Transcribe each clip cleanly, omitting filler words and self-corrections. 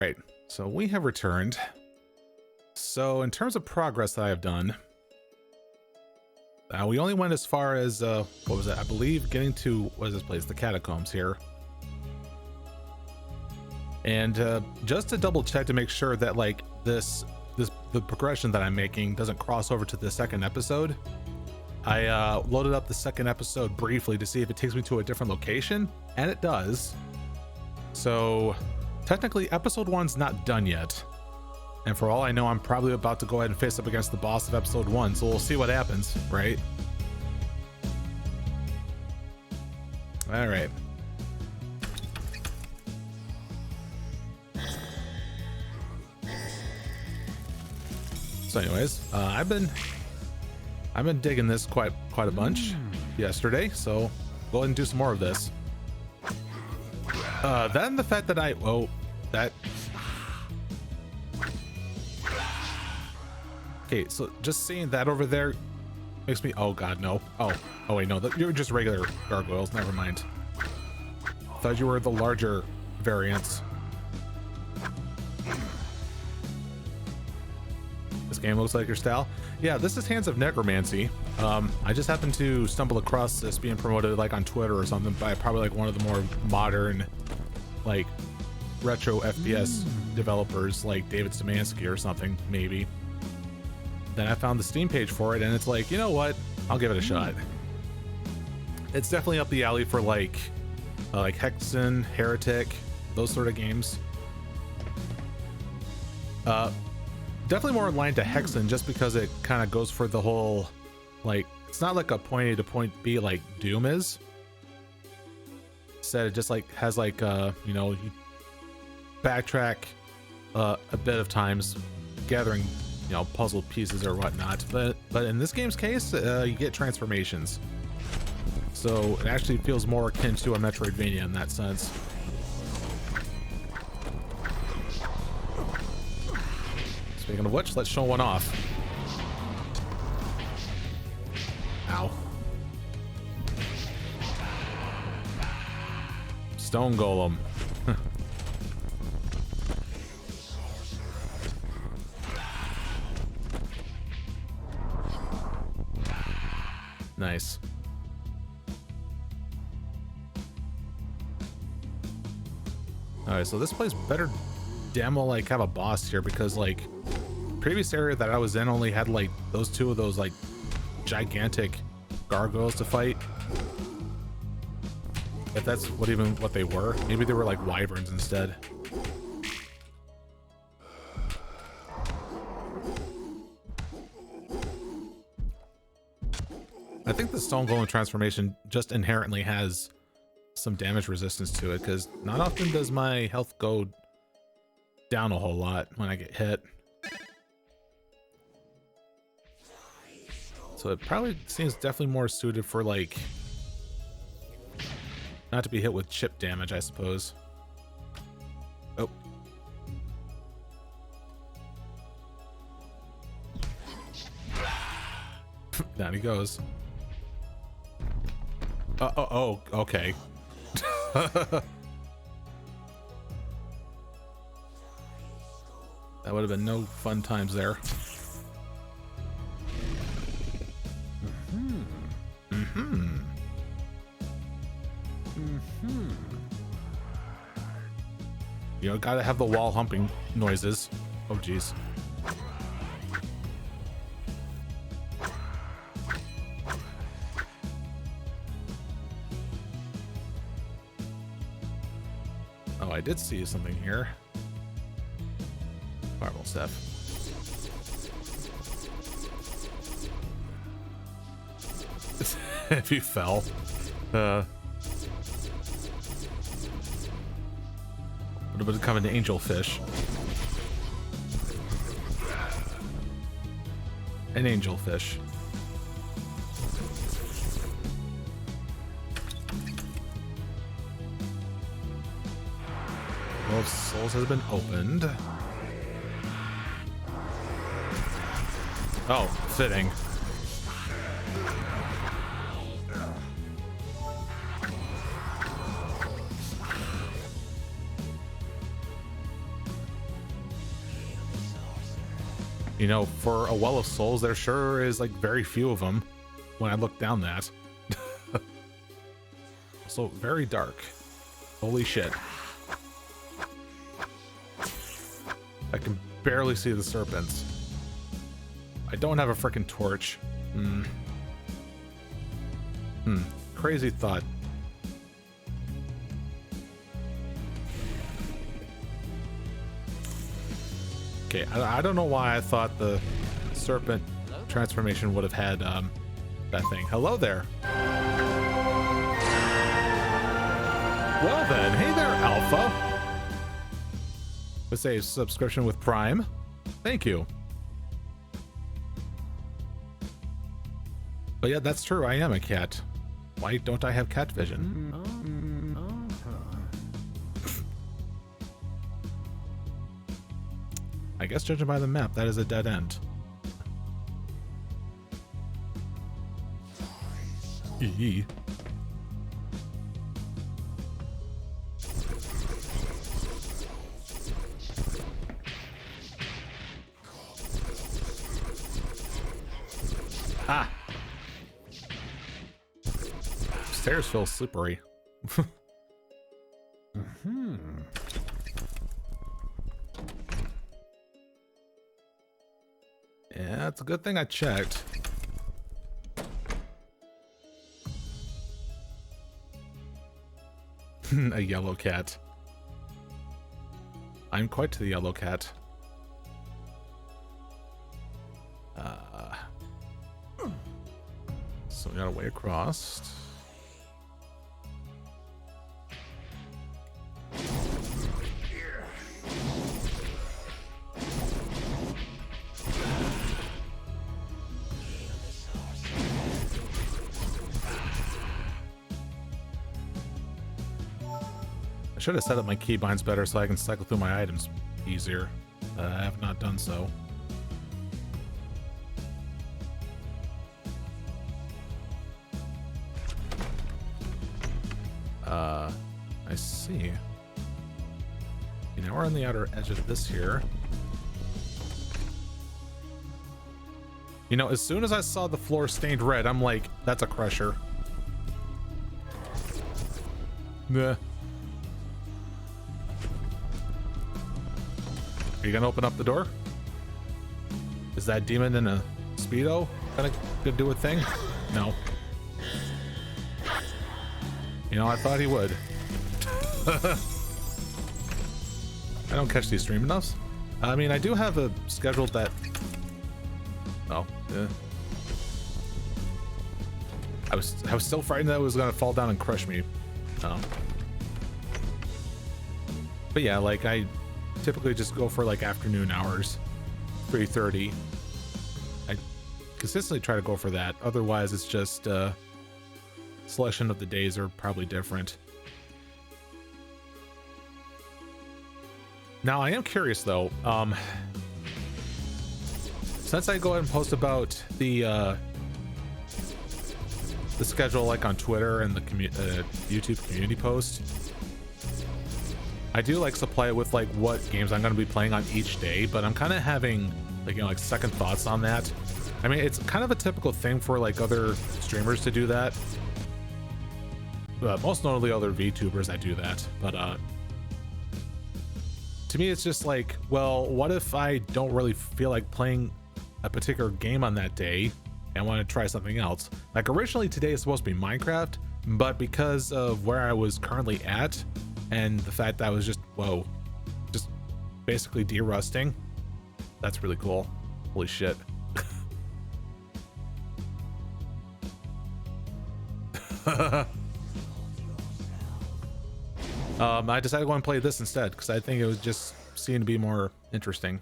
Right, so we have returned. So in terms of progress that I have done, we only went as far as, what was it? I believe getting to, what is this place? The catacombs here. And just to double check to make sure that like the progression that I'm making doesn't cross over to the second episode, I loaded up the second episode briefly to see if it takes me to a different location, and it does. So technically episode 1's not done yet. And for all I know, I'm probably about to go ahead and face up against the boss of episode 1, so we'll see what happens, right? All right. So anyways, I've been digging this quite a bunch yesterday, so go ahead and do some more of this. Then the fact that okay, so just seeing that over there makes me, oh god, no. Oh wait, no, you're just regular gargoyles, never mind. Thought you were the larger variants. This game looks like your style. Yeah, this is Hands of Necromancy. I just happened to stumble across this being promoted like on Twitter or something by probably like one of the more modern, like retro FPS developers like David Szymanski or something, maybe. Then I found the Steam page for it, and it's like, you know what? I'll give it a shot. It's definitely up the alley for like Hexen, Heretic, those sort of games. Definitely more in line to Hexen, just because it kind of goes for the whole, like, it's not like a point A to point B like Doom is. Instead, it just like has like you know, you backtrack a bit of times, gathering, you know, puzzle pieces or whatnot, but in this game's case, you get transformations, so it actually feels more akin to a metroidvania in that sense. Speaking of which, let's show one off. Ow. Stone Golem. Nice. Alright, so this place better damn well like have a boss here, because like previous area that I was in only had like those two of those like gigantic gargoyles to fight. If that's what they were. Maybe they were like wyverns instead. I think the Stone Golem transformation just inherently has some damage resistance to it, because not often does my health go down a whole lot when I get hit. So it probably seems definitely more suited for like, not to be hit with chip damage, I suppose. Oh. Down he goes. Oh, okay. That would have been no fun times there. You know, gotta have the wall humping noises. Oh, geez. Oh, I did see something here. Fireball stuff. If you fell. Would have become an angelfish. An angelfish. Well, of Souls has been opened. Oh, fitting. You know, for a well of souls, there sure is like very few of them when I look down that. So very dark. Holy shit. I can barely see the serpents. I don't have a freaking torch. Crazy thought. Okay, I don't know why I thought the serpent transformation would have had that thing. Hello there. Well then, hey there, Alpha. Let's say subscription with Prime. Thank you. But yeah, that's true. I am a cat. Why don't I have cat vision? I guess judging by the map, that is a dead end. Eee. Ah! Stairs feel slippery. Yeah, it's a good thing I checked. A yellow cat. I'm quite the yellow cat. So we got a way across. I should have set up my keybinds better so I can cycle through my items easier. I have not done so. I see. Okay, now we're on the outer edge of this here. You know, as soon as I saw the floor stained red, I'm like, that's a crusher. Nah. Are you gonna open up the door? Is that demon in a Speedo gonna do a thing? No. You know, I thought he would. I don't catch these stream enoughs. I mean, I do have a schedule that... Oh, yeah. I was still frightened that it was gonna fall down and crush me. But yeah, like I typically just go for like afternoon hours, 3:30. I consistently try to go for that. Otherwise, it's just selection of the days are probably different. Now I am curious though. Since I go ahead and post about the schedule like on Twitter and the YouTube community post, I do like supply it with like what games I'm going to be playing on each day, but I'm kind of having like, you know, like second thoughts on that. I mean, it's kind of a typical thing for like other streamers to do that. Most notably other VTubers that do that, but to me it's just like, well, what if I don't really feel like playing a particular game on that day and want to try something else? Like originally today is supposed to be Minecraft, but because of where I was currently at and the fact that I was just, whoa, just basically de-rusting, that's really cool. Holy shit. I decided to go and play this instead because I think it was just seemed to be more interesting.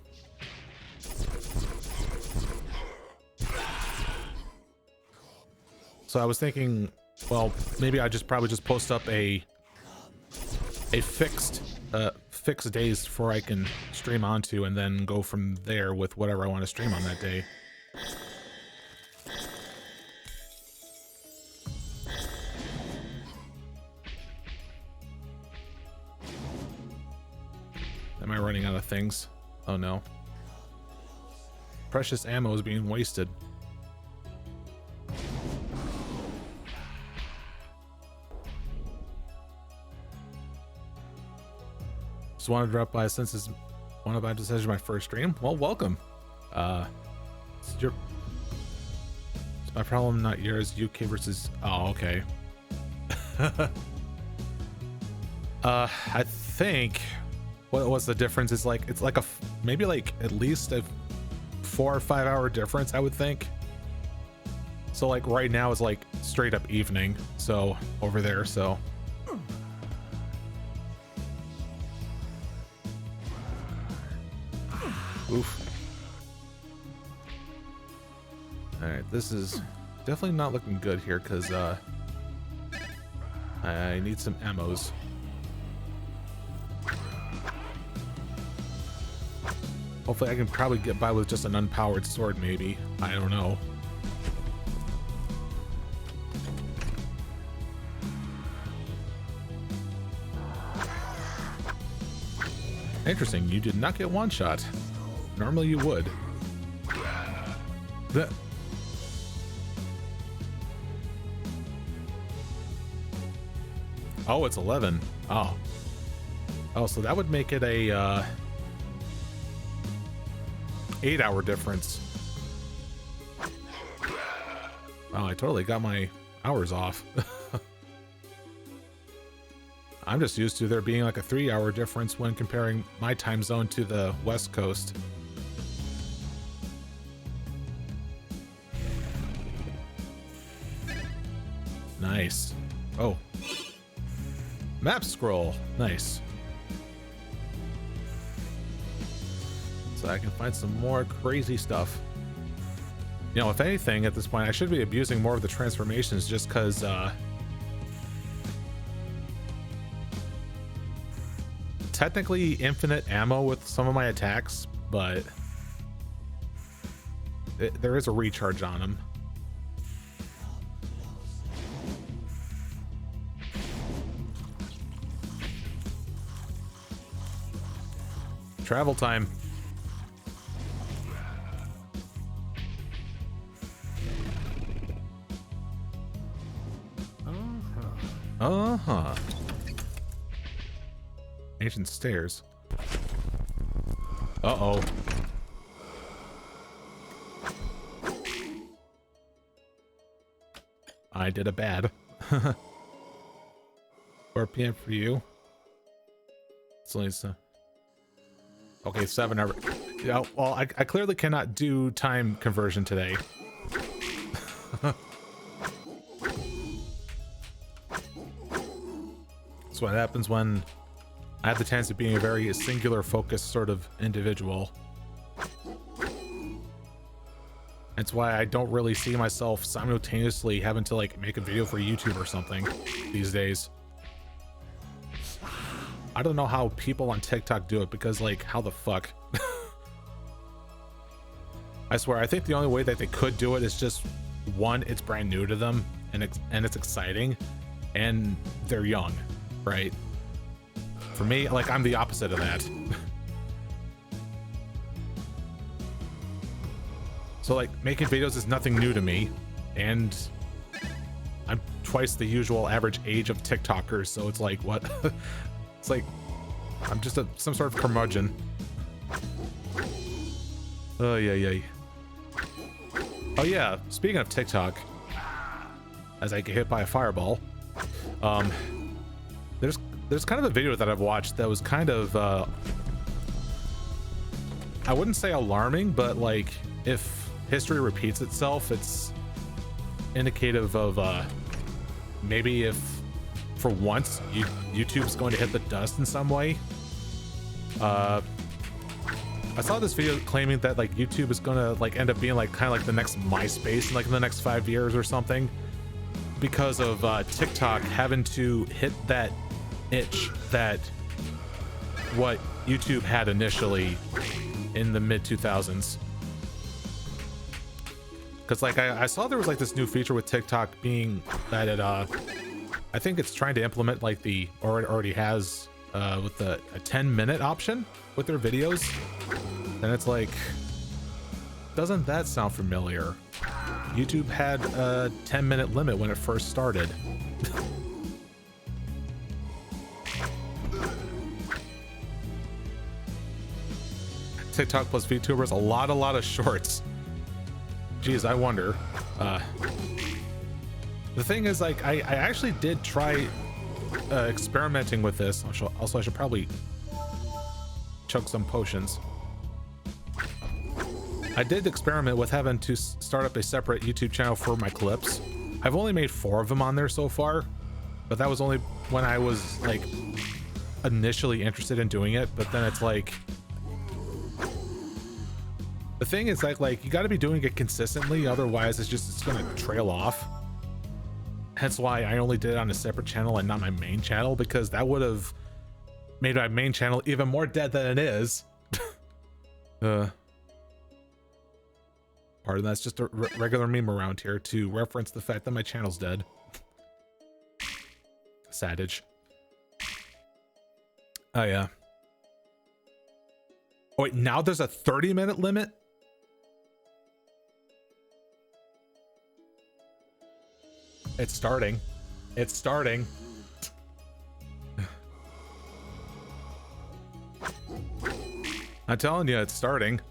So I was thinking, well, maybe I probably just post up a fixed days before I can stream onto, and then go from there with whatever I want to stream on that day. Am I running out of things? Oh no. precious ammo is being wasted. Just wanted to drop by since it's one of my decisions my first stream. Well, welcome. It's my problem, not yours. UK versus. Oh, okay. I think what was the difference is like it's like maybe like at least a 4 or 5 hour difference, I would think. So like right now is like straight up evening, so over there, so oof. All right, this is definitely not looking good here because I need some ammos. Hopefully I can probably get by with just an unpowered sword, maybe. I don't know. Interesting, you did not get one shot. Normally you would. Oh, it's 11. Oh. Oh, so that would make it a 8-hour difference. Oh, I totally got my hours off. I'm just used to there being like a 3-hour difference when comparing my time zone to the West Coast. Nice. Oh. Map scroll. Nice. So I can find some more crazy stuff. You know, if anything, at this point, I should be abusing more of the transformations just because, technically infinite ammo with some of my attacks, but there is a recharge on them. Travel time. Uh-huh. Ancient stairs. Uh-oh. I did a bad. 4 p.m. for you. It's only okay, 7 hours. Yeah, well, I clearly cannot do time conversion today. That's what happens when I have the chance of being a very singular focused sort of individual. That's why I don't really see myself simultaneously having to like make a video for YouTube or something these days. I don't know how people on TikTok do it because like how the fuck? I swear I think the only way that they could do it is just one, it's brand new to them and it's exciting and they're young, right? For me, like I'm the opposite of that. So like making videos is nothing new to me and I'm twice the usual average age of TikTokers, so it's like what? It's like I'm just some sort of curmudgeon. Oh yeah. Oh yeah, speaking of TikTok, as I get hit by a fireball, there's kind of a video that I've watched that was kind of I wouldn't say alarming, but like if history repeats itself, it's indicative of maybe if for once YouTube's going to hit the dust in some way. I saw this video claiming that like YouTube is gonna like end up being like kind of like the next MySpace in like in the next 5 years or something because of TikTok having to hit that itch that what YouTube had initially in the mid 2000s. Because like I saw there was like this new feature with TikTok being that it I think it's trying to implement like or it already has with a 10-minute option with their videos, and it's like doesn't that sound familiar? YouTube had a 10-minute limit when it first started. TikTok plus VTubers, a lot of shorts. Geez, I wonder. The thing is, like, I actually did try experimenting with this. Also, I should probably chug some potions. I did experiment with having to start up a separate YouTube channel for my clips. I've only made 4 of them on there so far, but that was only when I was like initially interested in doing it. But then it's like, the thing is like you got to be doing it consistently, otherwise it's gonna trail off. Hence why I only did it on a separate channel and not my main channel, because that would have made my main channel even more dead than it is. Pardon, that's just a regular meme around here to reference the fact that my channel's dead. Savage. Oh yeah. Oh wait, now there's a 30-minute limit? It's starting. It's starting. I'm telling you, it's starting.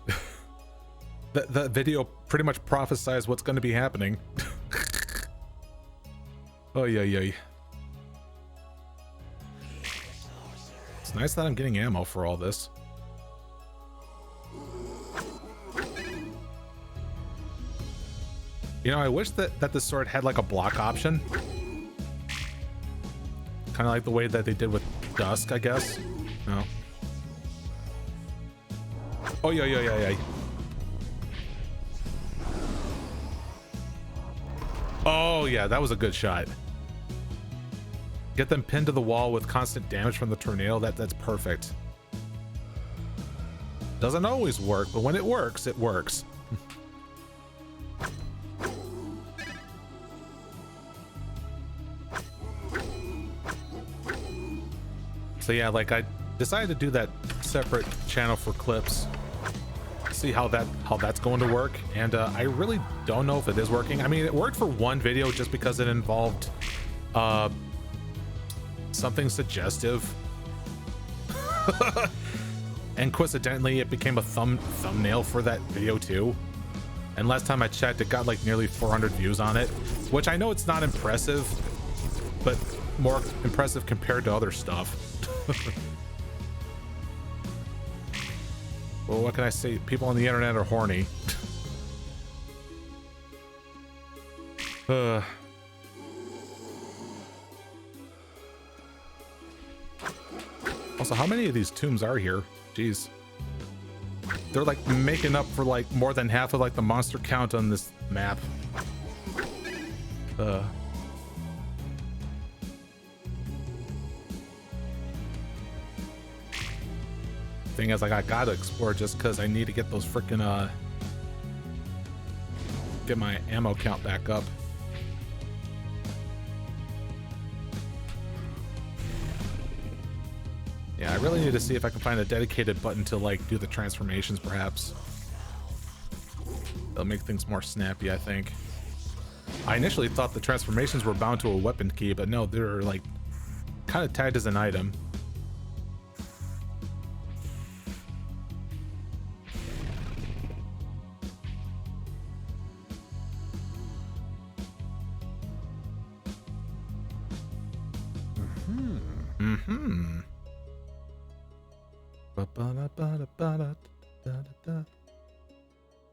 The video pretty much prophesies what's going to be happening. Oh yeah. It's nice that I'm getting ammo for all this. You know, I wish that this sword had like a block option. Kind of like the way that they did with Dusk, I guess. No. Oh yeah. Oh yeah, that was a good shot. Get them pinned to the wall with constant damage from the tornado. That's perfect. Doesn't always work, but when it works, it works. So yeah, like I decided to do that separate channel for clips. See how that's going to work, and I really don't know if it is working. I mean, it worked for one video just because it involved something suggestive. And coincidentally, it became a thumbnail for that video too. And last time I checked, it got like nearly 400 views on it, which I know it's not impressive, but more impressive compared to other stuff. Well, what can I say? People on the internet are horny. Also, how many of these tombs are here? Jeez. They're like making up for like more than half of like the monster count on this map. Thing is, like, I gotta explore just because I need to get those freaking get my ammo count back up. Yeah, I really need to see if I can find a dedicated button to like do the transformations, perhaps. It'll make things more snappy, I think. I initially thought the transformations were bound to a weapon key, but no, they're like kind of tagged as an item.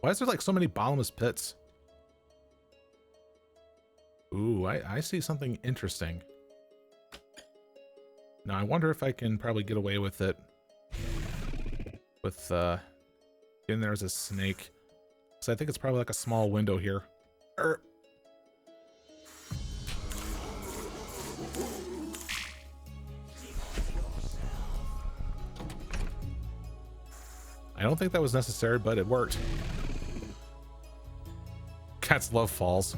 Why is there like so many bottomless pits? Ooh, I see something interesting. Now I wonder if I can probably get away with it with in there as a snake. So I think it's probably like a small window here. I don't think that was necessary, but it worked. Cats love falls.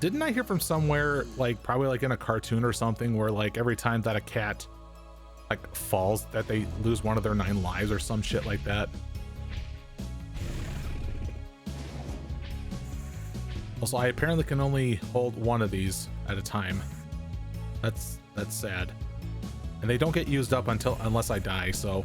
Didn't I hear from somewhere, like probably like in a cartoon or something, where like every time that a cat like falls that they lose one of their 9 lives or some shit like that. Also, I apparently can only hold one of these at a time. That's sad. And they don't get used up unless I die, so.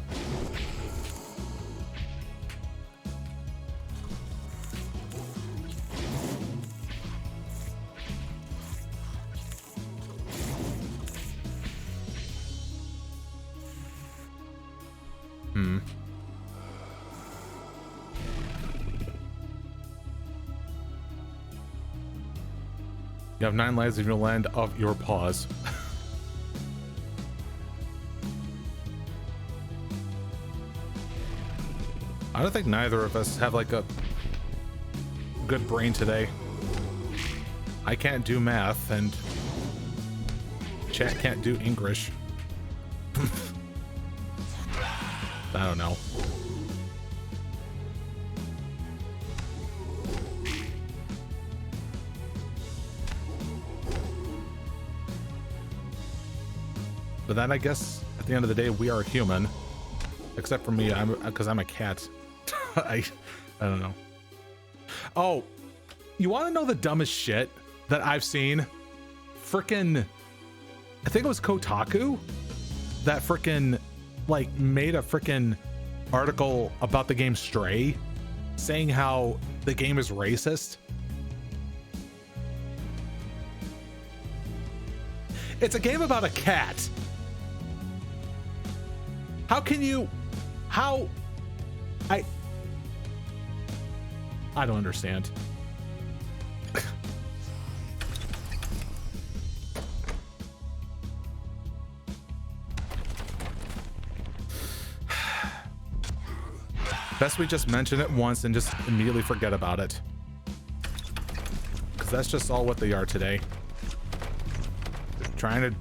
You have 9 lives if you land of your paws. I don't think neither of us have like a good brain today. I can't do math and chat can't do English. I don't know. But then I guess at the end of the day we are human, except for me. Because I'm a cat. I don't know. Oh, you want to know the dumbest shit that I've seen? Frickin', I think it was Kotaku that frickin' like made a frickin' article about the game Stray, saying how the game is racist. It's a game about a cat. How can you, I don't understand. Best we just mention it once and just immediately forget about it. Because that's just all what they are today. Just trying to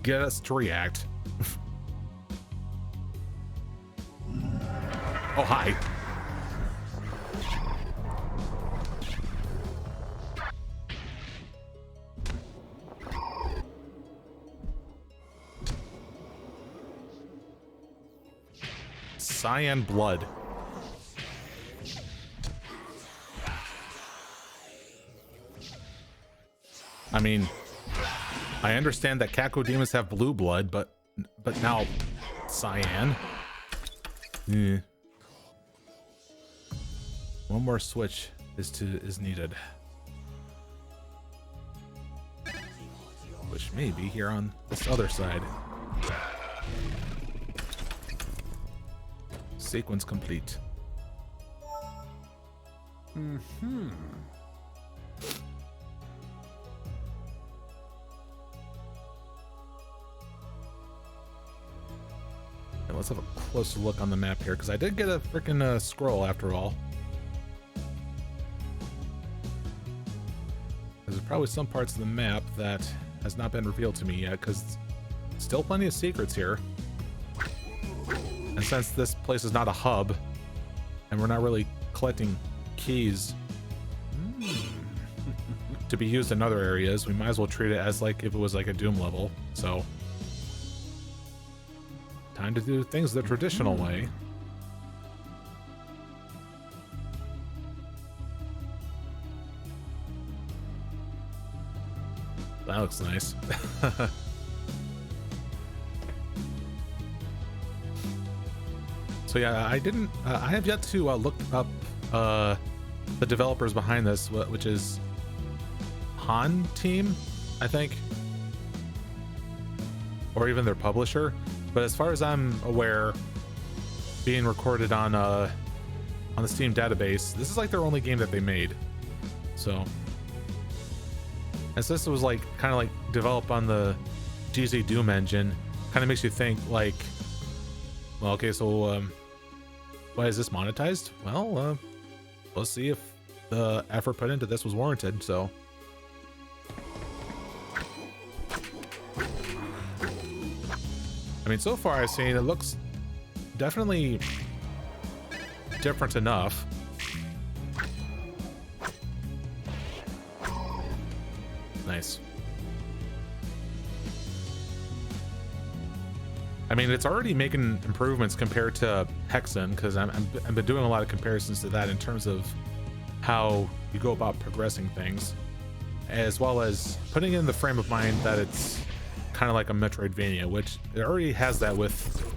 get us to react. Oh, hi. Cyan blood. I mean, I understand that Cacodemons have blue blood, but now cyan. Yeah. One more switch is needed. Which may be here on this other side. Sequence complete. Mm-hmm. Let's have a closer look on the map here, because I did get a freaking scroll after all. There's probably some parts of the map that has not been revealed to me yet, because still plenty of secrets here. And since this place is not a hub, and we're not really collecting keys to be used in other areas, we might as well treat it as like if it was like a Doom level. So time to do things the traditional way. That looks nice. So yeah, I have yet to look up the developers behind this, which is Han Team, I think, or even their publisher. But as far as I'm aware, being recorded on the Steam database, this is like their only game that they made. So, and since this was like kind of like developed on the GZ Doom engine, kind of makes you think like, well, okay, so why is this monetized? Well, let's see if the effort put into this was warranted. So. I mean, so far I've seen it looks definitely different enough. Nice. I mean, it's already making improvements compared to Hexen, because I've been doing a lot of comparisons to that in terms of how you go about progressing things, as well as putting it in the frame of mind that it's kind of like a metroidvania, which it already has that with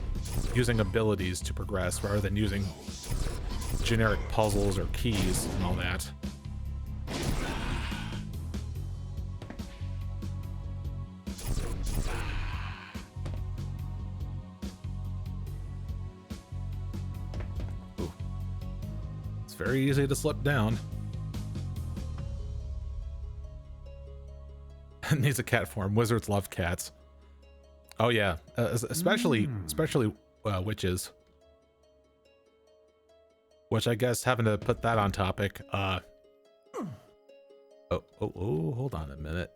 using abilities to progress rather than using generic puzzles or keys and all that. Ooh. It's very easy to slip down. Needs a cat form. Wizards love cats. Oh yeah, especially witches. Which I guess, having to put that on topic. Oh, hold on a minute.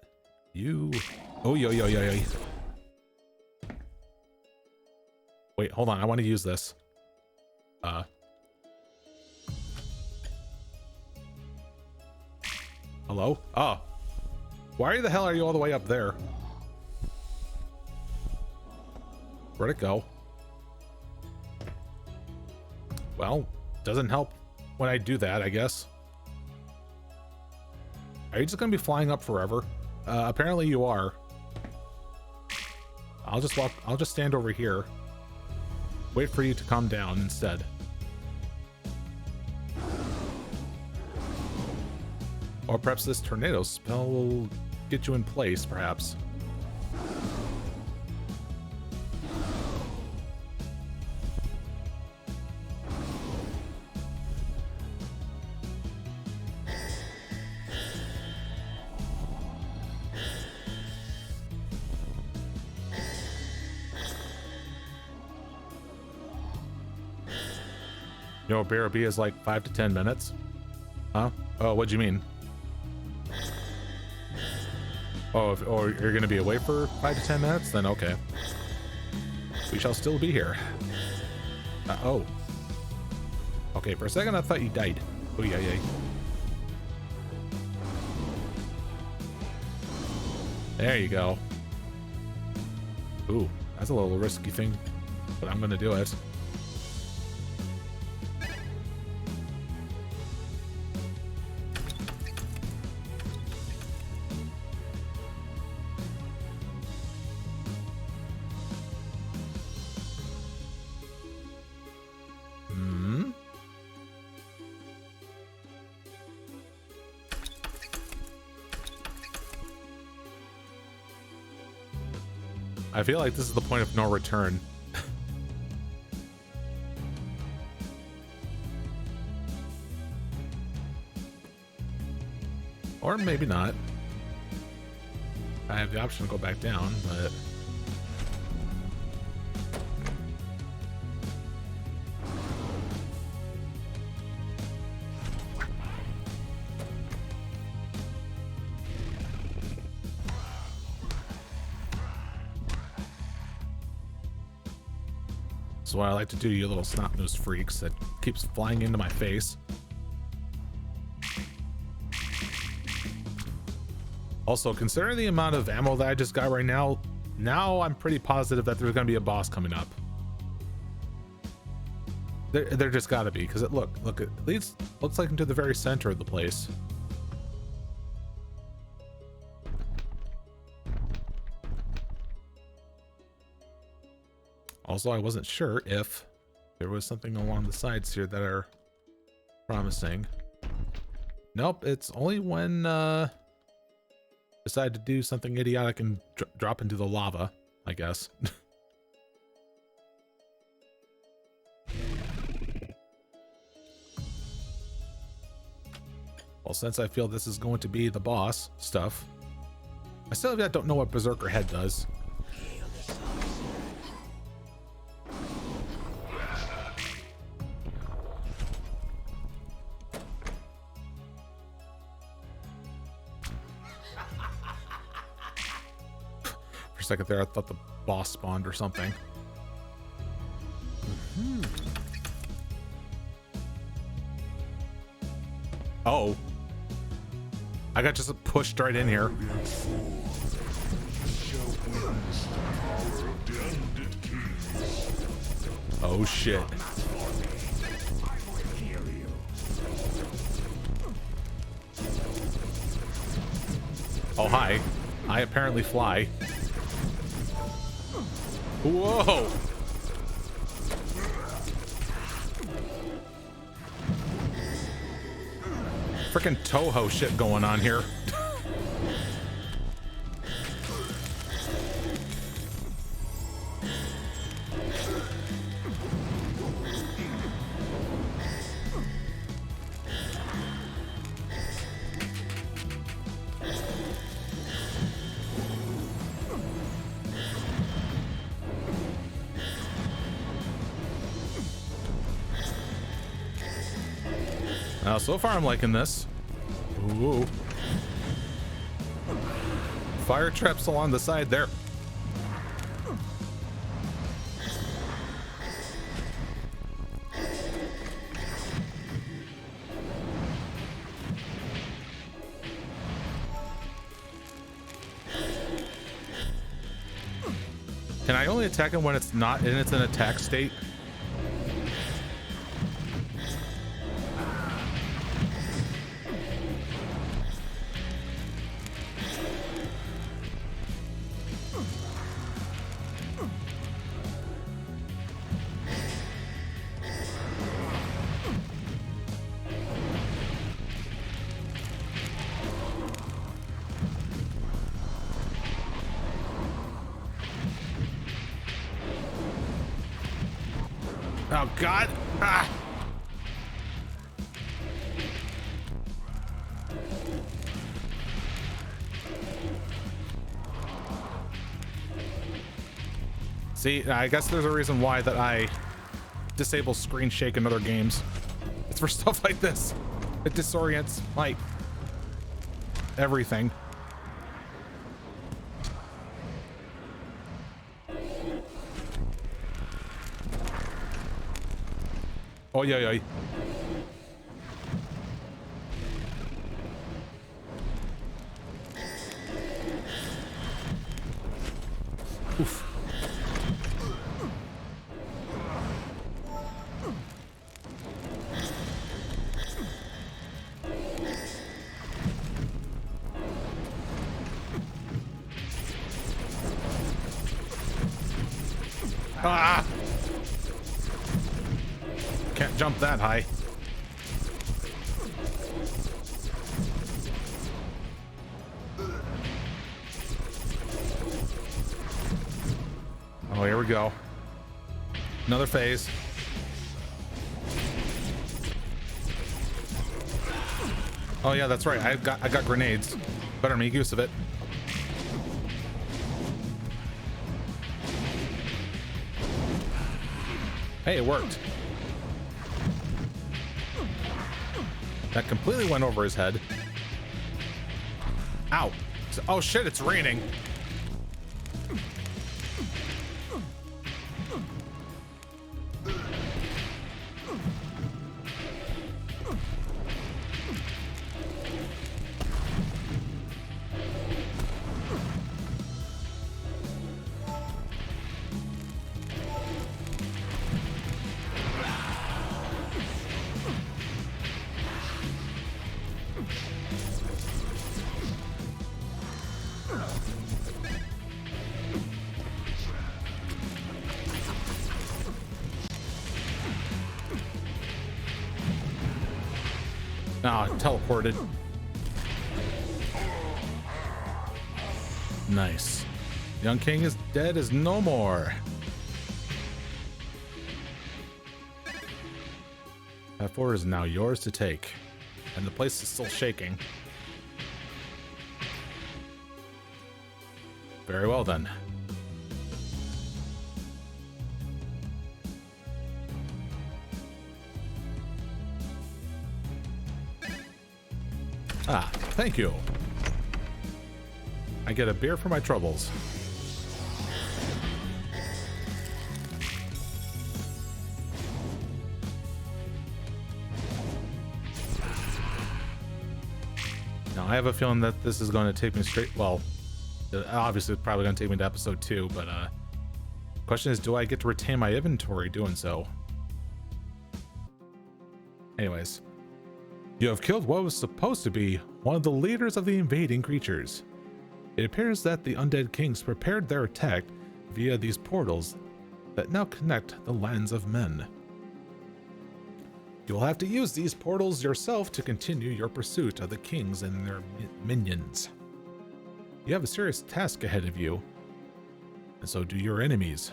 Oh, yo. Wait, hold on. I want to use this. Hello? Oh. Why the hell are you all the way up there? Where'd it go? Well, doesn't help when I do that, I guess. Are you just gonna be flying up forever? Apparently you are. I'll just stand over here. Wait for you to come down instead. Or perhaps this tornado spell will get you in place, perhaps. You know, BRB is like 5 to 10 minutes. Huh? Oh, what'd you mean? Oh, or you're gonna be away for 5 to 10 minutes? Then okay. We shall still be here. Oh. Okay, for a second I thought you died. Oh yeah. There you go. Ooh, that's a little risky thing, but I'm gonna do it. I feel like this is the point of no return. Or maybe not. I have the option to go back down, but... That's what I like to do, you little snot-nosed freaks that keeps flying into my face. Also, considering the amount of ammo that I just got right now, I'm pretty positive that there's going to be a boss coming up. There just got to be, because look, it leads, looks like into the very center of the place. Also, I wasn't sure if there was something along the sides here that are promising. Nope, it's only when decide to do something idiotic and drop into the lava, I guess. Well, since I feel this is going to be the boss stuff, I still yet don't know what Berserker Head does. For a second there, I thought the boss spawned or something. Oh. I got just pushed right in here. Oh shit. Oh hi. I apparently fly. Whoa! Frickin' Toho shit going on here. So far I'm liking this. Ooh. Fire traps along the side there. Can I only attack him when it's not in its an attack state? Oh God! Ah. See, I guess there's a reason why that I disable screen shake in other games. It's for stuff like this. It disorients my everything. Oh yeah, yeah. Oof. Ah! Can't jump that high. Oh, here we go. Another phase. Oh yeah, that's right. I got grenades. Better make use of it. Hey, it worked. That completely went over his head. Ow. Oh shit, it's raining. Ah, teleported. Nice. Young King is dead as no more. That fort is now yours to take. And the place is still shaking. Very well then. Ah, thank you. I get a beer for my troubles. Now, I have a feeling that this is going to take me straight, well, obviously it's probably going to take me to episode 2, but Question is, do I get to retain my inventory doing so? Anyways. You have killed what was supposed to be one of the leaders of the invading creatures. It appears that the undead kings prepared their attack via these portals that now connect the lands of men. You will have to use these portals yourself to continue your pursuit of the kings and their minions. You have a serious task ahead of you, and so do your enemies.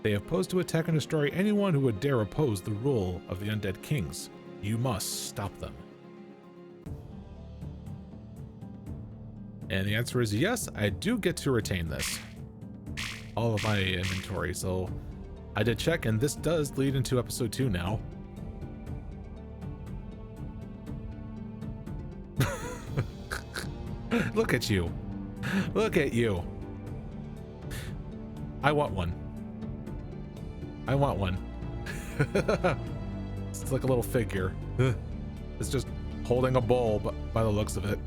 They have posed to attack and destroy anyone who would dare oppose the rule of the undead kings. You must stop them. And the answer is yes, I do get to retain this. All of my inventory, so I did check, and this does lead into episode 2 now. Look at you. Look at you. I want one. I want one. It's like a little figure. It's just holding a bowl by the looks of it.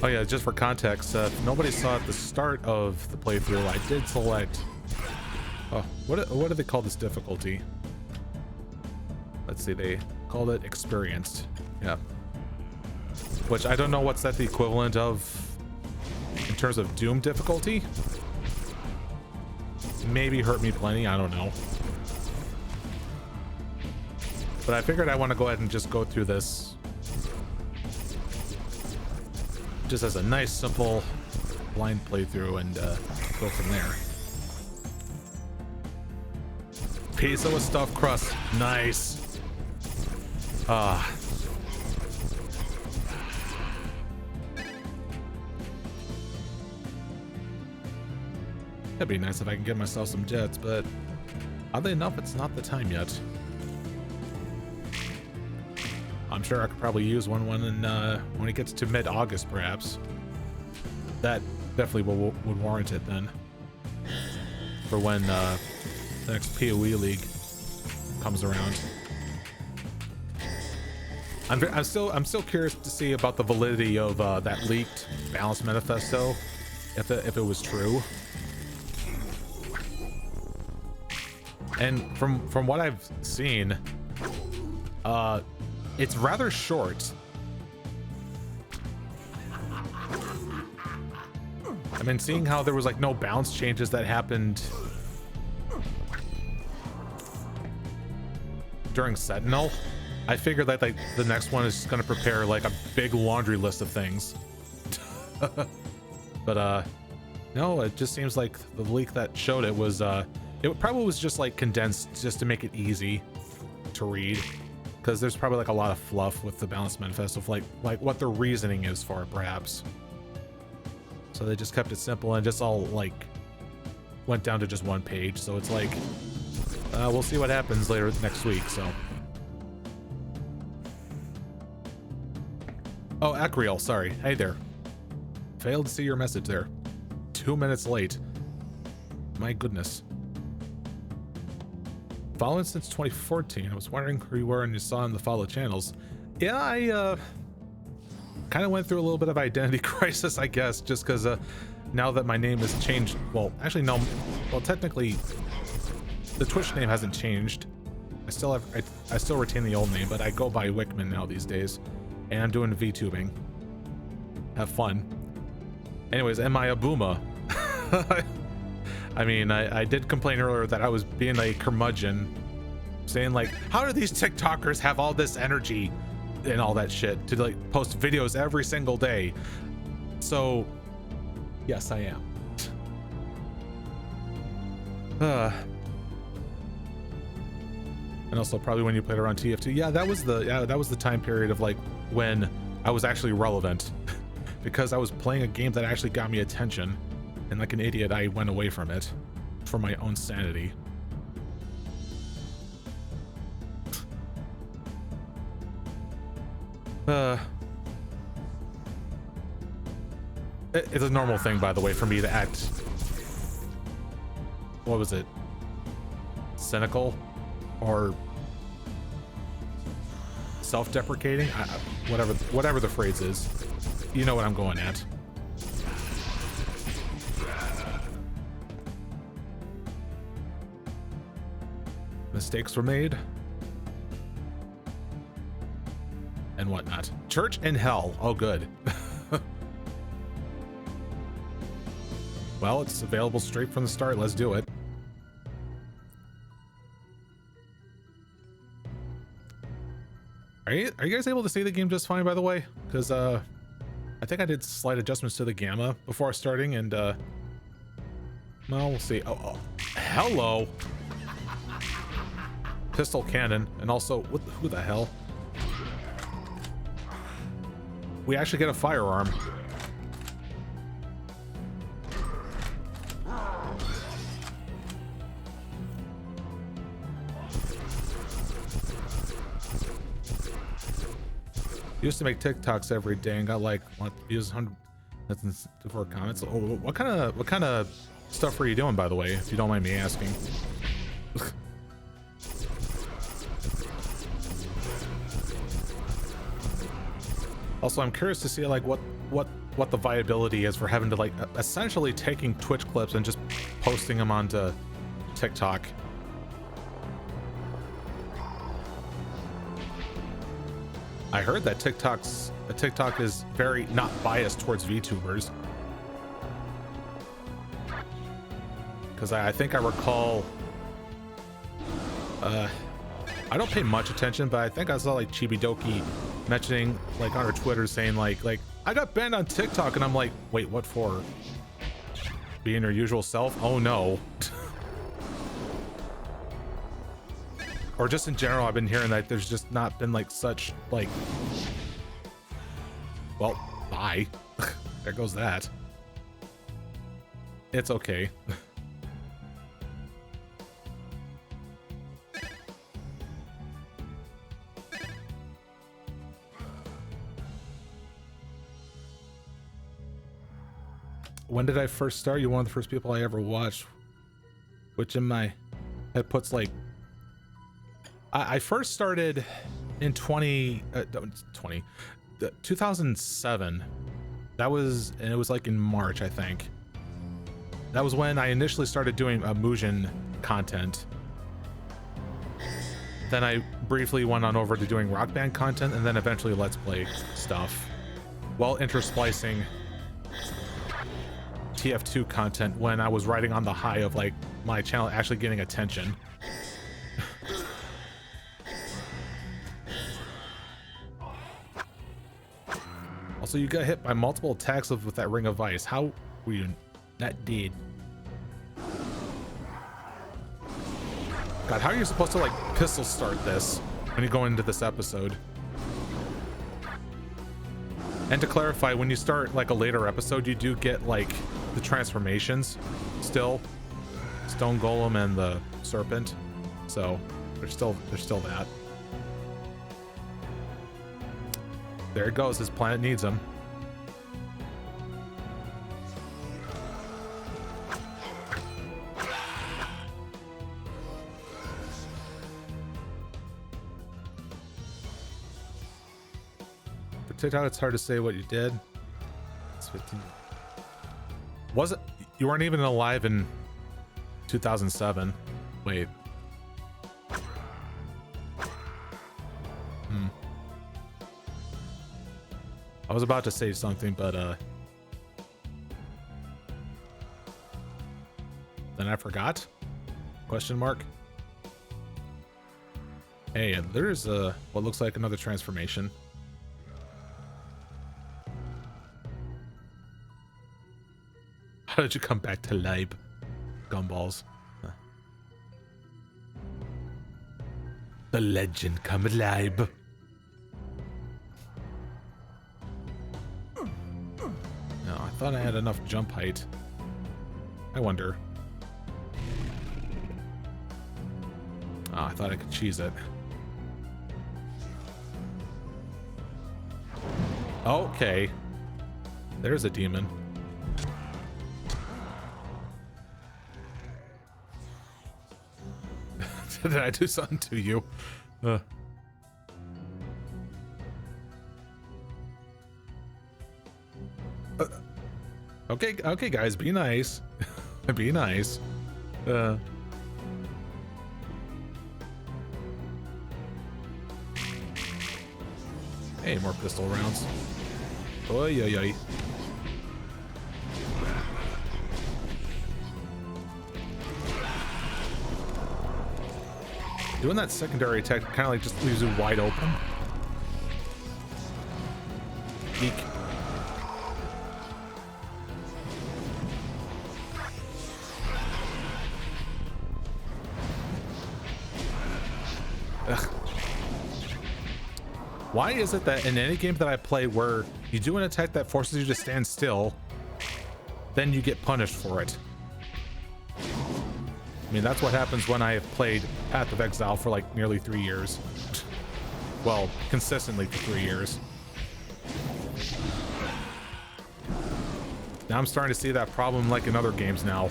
Oh yeah, just for context, if nobody saw at the start of the playthrough, I did select... Oh, what do they call this difficulty? Let's see, they called it experienced. Yeah. Which I don't know what's that the equivalent of in terms of Doom difficulty? Maybe Hurt Me Plenty, I don't know. But I figured I want to go ahead and just go through this just as a nice, simple, blind playthrough and go from there. Pizza with stuffed crust. Nice. Ah. That'd be nice if I can get myself some jets, but oddly enough, it's not the time yet. I'm sure I could probably use one when it gets to mid-August, perhaps. That definitely would warrant it then. For when the next PoE League comes around. I'm still curious to see about the validity of that leaked balance manifesto, if it was true. And from what I've seen, it's rather short. I mean, seeing how there was like no balance changes that happened during Sentinel, I figured that like the next one is gonna prepare like a big laundry list of things. But no, it just seems like the leak that showed it was it probably was just like condensed just to make it easy to read. Because there's probably like a lot of fluff with the balance manifesto of like what the reasoning is for it, perhaps. So they just kept it simple and just all like went down to just one page. So it's like we'll see what happens later next week. So oh, Acreal, sorry. Hey there. Failed to see your message there. 2 minutes late. My goodness. Following since 2014. I was wondering who you were and you saw in the follow channels. Yeah, I kind of went through a little bit of identity crisis, I guess, just because now that my name has changed. Well, actually, no. Well, technically, the Twitch name hasn't changed. I still retain the old name, but I go by Wickman now these days, and I'm doing VTubing. Have fun. Anyways, am I a boomer? I mean, I did complain earlier that I was being a curmudgeon, saying like, how do these TikTokers have all this energy and all that shit to like post videos every single day? So, yes, I am. And also probably when you played around TF2, yeah, that was the time period of like when I was actually relevant, because I was playing a game that actually got me attention. And like an idiot, I went away from it for my own sanity. It's a normal thing, by the way, for me to act, what was it, cynical or self-deprecating, whatever the phrase is. You know what I'm going at. Mistakes were made and whatnot. Church in hell. Oh, good. Well, it's available straight from the start. Let's do it. Are you guys able to see the game just fine, by the way? Because I think I did slight adjustments to the gamma before starting, and well, we'll see. Oh, hello. Pistol cannon, and also who the hell? We actually get a firearm. Used to make TikToks every day and got like what views, 100 for comments. Oh, what kind of stuff were you doing, by the way, if you don't mind me asking? Also, I'm curious to see like what the viability is for having to like essentially taking Twitch clips and just posting them onto TikTok. I heard that TikTok is very not biased towards VTubers. Because I think I recall, I don't pay much attention, but I think I saw like Chibidoki mentioning like on her Twitter saying like I got banned on TikTok, and I'm like, wait, what for? Being her usual self? Oh no. Or just in general, I've been hearing that there's just not been like such like, well, bye. There goes that. It's okay. When did I first start? You're one of the first people I ever watched, which in my head puts like, I first started in 2007. That was, and it was like in March, I think. That was when I initially started doing Mugen content. Then I briefly went on over to doing Rock Band content, and then eventually Let's Play stuff, while intersplicing TF2 content when I was riding on the high of like my channel actually getting attention. Also, you got hit by multiple attacks with that ring of ice. How were you not dead? God, how are you supposed to like pistol start this when you go into this episode? And to clarify, when you start like a later episode, you do get like the transformations still. Stone Golem and the Serpent. So there's still that. There it goes, his planet needs him. For TikTok, it's hard to say what you did. It's 15. Was it? You weren't even alive in 2007. Wait. I was about to say something, but then I forgot? Question mark. Hey, there's what looks like another transformation. How did you come back to life? Gumballs. Huh. The legend come alive. No, I thought I had enough jump height. I wonder. Oh, I thought I could cheese it. Okay. There's a demon. Did I do something to you? Okay, guys, be nice. Be nice. Hey, more pistol rounds. Oy, oy, oy. Doing that secondary attack kind of like just leaves you wide open. Eek. Ugh. Why is it that in any game that I play where you do an attack that forces you to stand still, then you get punished for it? I mean, that's what happens when I have played Path of Exile for like nearly 3 years. Well, consistently for 3 years. Now I'm starting to see that problem like in other games now.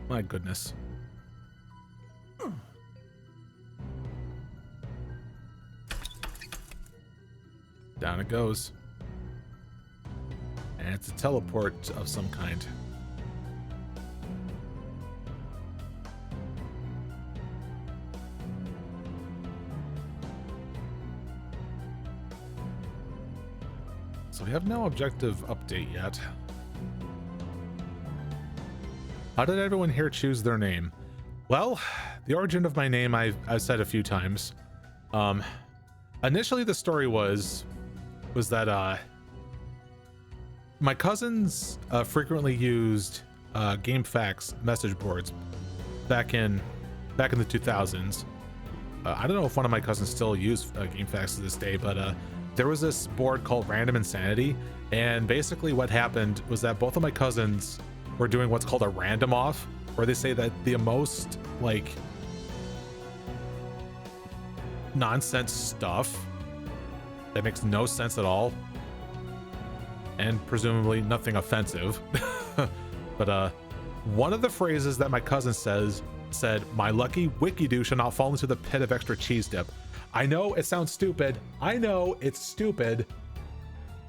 My goodness. Down it goes. And it's a teleport of some kind. So we have no objective update yet. How did everyone here choose their name? Well, the origin of my name I've said a few times. Initially the story was that my cousins frequently used GameFAQs message boards back in the 2000s. I don't know if one of my cousins still use GameFAQs to this day, but there was this board called Random Insanity, and basically what happened was that both of my cousins were doing what's called a random off, where they say that the most like nonsense stuff that makes no sense at all, and presumably nothing offensive. But one of the phrases that my cousin said, "My lucky wiki-do shall not fall into the pit of extra cheese dip." I know it sounds stupid. I know it's stupid,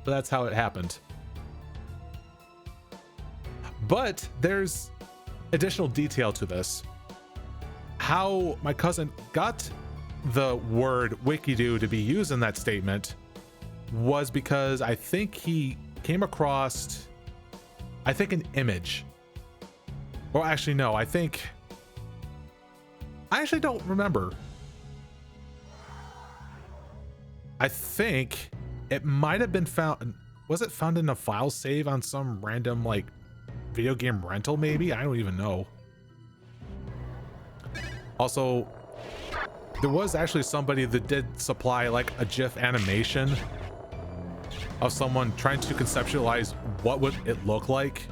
but that's how it happened. But there's additional detail to this. How my cousin got the word wiki-do to be used in that statement was because I think he came across, an image. Well, actually, no, I actually don't remember. I think it might have been found. Was it found in a file save on some random like video game rental maybe? I don't even know. Also, there was actually somebody that did supply like a GIF animation of someone trying to conceptualize what would it look like.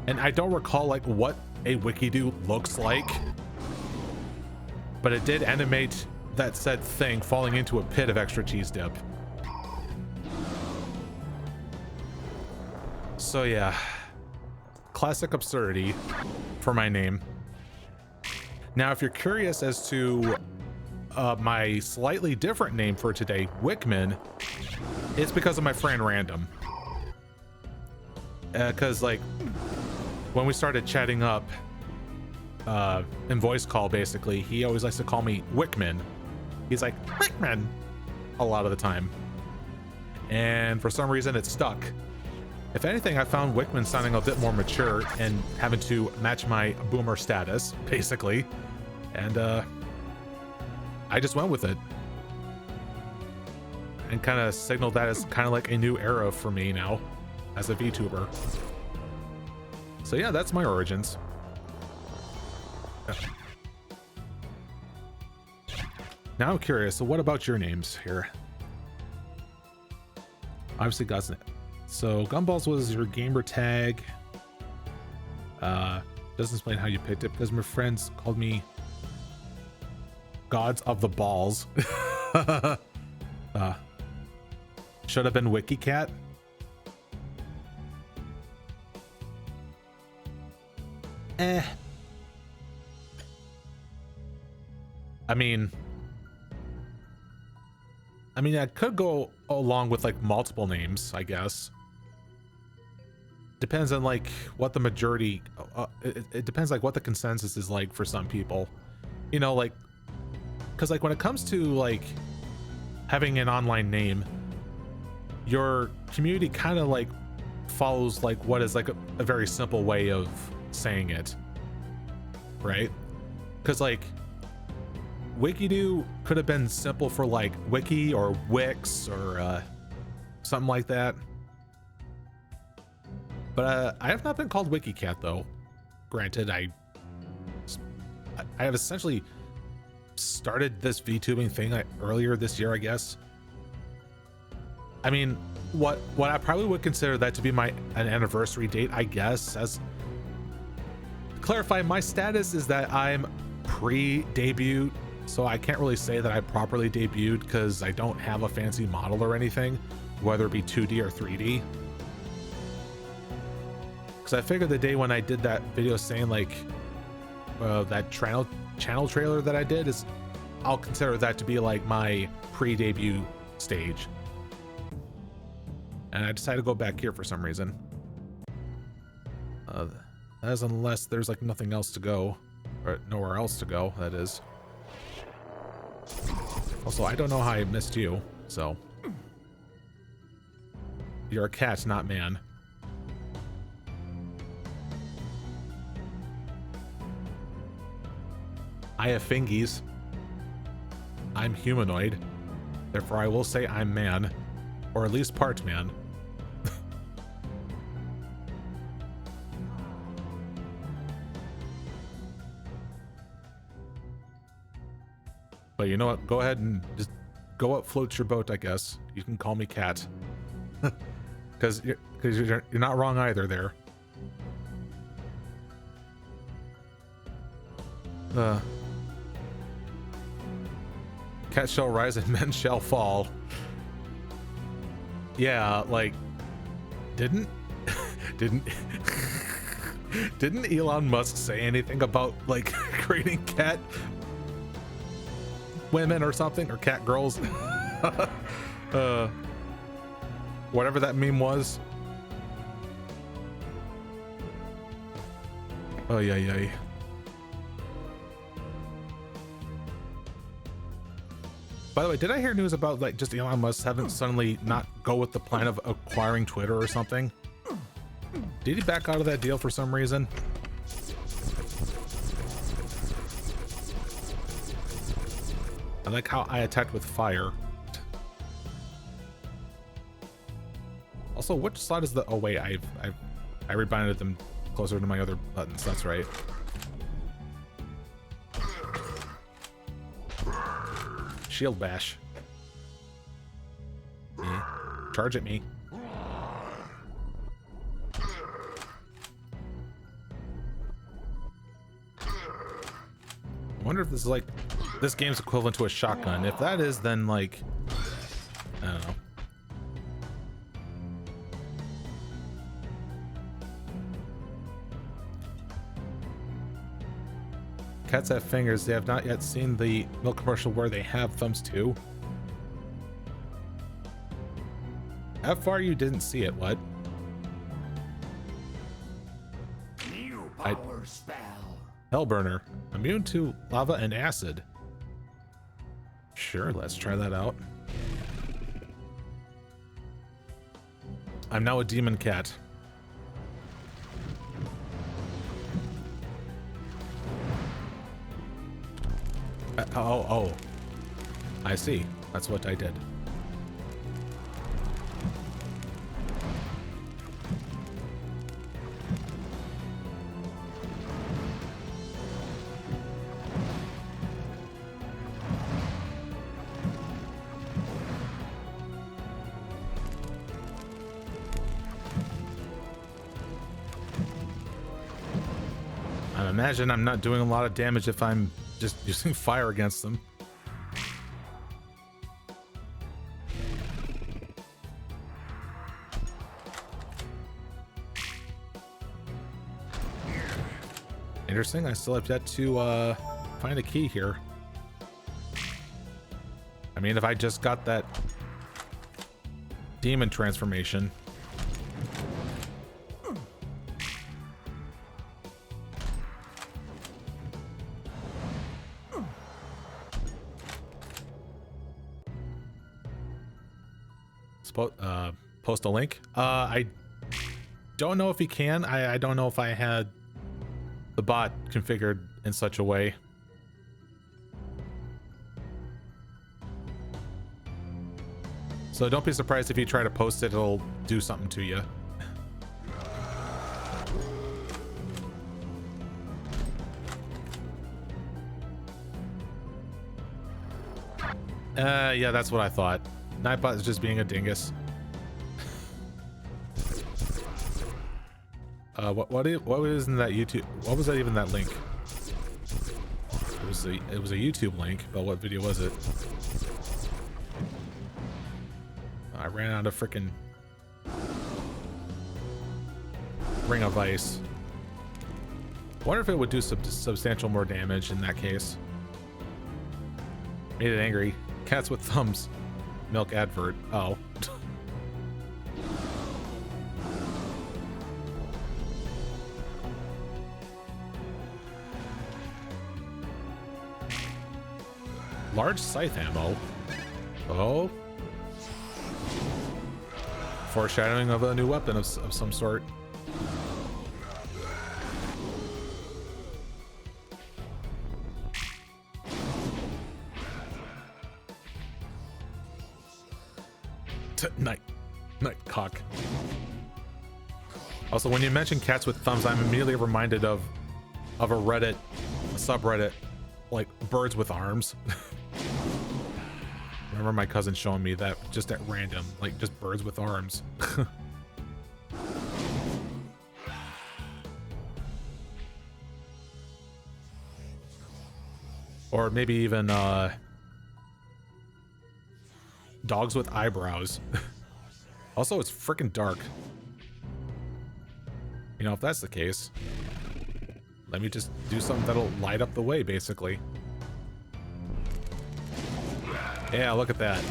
And I don't recall like what a wiki-do looks like, but it did animate that said thing falling into a pit of extra cheese dip. So yeah, classic absurdity for my name. Now, if you're curious as to my slightly different name for today, Wickman, it's because of my friend Random. Because like when we started chatting up in voice call, basically, he always likes to call me Wickman. He's like, Wickman, a lot of the time. And for some reason it stuck. If anything, I found Wickman sounding a bit more mature and having to match my boomer status, basically. And I just went with it. And kind of signaled that as kind of like a new era for me now as a VTuber. So yeah, that's my origins. Now I'm curious, so what about your names here? Obviously God's name. So Gumballs was your gamer tag. Doesn't explain how you picked it because my friends called me Gods of the Balls. Should have been WikiCat. I mean, I could go along with like multiple names, I guess. Depends on like what the majority, it depends like what the consensus is like for some people, you know, like, because like when it comes to like having an online name, your community kind of like follows like what is like a very simple way of saying it, right? Because like Wikidoo could have been simple for like Wiki or Wix or something like that. But I have not been called WikiCat though. Granted, I have essentially started this VTubing thing earlier this year, I guess. I mean, what I probably would consider that to be an anniversary date, I guess. As to clarify, my status is that I'm pre-debut, so I can't really say that I properly debuted because I don't have a fancy model or anything, whether it be 2D or 3D. I figured the day when I did that video saying like that channel trailer that I did is, I'll consider that to be like my pre-debut stage. And I decided to go back here for some reason. As unless there's like nothing else to go, or nowhere else to go, that is. Also, I don't know how I missed you, so. You're a cat, not man. I have fingies. I'm humanoid. Therefore, I will say I'm man. Or at least part man. But you know what? Go ahead and just go up, float your boat, I guess. You can call me Cat. Because you're not wrong either there. Cats shall rise and men shall fall. Yeah, like, didn't Elon Musk say anything about like creating cat women or something, or cat girls? Whatever that meme was. Oh yeah. By the way, did I hear news about like just Elon Musk having suddenly not go with the plan of acquiring Twitter or something? Did he back out of that deal for some reason? I like how I attacked with fire. Also, which slot is the? Oh wait, I rebinded them closer to my other buttons. That's right. Shield bash. Yeah. Charge at me. I wonder if this is like this game's equivalent to a shotgun. If that is, then like I don't know. Cats have fingers. They have not yet seen the milk commercial where they have thumbs too. How far you didn't see it? What? New power spell. Hellburner. Immune to lava and acid. Sure, let's try that out. I'm now a demon cat. Oh. I see. That's what I did. I imagine I'm not doing a lot of damage if I'm just using fire against them. Interesting. I still have yet to find a key here. I mean, if I just got that demon transformation. Post a link. I don't know if he can. I don't know if I had the bot configured in such a way. So don't be surprised if you try to post it, it'll do something to you. Yeah, that's what I thought. Nightbot is just being a dingus. What was in that YouTube? What was that even that link? It was a YouTube link, but what video was it? I ran out of freaking Ring of Ice. Wonder if it would do substantial more damage in that case. Made it angry. Cats with thumbs. Milk advert. Oh. Large scythe ammo. Oh. Foreshadowing of a new weapon of some sort. Night cock. Also, when you mention cats with thumbs, I'm immediately reminded of a subreddit, like birds with arms. Remember my cousin showing me that just at random, like just birds with arms. Or maybe even dogs with eyebrows. Also, it's freaking dark. You know, if that's the case, let me just do something that'll light up the way, basically. Yeah, look at that.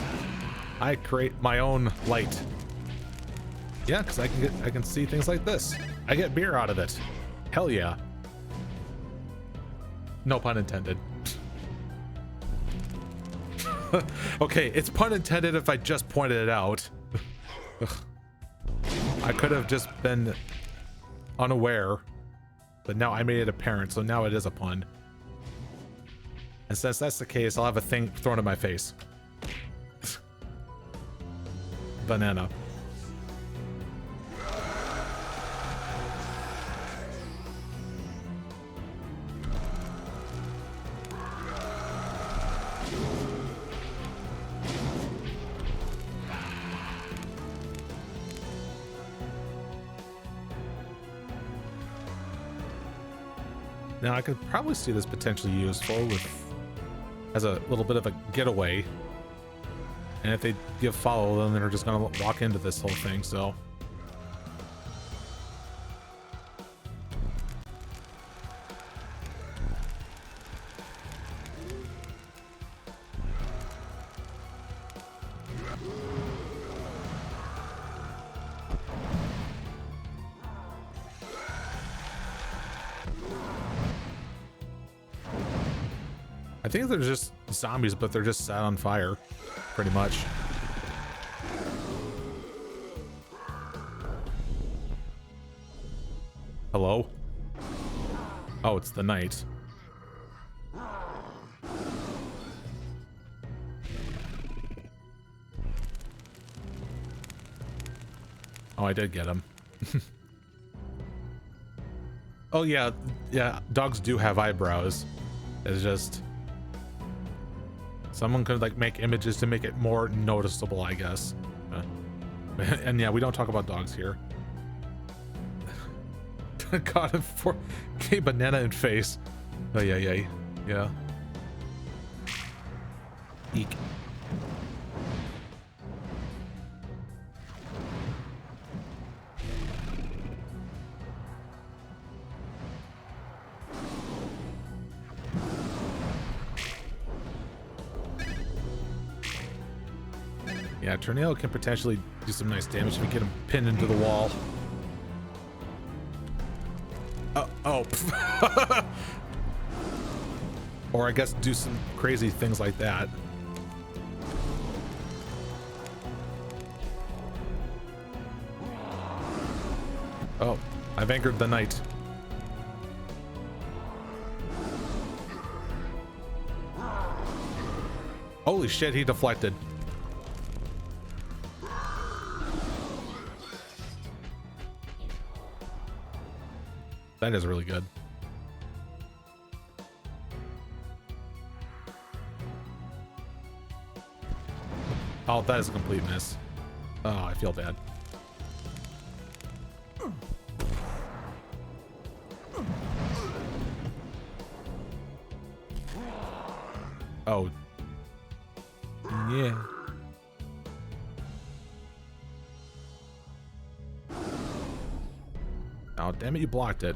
I create my own light. Yeah, because I can see things like this. I get beer out of it. Hell yeah. No pun intended. Okay, it's pun intended if I just pointed it out. I could have just been unaware, but now I made it apparent, so now it is a pun. And since that's the case, I'll have a thing thrown in my face. Banana. Now I could probably see this potentially useful as a little bit of a getaway. And if they give follow, then they're just gonna walk into this whole thing, so. I think they're just zombies, but they're just set on fire, pretty much. Hello? Oh, it's the night. Oh, I did get him. Oh yeah, dogs do have eyebrows. It's just someone could like make images to make it more noticeable, I guess. And yeah, we don't talk about dogs here. Got him for okay, banana in face. Oh yeah. Eek. Yeah, Tornado can potentially do some nice damage if you get him pinned into the wall. Oh. Or I guess do some crazy things like that. Oh, I've angered the knight. Holy shit, he deflected. That is really good. Oh, that is a complete miss. Oh, I feel bad. Oh. Yeah. Oh, damn it, you blocked it.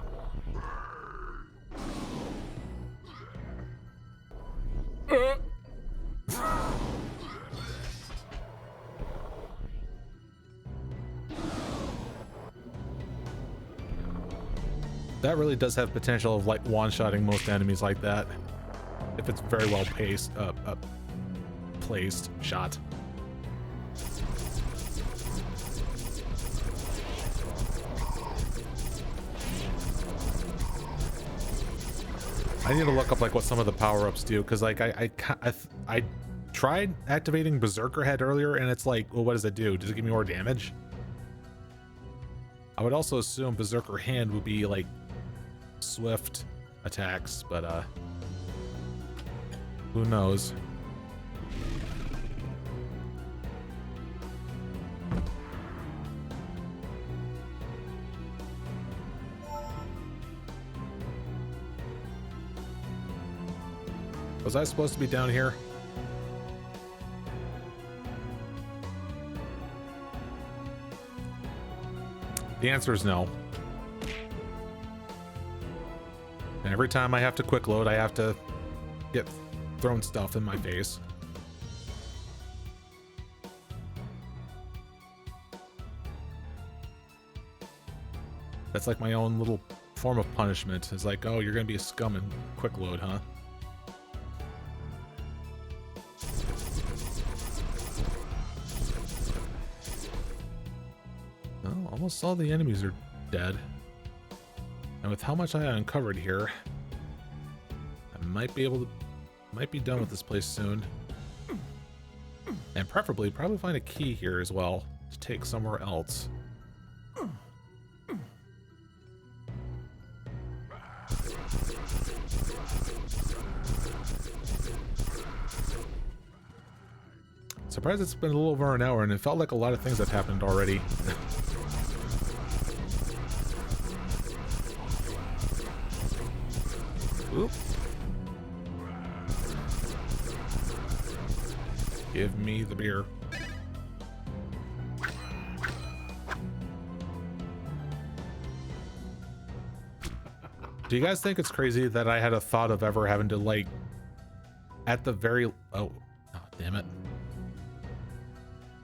That really does have potential of like one-shotting most enemies like that. If it's very well placed shot. I need to look up like what some of the power-ups do, because like I tried activating Berserker Head earlier, and it's like, well, what does it do? Does it give me more damage? I would also assume Berserker Hand would be like swift attacks, but who knows? Was I supposed to be down here? The answer is no. And every time I have to quick load, I have to get thrown stuff in my face. That's like my own little form of punishment. It's like, oh, you're gonna be a scum and quick load, huh? Oh, almost all the enemies are dead. And with how much I uncovered here, I might be done with this place soon. And preferably, probably find a key here as well to take somewhere else. Surprised it's been a little over an hour, and it felt like a lot of things have happened already. Oop. Give me the beer. Do you guys think it's crazy that I had a thought of ever having to, like, at the very... Oh, damn it.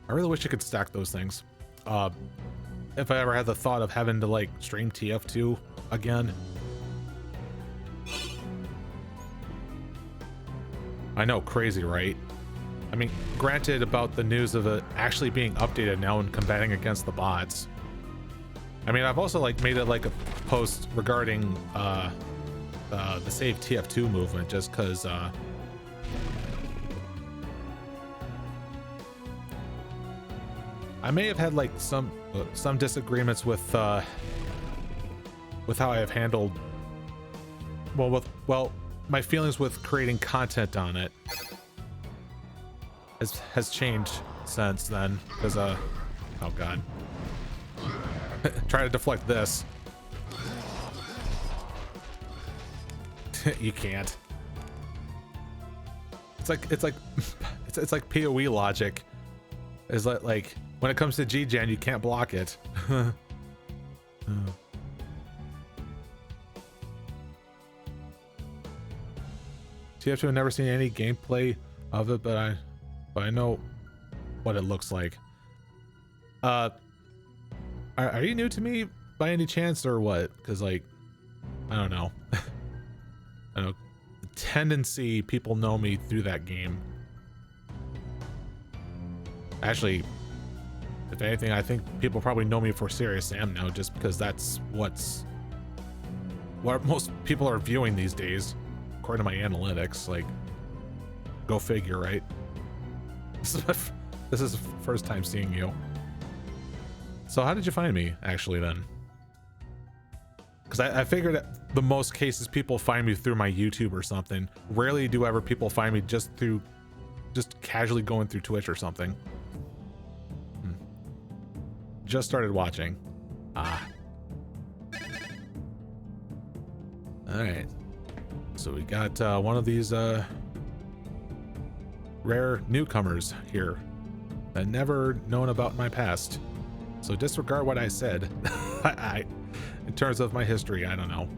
I really wish I could stack those things. If I ever had the thought of having to, like, stream TF2 again. I know, crazy, right? I mean, granted about the news of it actually being updated now and combating against the bots. I mean, I've also like made it like a post regarding the Save TF2 movement, just because I may have had like some disagreements with how I have handled my feelings with creating content on it has changed since then, because oh god. Try to deflect this. You can't. It's like PoE logic. Is like when it comes to G-Gen, you can't block it. TF2 have never seen any gameplay of it, but I know what it looks like. Are you new to me by any chance or what? Because like, I don't know. I know the tendency people know me through that game. Actually, if anything, I think people probably know me for Serious Sam now, just because that's what most people are viewing these days, according to my analytics. Like, go figure, right? This is the first time seeing you. So how did you find me, actually, then? Because I figured that the most cases people find me through my YouTube or something. Rarely do ever people find me just casually going through Twitch or something. Just started watching. Ah. Alright. So we got one of these rare newcomers here that never known about my past. So disregard what I said. In terms of my history, I don't know.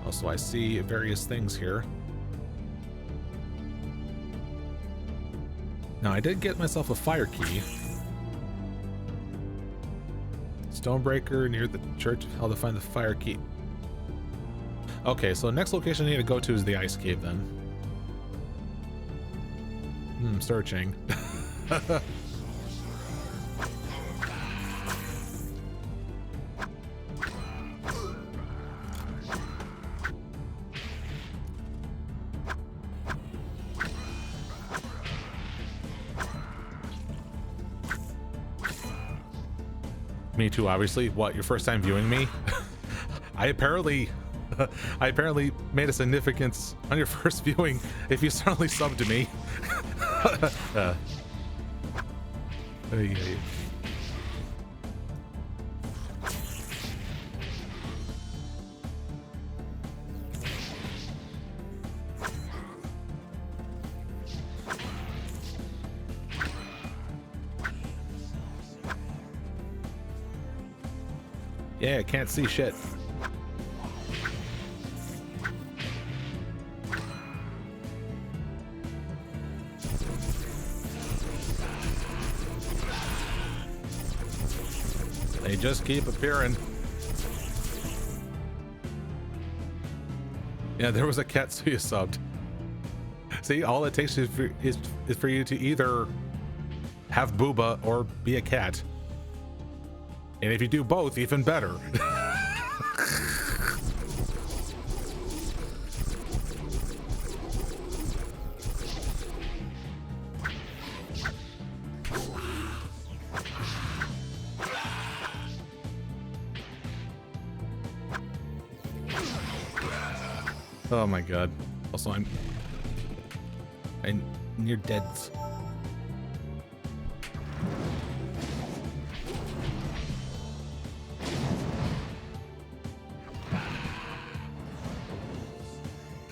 Also, I see various things here. Now, I did get myself a fire key. Stonebreaker near the church. How to find the fire key. Okay, so the next location I need to go to is the ice cave then. Searching. Me too, obviously. What, your first time viewing me? I apparently made a significance on your first viewing if you suddenly subbed to me. Yeah, can't see shit. They just keep appearing. Yeah, there was a cat, so you subbed. See, all it takes is for you to either have booba or be a cat. And if you do both, even better. Oh my god. Also, I'm near dead.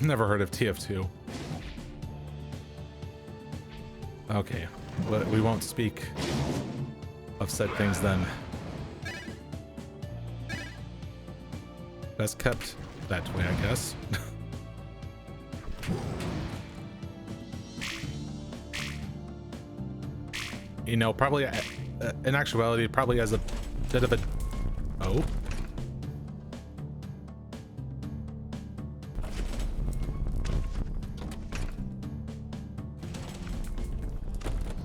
Never heard of TF2. Okay, but we won't speak of said things then. Best kept that way, I guess. You know, probably in actuality, probably as a bit of a... Oh.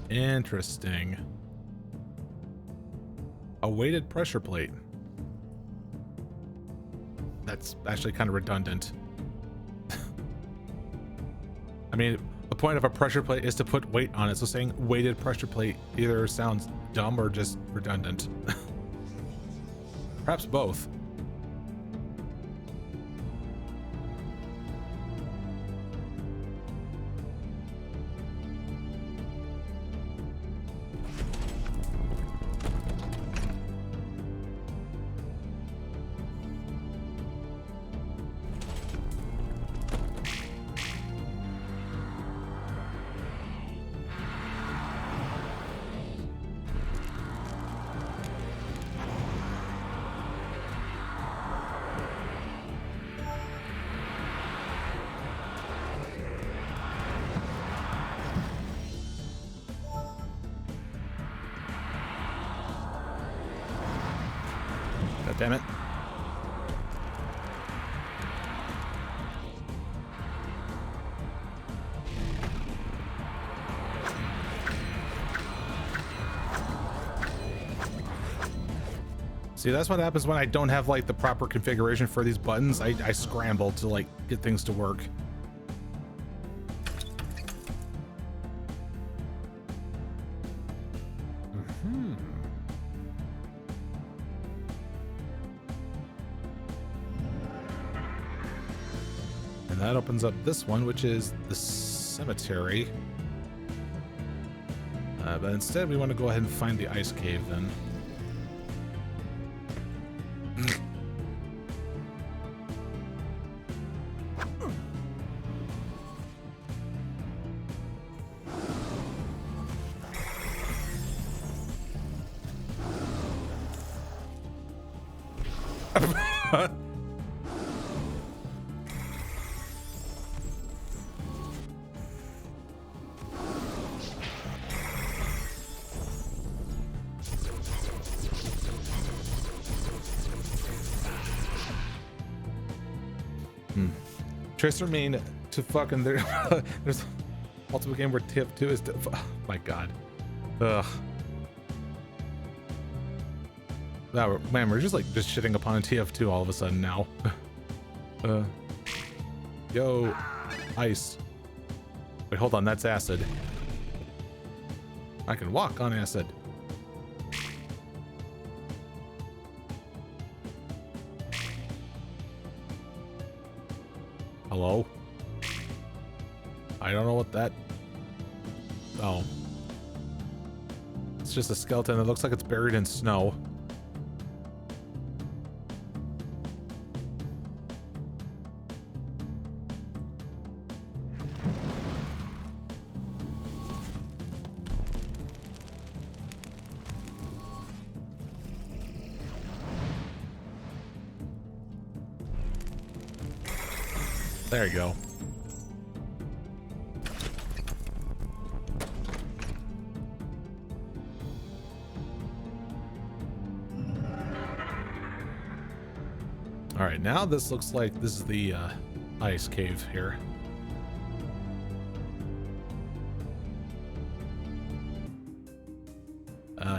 Interesting. A weighted pressure plate. That's actually kind of redundant. I mean, the point of a pressure plate is to put weight on it, so saying weighted pressure plate either sounds dumb or just redundant. Perhaps both. God damn it. See, that's what happens when I don't have like the proper configuration for these buttons. I scramble to like get things to work. And that opens up this one, which is the cemetery. But instead we want to go ahead and find the ice cave then. Tracer main to fucking there. There's multiple game where TF2 is. Oh my god. Ugh. Wow, man, we're just shitting upon TF2 all of a sudden now. Yo, ice. Wait, hold on, that's acid. I can walk on acid. Hello? I don't know what that... Oh. It's just a skeleton that looks like it's buried in snow. There you go. All right, now this looks like this is the ice cave here.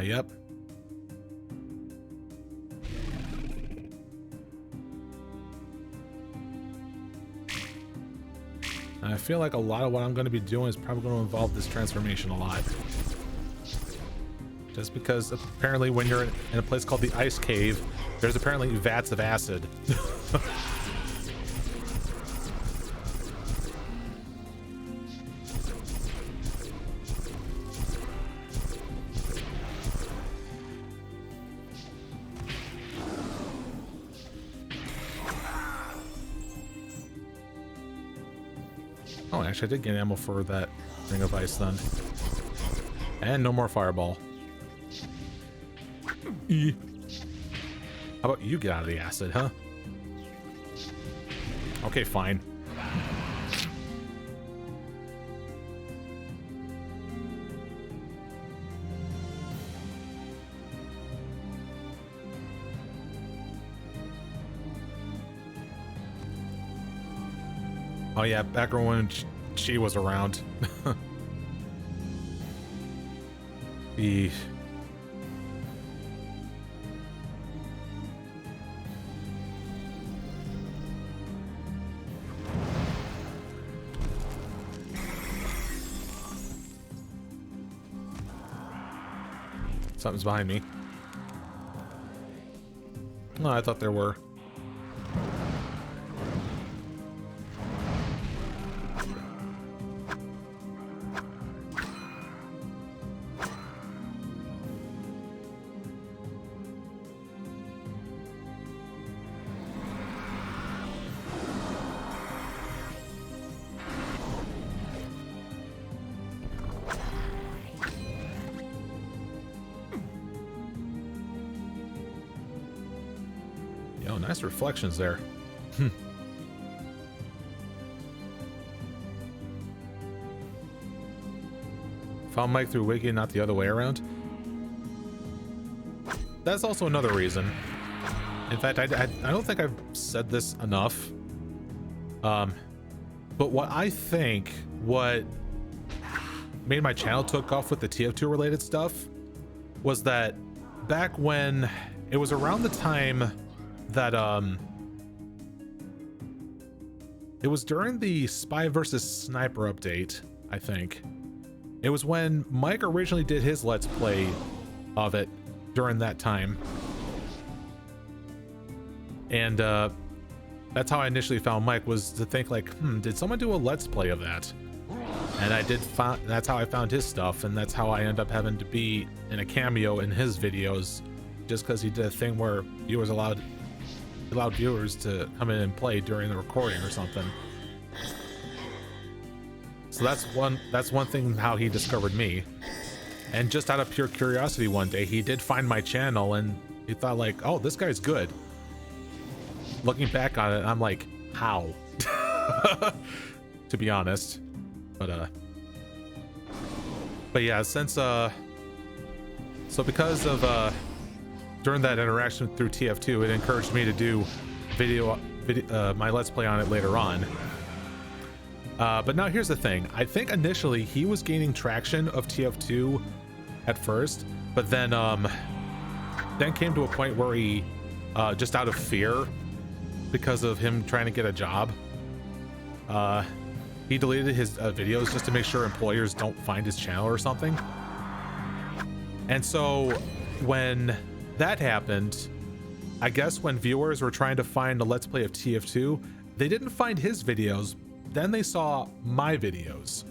Yep. I feel like a lot of what I'm going to be doing is probably going to involve this transformation a lot. Just because apparently when you're in a place called the Ice Cave, there's apparently vats of acid. Oh, actually I did get ammo for that ring of ice then. And no more fireball. How about you get out of the acid, huh? Okay, fine. Oh yeah, back when she was around. Eesh. Something's behind me. No, I thought there were. Yo, nice reflections there. Found Mike through Wiki, not the other way around. That's also another reason. In fact, I don't think I've said this enough. But what I think what made my channel took off with the TF2 related stuff was that back when it was around the time that it was during the Spy vs Sniper update, I think. It was when Mike originally did his Let's Play of it during that time. And that's how I initially found Mike, was to think like, did someone do a Let's Play of that? And I did find, that's how I found his stuff, and that's how I end up having to be in a cameo in his videos, just because he did a thing where viewers allowed viewers to come in and play during the recording or something. So that's one thing how he discovered me. And just out of pure curiosity, one day he did find my channel and he thought like, oh, this guy's good. Looking back on it, I'm like, how? To be honest. But yeah, since so because of during that interaction through TF2, it encouraged me to do my Let's Play on it later on. But now here's the thing. I think initially he was gaining traction of TF2 at first, but then came to a point where he just out of fear, because of him trying to get a job, he deleted his videos just to make sure employers don't find his channel or something. And so when that happened, I guess when viewers were trying to find a Let's Play of TF2, they didn't find his videos, then they saw my videos.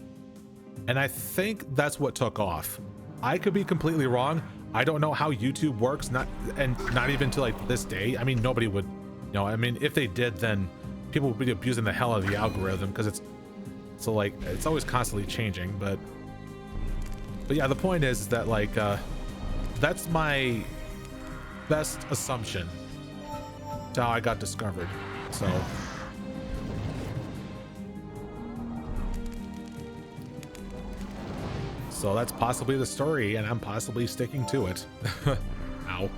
And I think that's what took off. I could be completely wrong. I don't know how YouTube works, not even to like this day. I mean, nobody would, you know, I mean, if they did, then people would be abusing the hell out of the algorithm, because it's so like it's always constantly changing. But yeah, the point is that like that's my best assumption to how I got discovered. So that's possibly the story, and I'm possibly sticking to it. Ow.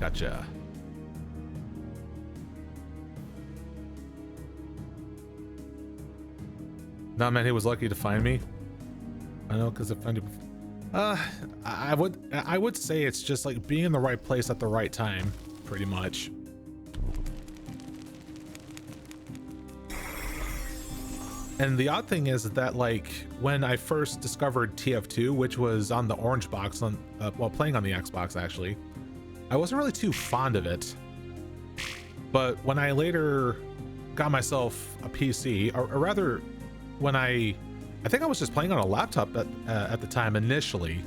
Gotcha. Nah, man, he was lucky to find me. I know, because I found you. I would say it's just like being in the right place at the right time, pretty much. And the odd thing is that like when I first discovered TF2, which was on the orange box on while playing on the Xbox, actually, I wasn't really too fond of it. But when I later got myself a PC, or rather when I think I was just playing on a laptop at the time initially,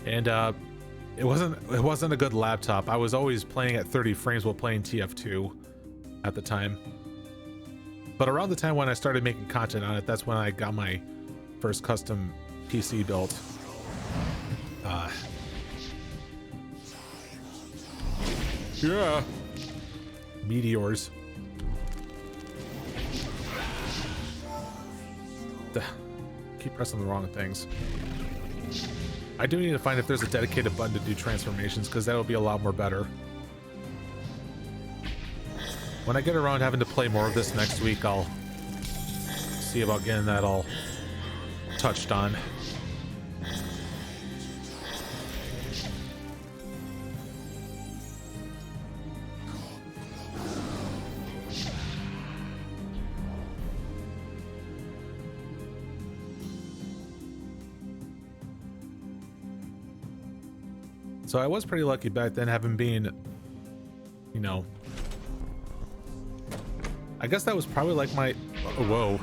and it wasn't a good laptop. I was always playing at 30 frames while playing TF2 at the time. But around the time when I started making content on it, that's when I got my first custom PC built. Yeah, meteors. Keep pressing the wrong things. I do need to find if there's a dedicated button to do transformations, because that would be a lot more better. When I get around having to play more of this next week, I'll see about getting that all touched on. So I was pretty lucky back then, having been, you know, I guess that was probably like my, whoa.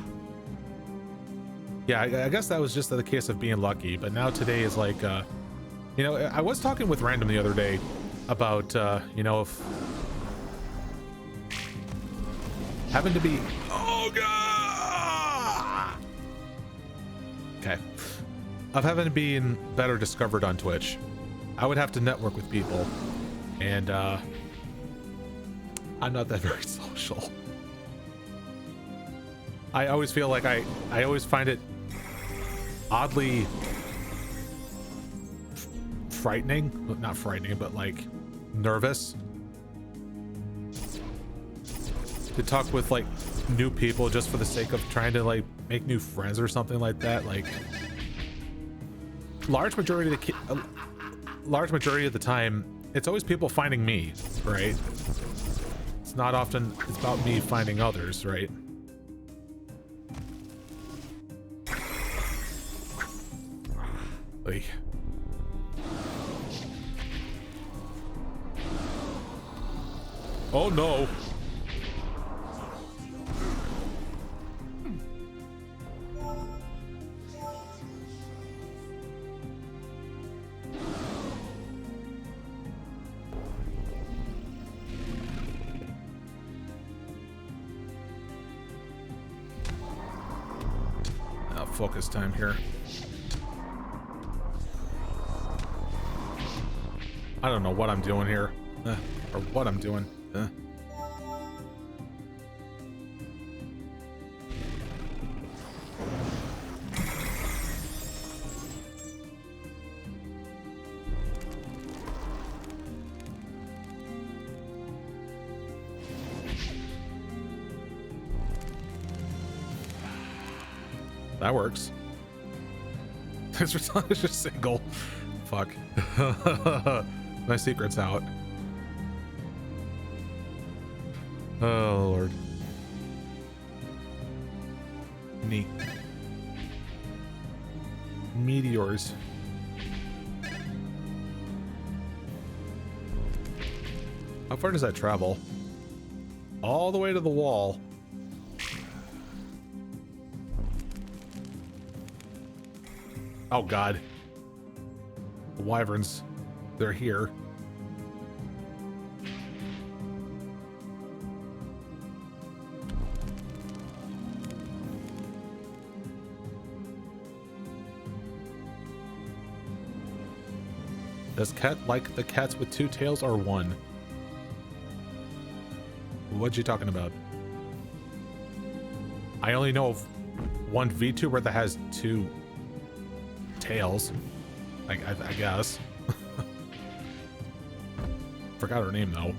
Yeah, I guess that was just the case of being lucky, but now today is like, you know, I was talking with Random the other day about, you know, if having to be, oh god, okay, of having to be better discovered on Twitch. I would have to network with people, and I'm not that very social. I always feel like I always find it oddly frightening. Not frightening, but like nervous to talk with like new people just for the sake of trying to like make new friends or something like that. Like large majority of the time, it's always people finding me, right? It's not often it's about me finding others, right? Like, oh no. Focus time here. I don't know what I'm doing here, or what I'm doing. That works. It's just single. Fuck. My secret's out. Oh Lord. Neat. Meteors. How far does that travel? All the way to the wall. Oh God. The wyverns, they're here. Does cat like the cats with two tails or one? What you talking about? I only know of one VTuber that has two tails. I guess. Forgot her name though.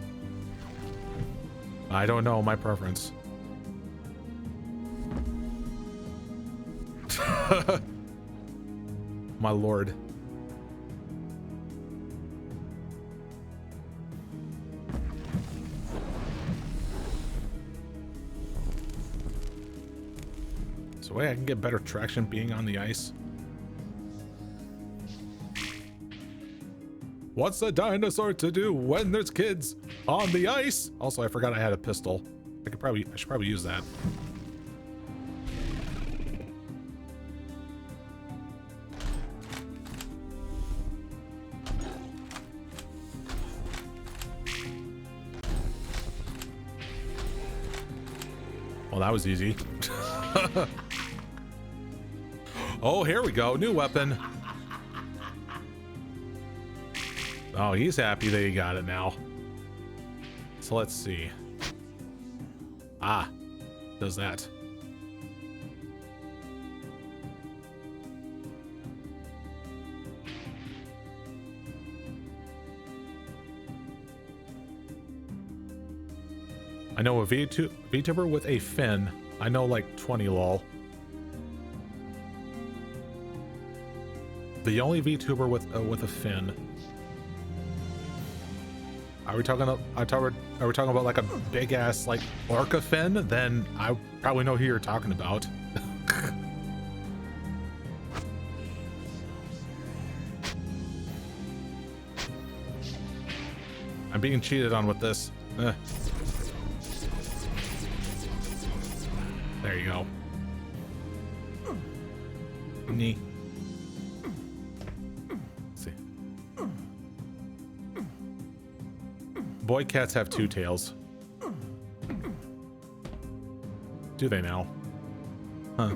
I don't know my preference. My lord. So wait, I can get better traction being on the ice. What's a dinosaur to do when there's kids on the ice? Also, I forgot I had a pistol. I should probably use that. Well, that was easy. Oh, here we go. New weapon. Oh, he's happy that he got it now. So let's see. Ah, does that. I know a VTuber with a fin. I know like 20 lol. The only VTuber with a fin. Are we talking about like a big ass like orca fin? Then I probably know who you're talking about. I'm being cheated on with this. There you go. Knee. Boy cats have two tails. Do they now? Huh.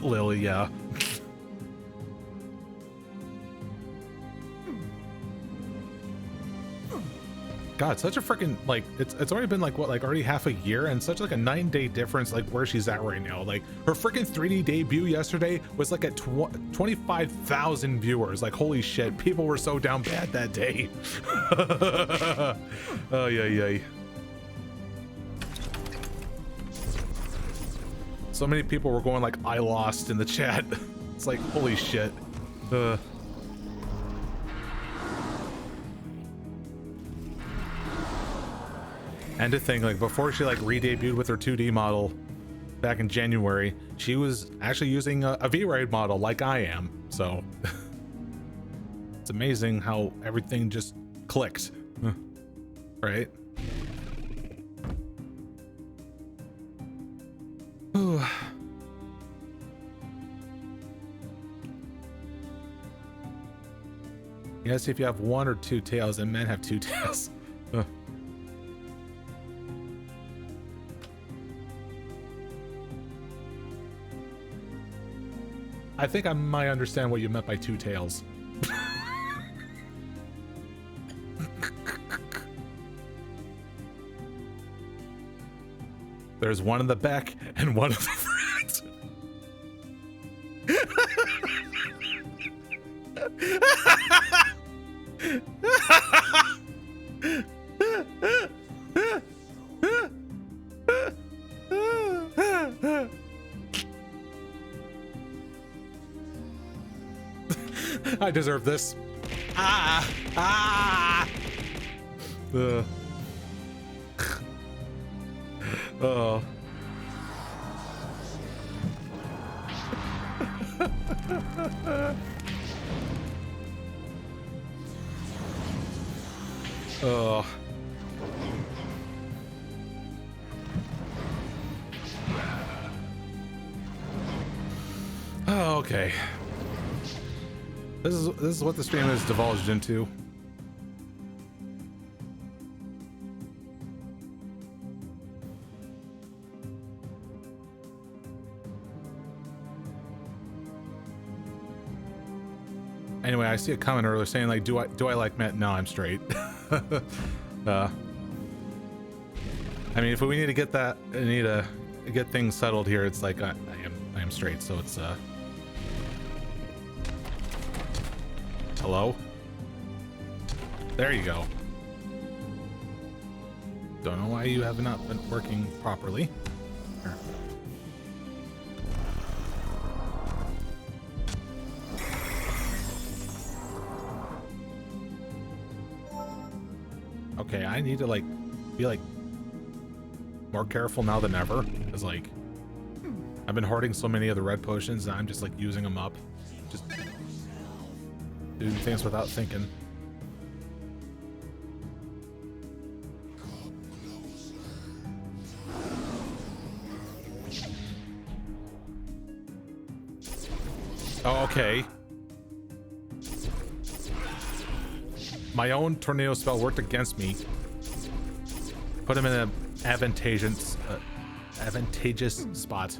Lily, yeah. God, such a freaking, like, it's already been like, what, like already half a year, and such like a 9-day difference, like where she's at right now. Like her freaking 3D debut yesterday was like at 25,000 viewers. Like, holy shit, people were so down bad that day. Oh, yeah. So many people were going like, I lost in the chat. It's like, holy shit. And to think, like, before she like re-debuted with her 2D model back in January, she was actually using a V-Ride model like I am. So it's amazing how everything just clicked, right? Ooh. You gotta see if you have one or two tails, and men have two tails. I think I might understand what you meant by two tails. There's one in the back and one in the front. I deserve this. Oh. Oh. Oh, okay. This is what the stream is divulged into. Anyway, I see a comment earlier saying like, do I like Matt? No, I'm straight. I mean, if we need to get that, I need to get things settled here. It's like I am straight, so it's hello? There you go. Don't know why you have not been working properly. Here. Okay, I need to like be like more careful now than ever, because like I've been hoarding so many of the red potions and I'm just like using them up, just doing things without thinking. Oh, okay. My own tornado spell worked against me. Put him in an advantageous spot.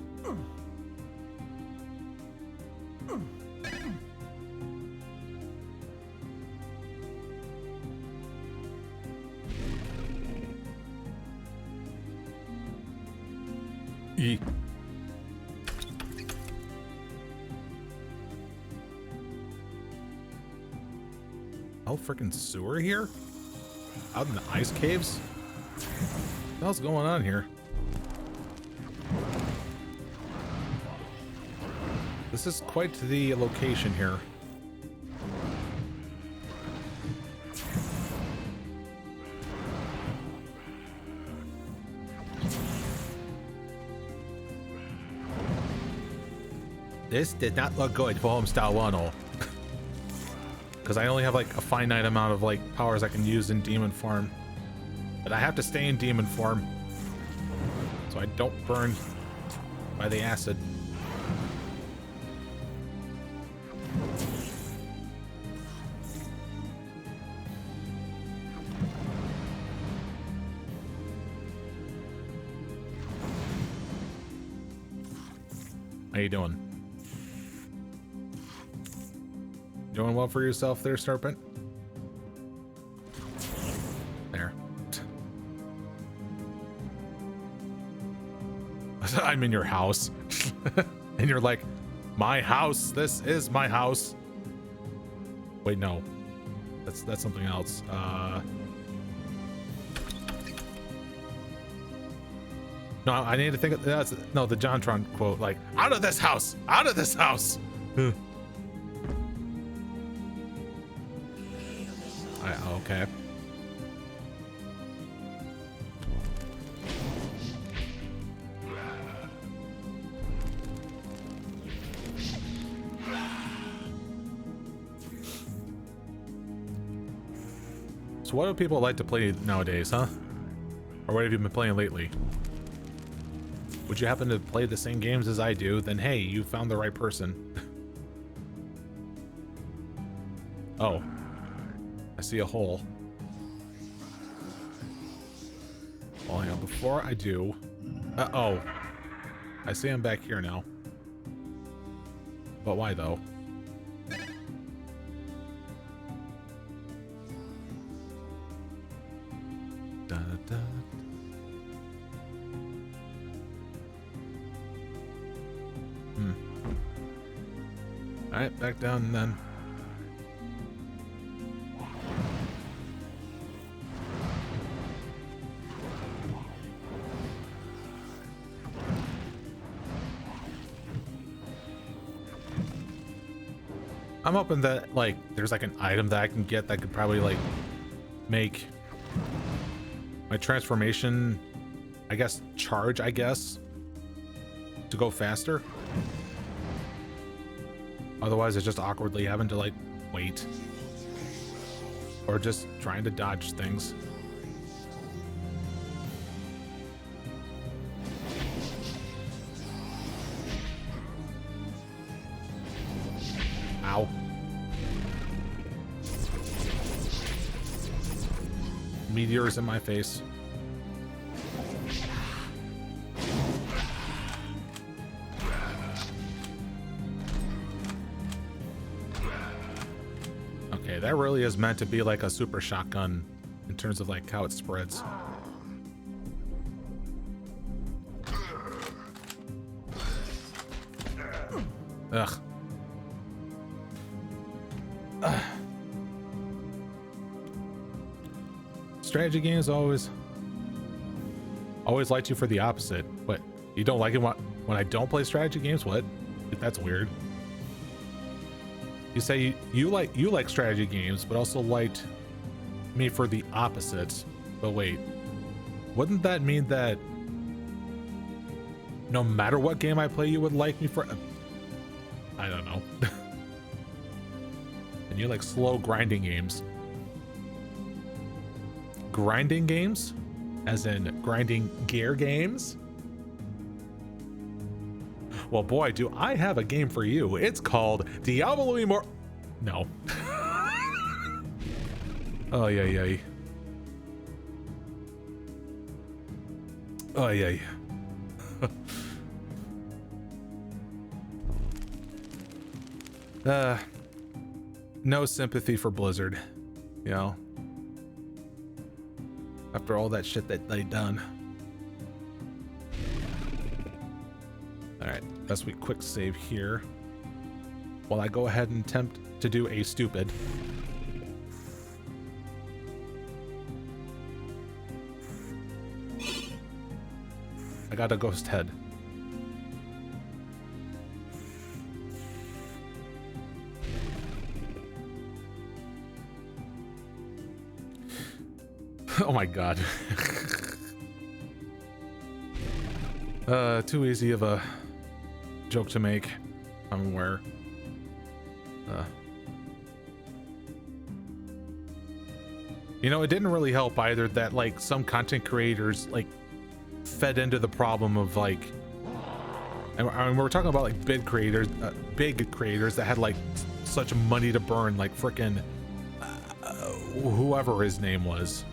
E. Hell, freaking sewer here? Out in the ice caves? What the hell's going on here? This is quite the location here. This did not look good for Homestyle 1. Because I only have like a finite amount of like powers I can use in demon form. But I have to stay in demon form so I don't burn by the acid. How you doing? Doing well for yourself there, Serpent? There. I'm in your house. And you're like, my house, this is my house. Wait, no. That's something else. No, I need to think of that's no the Jontron quote, like, out of this house! Out of this house! Okay. So what do people like to play nowadays, huh? Or what have you been playing lately? Would you happen to play the same games as I do? Then hey, you found the right person. Oh. I see a hole. Well, hang on, before I do... oh. I see I'm back here now. But why, though? Da, da. Alright, back down then. I'm hoping that, like, there's like an item that I can get that could probably, like, make my transformation, I guess, charge, I guess, to go faster. Otherwise, it's just awkwardly having to, like, wait. Or just trying to dodge things. Ow. Meteors in my face. Okay, that really is meant to be like a super shotgun in terms of like how it spreads. Ugh. Strategy games always liked you for the opposite. What? You don't like it when I don't play strategy games? What? That's weird. You say you like strategy games, but also liked me for the opposite. But wait, wouldn't that mean that no matter what game I play, you would like me for? I don't know. And you like slow grinding games. Grinding games? As in grinding gear games? Well, boy, do I have a game for you. It's called Diablo Immortal. No. Oh, yeah. Oh, yeah. No sympathy for Blizzard, you know, after all that shit that they done. All right, let's we quick save here while I go ahead and attempt to do a stupid. I got a ghost head. Oh my god. Too easy of a joke to make, I'm aware. You know, it didn't really help either that like some content creators like fed into the problem of like, and I mean, we're talking about like big creators that had like such money to burn, like frickin' whoever his name was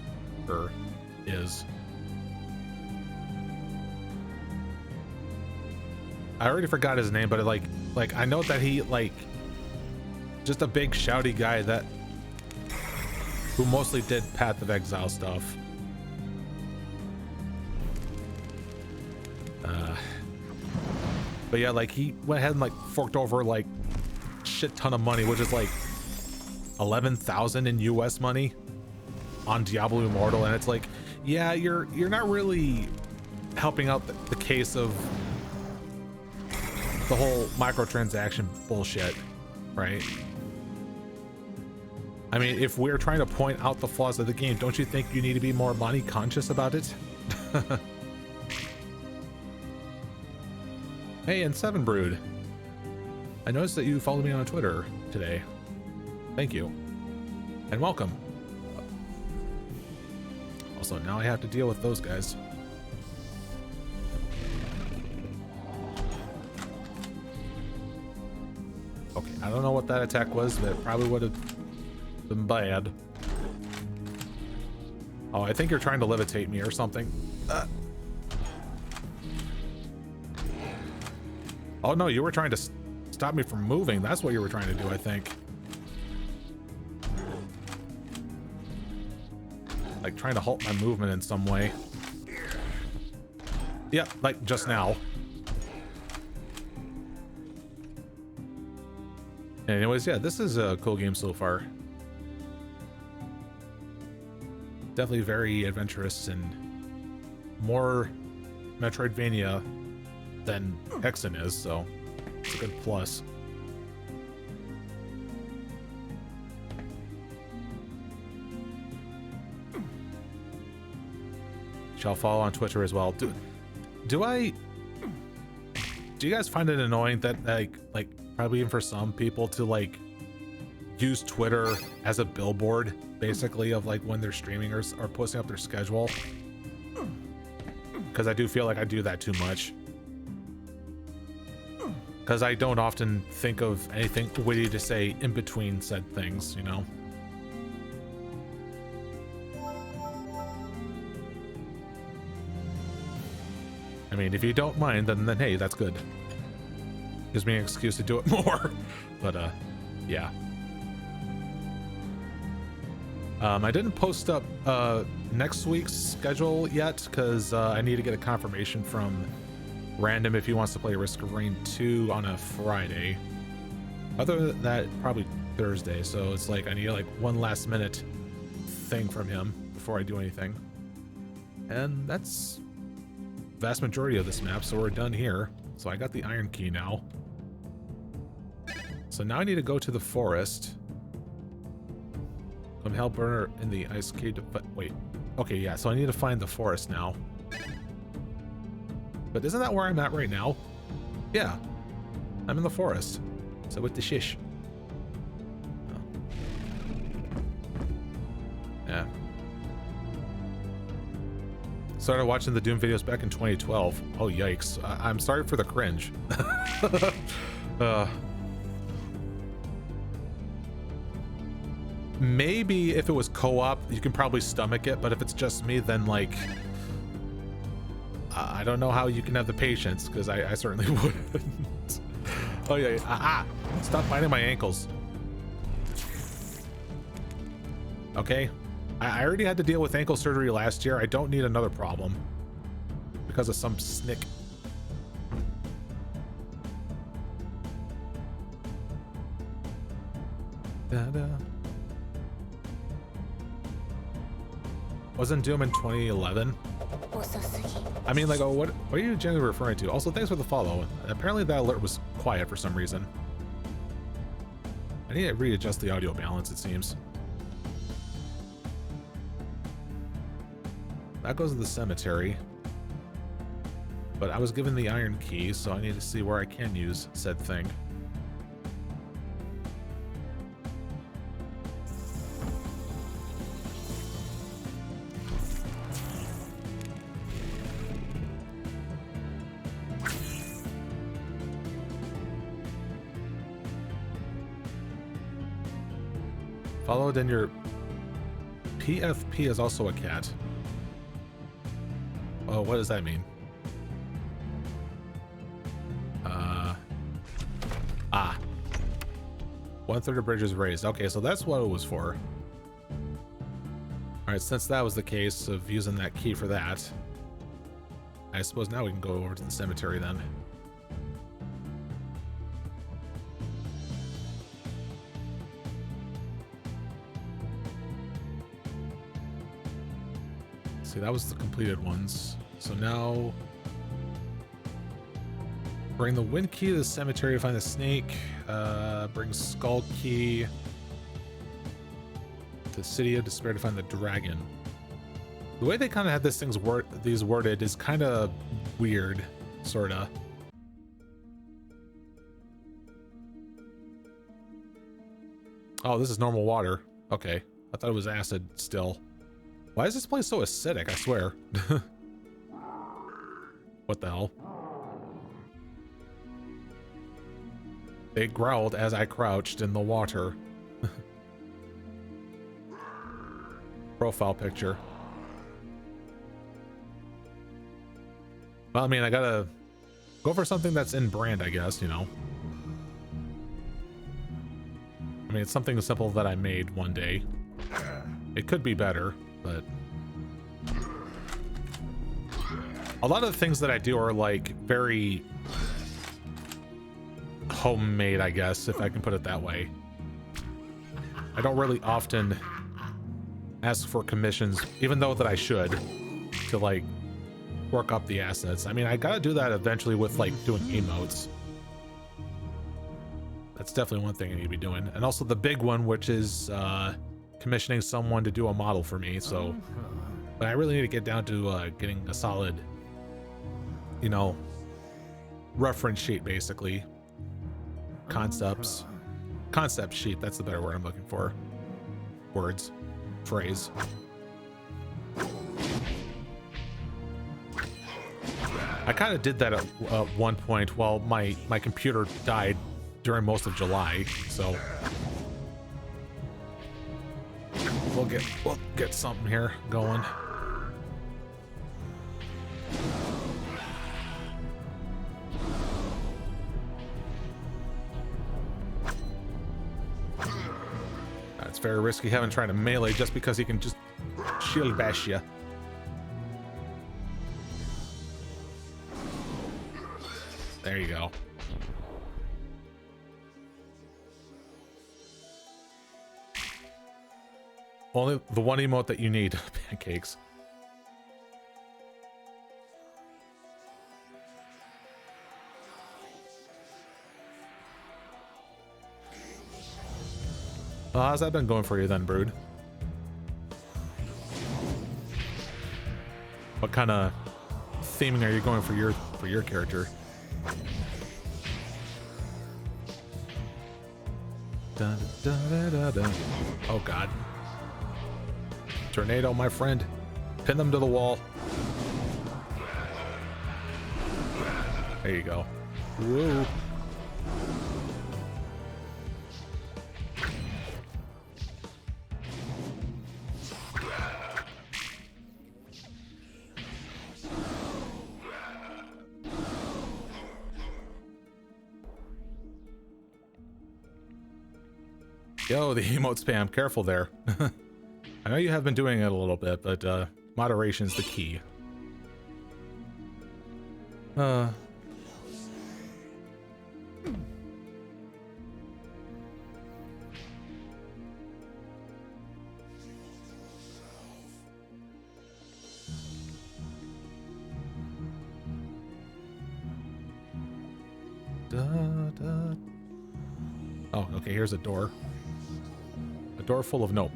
or is. I already forgot his name, but like I know that he like just a big shouty guy that who mostly did Path of Exile stuff. But yeah, like he went ahead and like forked over like shit ton of money, which is like 11,000 in US money on Diablo Immortal, and it's like, yeah, you're not really helping out the case of the whole microtransaction bullshit, right? I mean, if we're trying to point out the flaws of the game, don't you think you need to be more money conscious about it? Hey, and Seven Brood, I noticed that you followed me on Twitter today. Thank you, and welcome. Also, now I have to deal with those guys. Okay, I don't know what that attack was, but it probably would have been bad. Oh, I think you're trying to levitate me or something. Oh no, you were trying to stop me from moving. That's what you were trying to do, I think. Like trying to halt my movement in some way. Yeah, like just now. Anyways, yeah, this is a cool game so far. Definitely very adventurous and more metroidvania than Hexen is, so it's a good plus. Shall follow on Twitter as well. Do you guys find it annoying that like probably even for some people to like use Twitter as a billboard basically of like when they're streaming or posting up their schedule? Because I do feel like I do that too much. Because I don't often think of anything witty to say in between said things, you know? I mean, if you don't mind, then hey, that's good. Gives me an excuse to do it more. But yeah. I didn't post up next week's schedule yet because I need to get a confirmation from Random if he wants to play Risk of Rain 2 on a Friday. Other than that, probably Thursday. So it's like I need like one last minute thing from him before I do anything. And that's vast majority of this map, so we're done here. So I got the iron key now. So now I need to go to the forest. Some Hellburner in the ice cave, but wait. Okay, yeah, so I need to find the forest now. But isn't that where I'm at right now? Yeah, I'm in the forest. So with the shish. Oh. Yeah. Started watching the Doom videos back in 2012. Oh, yikes. I'm sorry for the cringe. Maybe if it was co-op, you can probably stomach it, but if it's just me, then like... I don't know how you can have the patience, because I certainly wouldn't. Oh yeah, stop biting my ankles. Okay. I already had to deal with ankle surgery last year. I don't need another problem because of some snick. Da-da. Wasn't Doom in 2011? I mean, like, oh, what are you generally referring to? Also, thanks for the follow. Apparently that alert was quiet for some reason. I need to readjust the audio balance, it seems. That goes to the cemetery. But I was given the iron key, so I need to see where I can use said thing. Followed in your PFP is also a cat. Oh, what does that mean? One-third of bridge is raised. Okay, so that's what it was for. Alright, since that was the case of using that key for that, I suppose now we can go over to the cemetery then. See, that was the completed ones. So now bring the wind key to the cemetery to find the snake. Bring skull key to the city of despair to find the dragon. The way they kind of had these worded is kind of weird, sorta. Oh, this is normal water. Okay, I thought it was acid still. Why is this place so acidic? I swear. What the hell? They growled as I crouched in the water. Profile picture. Well, I mean, I gotta go for something that's in brand, I guess, you know. I mean, it's something simple that I made one day. It could be better, but a lot of the things that I do are like very homemade, I guess, if I can put it that way. I don't really often ask for commissions, even though that I should, to like work up the assets. I mean, I gotta do that eventually with like doing emotes. That's definitely one thing I need to be doing. And also the big one, which is commissioning someone to do a model for me. So, but I really need to get down to getting a solid, you know, reference sheet, basically. Concept sheet, that's the better word I'm looking for. Words, phrase. I kind of did that at one point while my computer died during most of July, so we'll get something here going. It's very risky having trying to melee just because he can just shield bash you. There you go. Only the one emote that you need. Pancakes. Well, how's that been going for you then, Brood? What kind of theming are you going for your character? Dun, dun, dun, dun, dun. Oh god. Tornado, my friend. Pin them to the wall. There you go. Whoa. Yo, the emote spam. Careful there. I know you have been doing it a little bit, but moderation's the key. Oh, okay, here's a door. A door full of nope.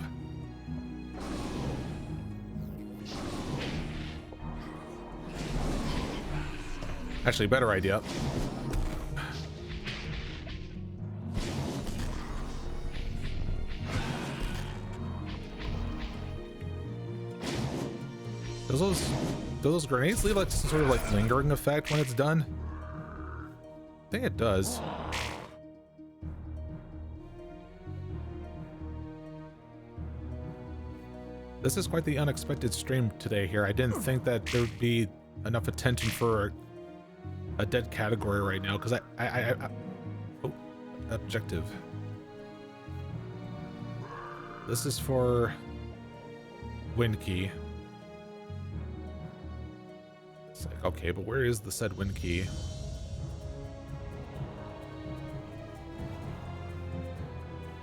Actually, better idea. Do those grenades leave like some sort of like lingering effect when it's done? I think it does. This is quite the unexpected stream today here. I didn't think that there would be enough attention for a dead category right now, because oh, objective. This is for wind key. It's like, okay, but where is the said wind key?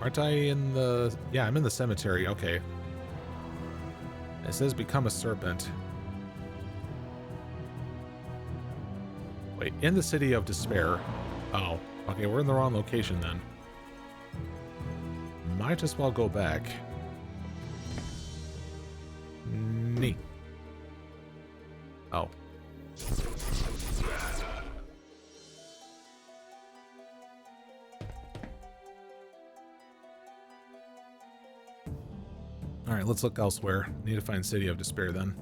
Aren't I in the... Yeah, I'm in the cemetery. Okay. It says become a serpent. Wait, in the city of despair. Oh, okay, we're in the wrong location then. Might as well go back. Neat. Oh. Alright, let's look elsewhere. Need to find City of Despair then.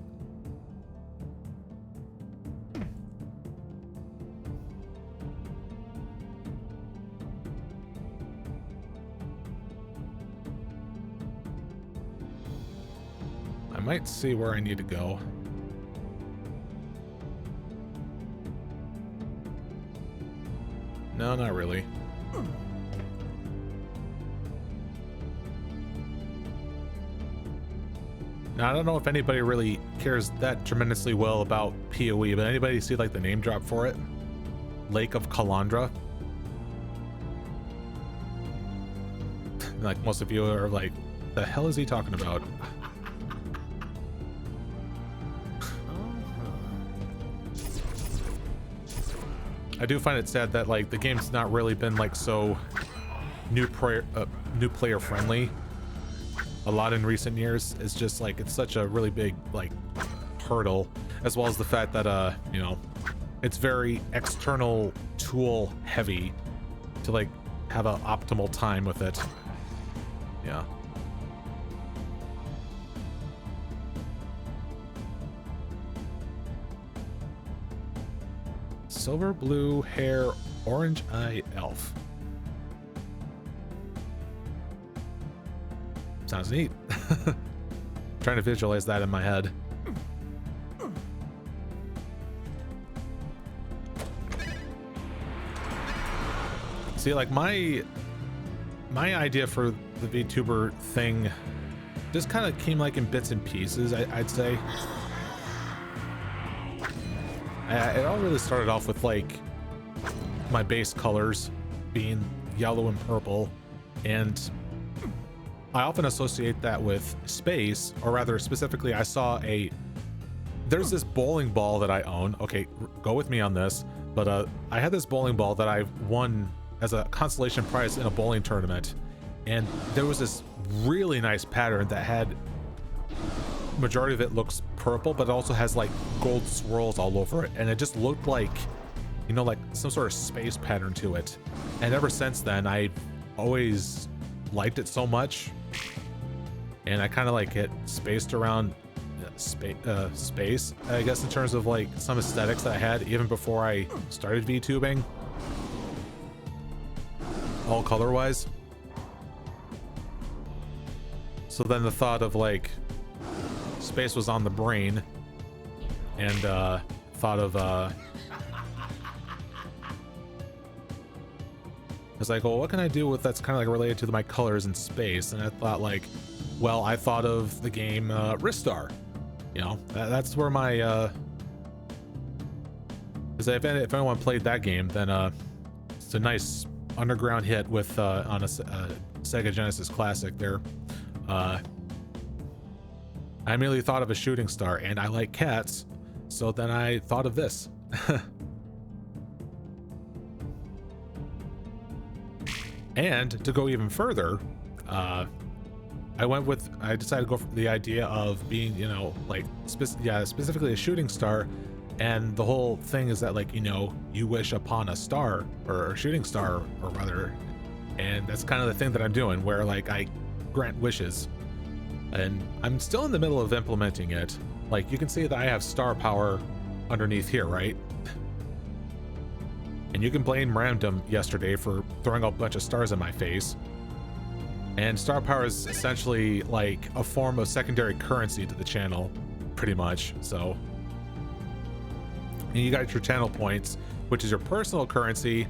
I might see where I need to go. No, not really. Now, I don't know if anybody really cares that tremendously well about PoE, but anybody see like the name drop for it? Lake of Kalandra? Like most of you are like, the hell is he talking about? I do find it sad that like the game's not really been like so new player friendly a lot in recent years. It's just like it's such a really big like hurdle, as well as the fact that you know, it's very external tool heavy to like have an optimal time with it. Yeah. Silver blue hair, orange eye elf. Sounds neat. Trying to visualize that in my head. See, like my idea for the VTuber thing just kind of came like in bits and pieces, I'd say. It all really started off with like my base colors being yellow and purple, and I often associate that with space, or rather specifically I saw there's this bowling ball that I own. Okay, go with me on this, but I had this bowling ball that I won as a consolation prize in a bowling tournament, and there was this really nice pattern that had, majority of it looks purple, but it also has like gold swirls all over it, and it just looked like, you know, like some sort of space pattern to it. And ever since then I always liked it so much, and I kind of like it spaced around space, I guess, in terms of like some aesthetics that I had even before I started VTubing, all color wise. So then the thought of like space was on the brain, and thought of I was like, well, what can I do with that's kind of like related to my colors in space? And I thought like, well, I thought of the game Ristar. You know, that's where my because if anyone played that game, then it's a nice underground hit with on a Sega Genesis Classic there. I immediately thought of a shooting star, and I like cats, so then I thought of this. And to go even further, I decided to go for the idea of being, you know, like specifically a shooting star, and the whole thing is that, like, you know, you wish upon a star, or a shooting star, or rather, and that's kind of the thing that I'm doing, where like I grant wishes. And I'm still in the middle of implementing it. Like, you can see that I have star power underneath here, right? And you can blame Random yesterday for throwing a bunch of stars in my face. And star power is essentially like a form of secondary currency to the channel, pretty much. So, and you got your channel points, which is your personal currency,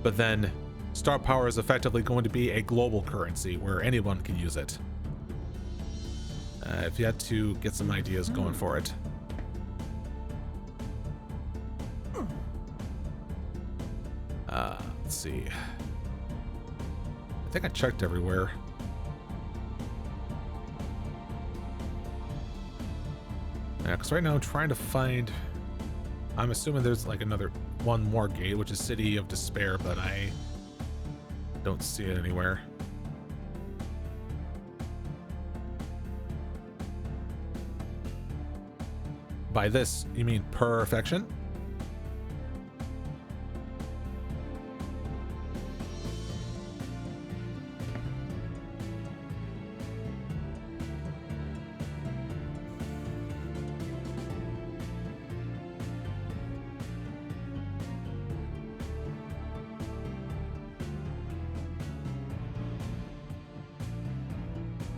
but then star power is effectively going to be a global currency where anyone can use it. I've yet to get some ideas going for it. Let's see. I think I checked everywhere. Yeah, because right now I'm trying to find... I'm assuming there's like one more gate, which is City of Despair, but I don't see it anywhere. By this, you mean perfection?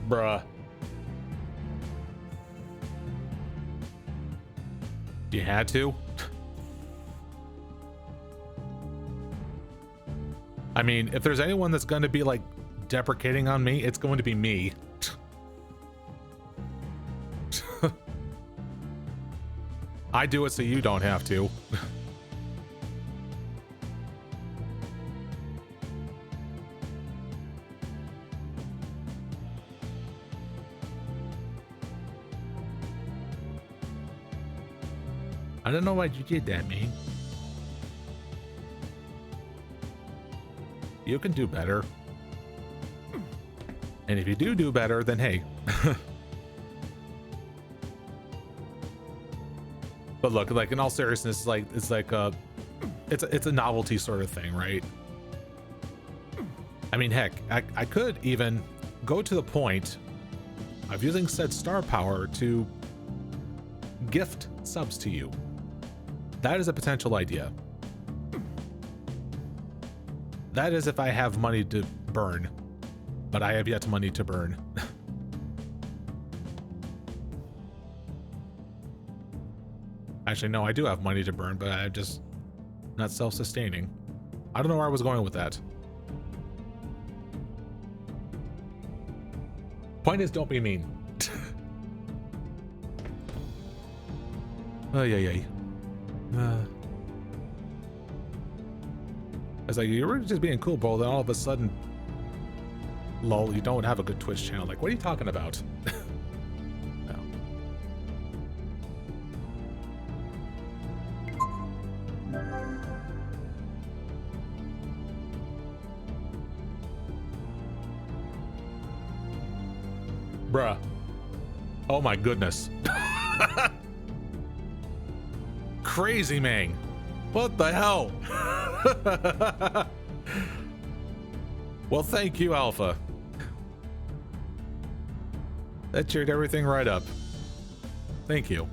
Bruh. You had to? I mean, if there's anyone that's going to be like deprecating on me, it's going to be me. I do it so you don't have to. I don't know why you did that, man. You can do better. And if you do better, then hey. But look, like in all seriousness, it's a novelty sort of thing, right? I mean, heck, I could even go to the point of using said star power to gift subs to you. That is a potential idea. That is if I have money to burn, but I have yet money to burn. Actually, no, I do have money to burn, but I'm just not self-sustaining. I don't know where I was going with that. Point is, don't be mean. Oh, yeah. I was like, you were just being cool, bro. Then all of a sudden, lol, you don't have a good Twitch channel. Like, what are you talking about? No. Bruh. Oh my goodness. Crazy man. What the hell? Well, thank you, Alpha. That cheered everything right up. Thank you.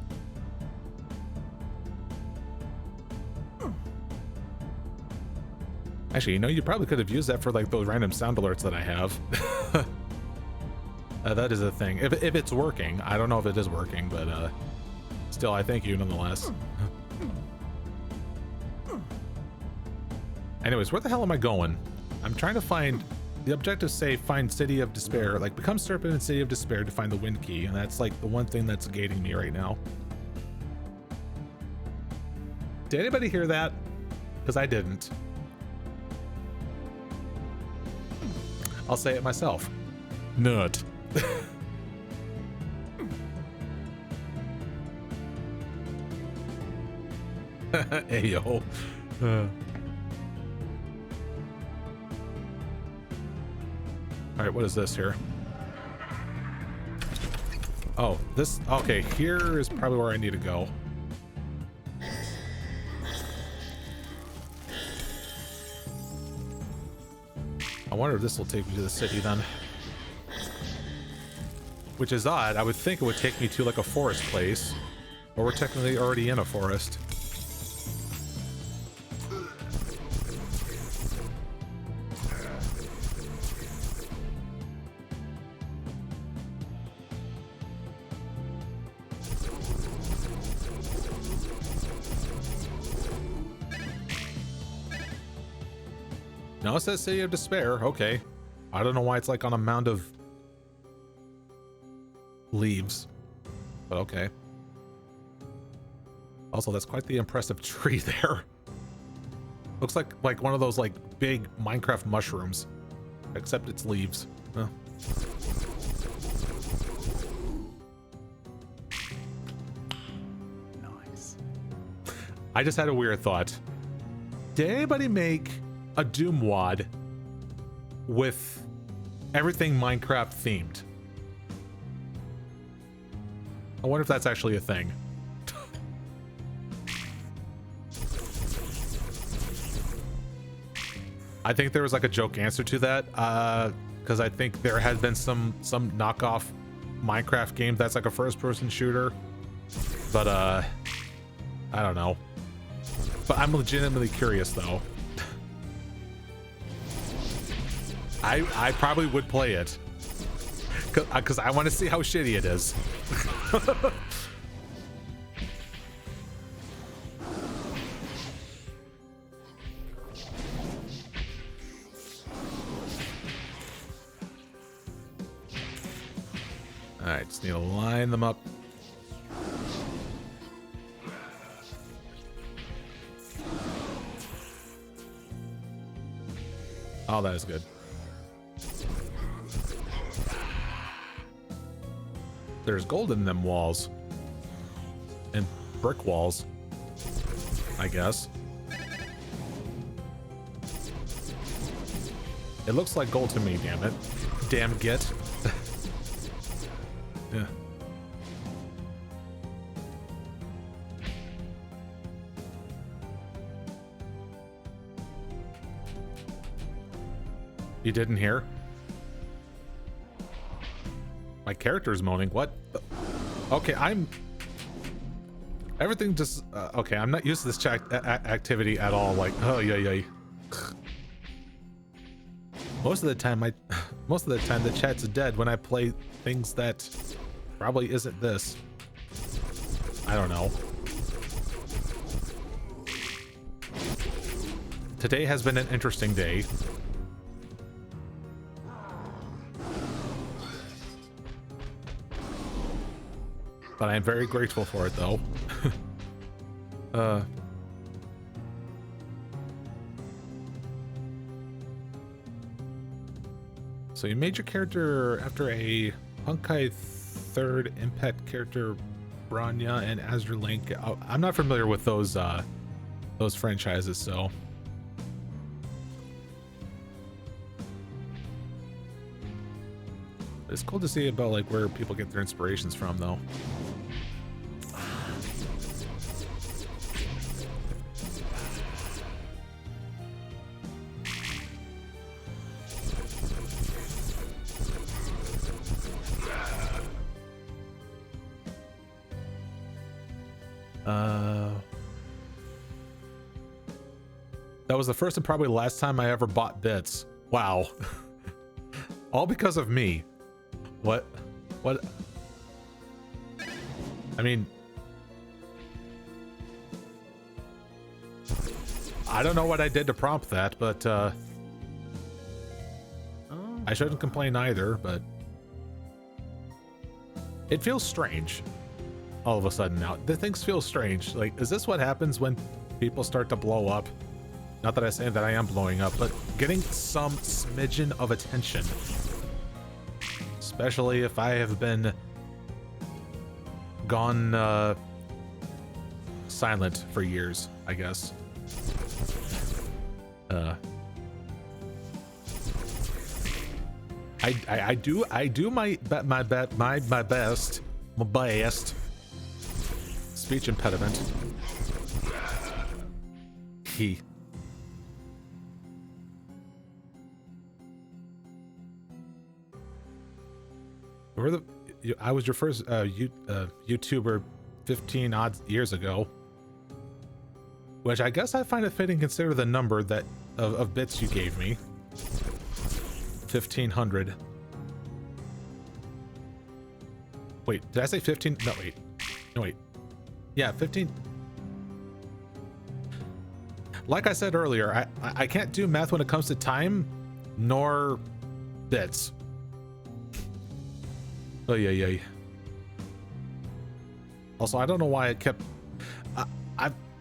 Actually, you know, you probably could have used that for like those random sound alerts that I have. That is a thing. If it's working. I don't know if it is working, but still, I thank you nonetheless. Anyways, where the hell am I going? I'm trying to find... The objectives say find City of Despair. Like, become Serpent in City of Despair to find the Wind Key. And that's like the one thing that's gating me right now. Did anybody hear that? Because I didn't. I'll say it myself. Nut. Ayo. All right, what is this here? Oh, this, okay, here is probably where I need to go. I wonder if this will take me to the city then. Which is odd. I would think it would take me to like a forest place, but we're technically already in a forest. No, it says City of Despair. Okay. I don't know why it's like on a mound of leaves, but okay. Also, that's quite the impressive tree there. Looks like one of those like big Minecraft mushrooms, except it's leaves. Huh. I just had a weird thought. Did anybody make a Doom WOD with everything Minecraft themed? I wonder if that's actually a thing. I think there was like a joke answer to that, because I think there had been some knockoff Minecraft game that's like a first-person shooter, but I don't know. But I'm legitimately curious though. I probably would play it, because I want to see how shitty it is. Alright, just need to line them up. Oh, that is good. There's gold in them walls. And brick walls, I guess. It looks like gold to me, damn it. Damn git. Yeah. You didn't hear? My character's moaning. What? Okay, everything just... okay, I'm not used to this chat activity at all. Like, oh, yeah. Most of the time, the chat's dead when I play things that probably isn't this. I don't know. Today has been an interesting day. But I am very grateful for it, though. So you made your character after a Honkai 3rd Impact character, Branya and Azure Link. I'm not familiar with those franchises, so... It's cool to see about like where people get their inspirations from, though. That was the first and probably last time I ever bought bits. Wow. All because of me. What? I mean, I don't know what I did to prompt that, but I shouldn't complain either, but it feels strange all of a sudden now. The things feel strange. Like, is this what happens when people start to blow up? Not that I say that I am blowing up, but getting some smidgen of attention. Especially if I have been gone silent for years, I guess. I do my best. Speech impediment. I was your first YouTuber 15 odd years ago, which I guess I find it fitting consider the number that of bits you gave me. 1,500. Wait, did I say 15? No, wait. Yeah, 15. Like I said earlier, I can't do math when it comes to time, nor bits. Oh yeah. Also, I don't know why it kept.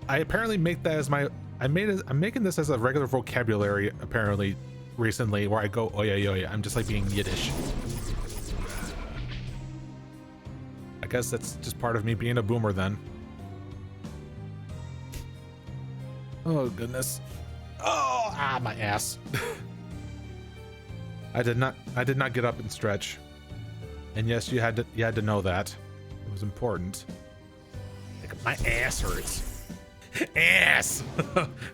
I apparently make that as my. I'm making this as a regular vocabulary apparently recently, where I go oh yeah. I'm just like being Yiddish. I guess that's just part of me being a boomer then. Oh goodness. Oh, my ass. I did not get up and stretch. And yes, you had to know that. It was important. Like, my ass hurts. Ass.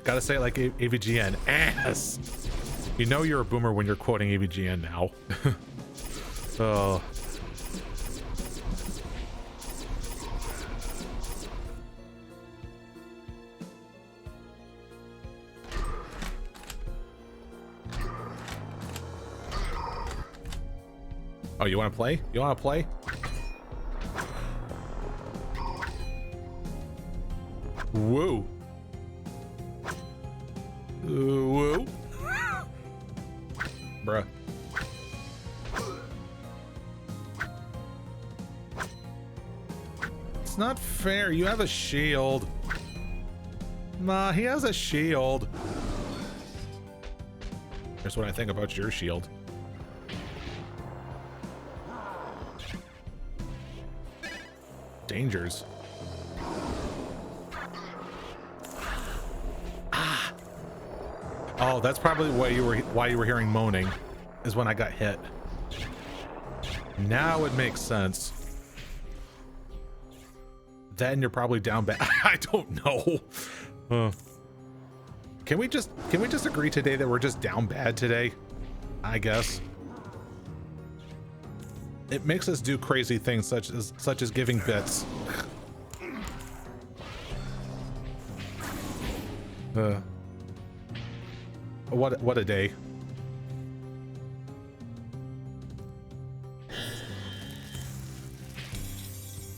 Gotta say it like AVGN. Ass. You know you're a boomer when you're quoting AVGN now. Oh. Oh, you want to play? You want to play? Whoa. Whoa. Bruh. It's not fair. You have a shield. Nah, he has a shield. Here's what I think about your shield. Dangers. Ah. Oh, that's probably why you were hearing moaning, is when I got hit. Now it makes sense. Then you're probably down bad. I don't know. Can we just agree today that we're just down bad today? I guess. It makes us do crazy things such as giving bits. What a day.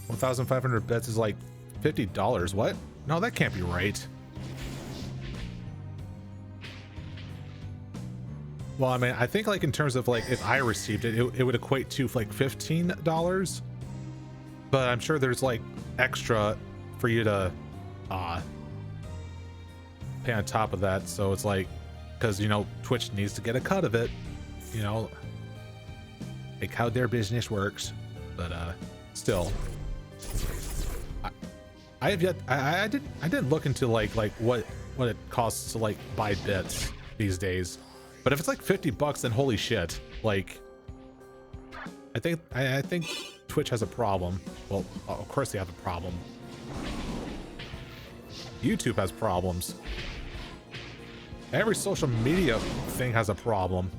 $1,500 bits is like $50. What? No, that can't be right. Well, I mean, I think like in terms of like if I received it, it would equate to like $15. But I'm sure there's like extra for you to pay on top of that. So it's like, because you know Twitch needs to get a cut of it, you know, like how their business works. But still, I have yet I didn't look into like what it costs to like buy bits these days. But if it's like $50, then holy shit! Like, I think Twitch has a problem. Well, of course they have a problem. YouTube has problems. Every social media thing has a problem.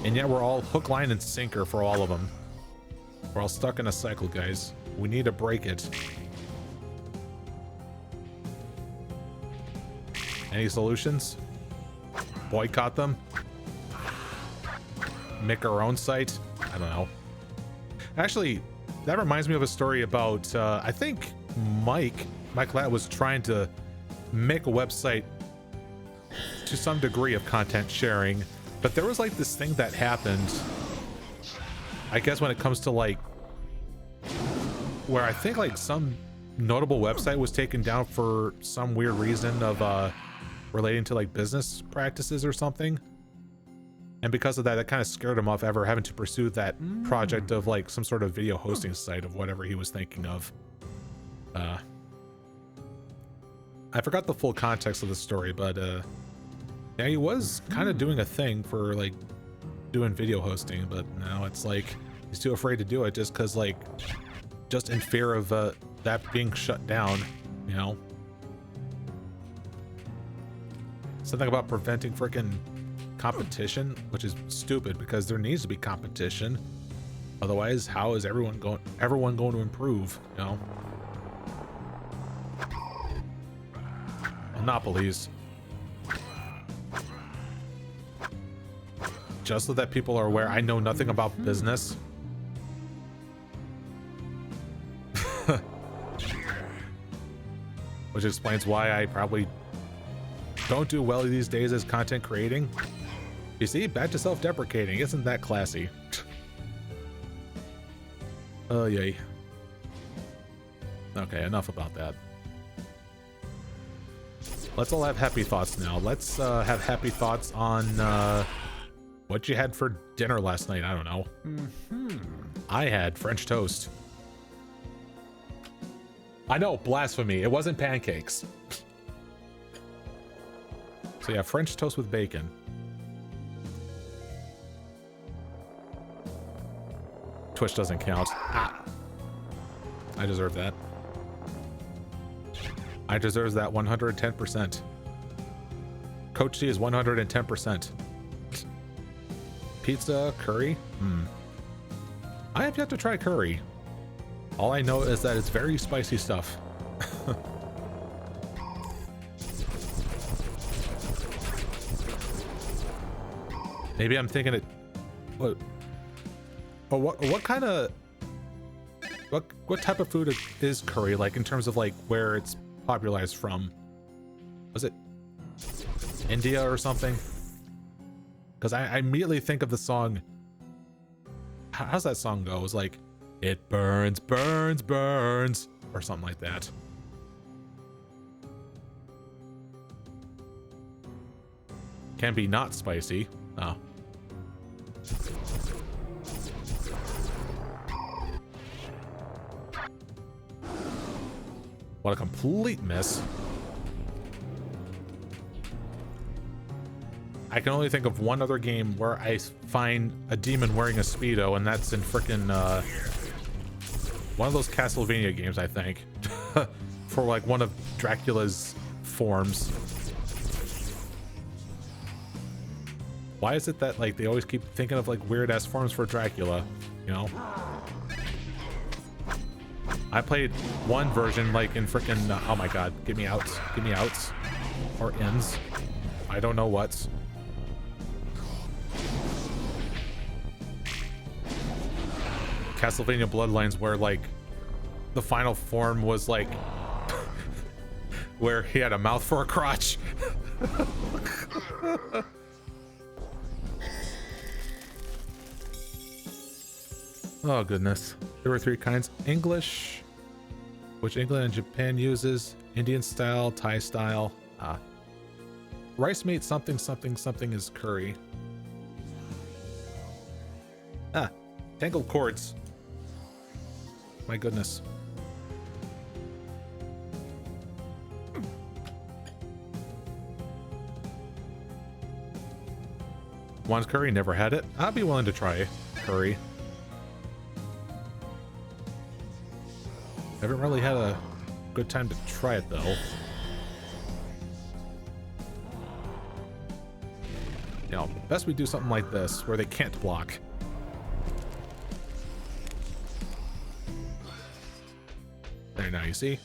And yet we're all hook, line, and sinker for all of them. We're all stuck in a cycle, guys. We need to break it. Any solutions? Boycott them? Make our own site? I don't know. Actually, that reminds me of a story about, I think Mike Latt was trying to make a website to some degree of content sharing, but there was like this thing that happened, I guess when it comes to like, where I think like some notable website was taken down for some weird reason of relating to like business practices or something, and because of that, it kind of scared him off ever having to pursue that project of like some sort of video hosting site of whatever he was thinking of. I forgot the full context of the story, but yeah, he was kind of doing a thing for like doing video hosting, but now it's like he's too afraid to do it just because like just in fear of that being shut down, you know. Something about preventing freaking competition, which is stupid because there needs to be competition. Otherwise, how is everyone going to improve, you know? Monopolies. Just so that people are aware, I know nothing about business. Which explains why I probably don't do well these days as content creating. You see, back to self-deprecating. Isn't that classy? Oh, yay. Okay, enough about that. Let's all have happy thoughts now. Let's have happy thoughts on what you had for dinner last night. I don't know. I had French toast. I know, blasphemy. It wasn't pancakes. So yeah, French toast with bacon. Twitch doesn't count. Ah. I deserve that. I deserve that 110%. Coach D is 110%. Pizza, curry? I have yet to try curry. All I know is that it's very spicy stuff. Maybe I'm thinking it... What? Oh, what kind of... What type of food is curry, like, in terms of, like, where it's popularized from? Was it India or something? Because I immediately think of the song... How's that song go? It was like, it burns, burns, burns, or something like that. Can be not spicy. Oh. What a complete miss. I can only think of one other game where I find a demon wearing a Speedo, and that's in frickin' one of those Castlevania games, I think. For like one of Dracula's forms. Why is it that like they always keep thinking of like weird ass forms for Dracula, you know? I played one version like in frickin' oh my god, get me outs, or ins. I don't know what's. Castlevania Bloodlines, where like the final form was like where he had a mouth for a crotch. Oh goodness. There were three kinds. English, which England and Japan uses. Indian style, Thai style. Rice meat something something something is curry. Tangled cords. My goodness. One's curry, never had it. I'd be willing to try curry. Haven't really had a good time to try it though. You know, best we do something like this where they can't block. There, now you see.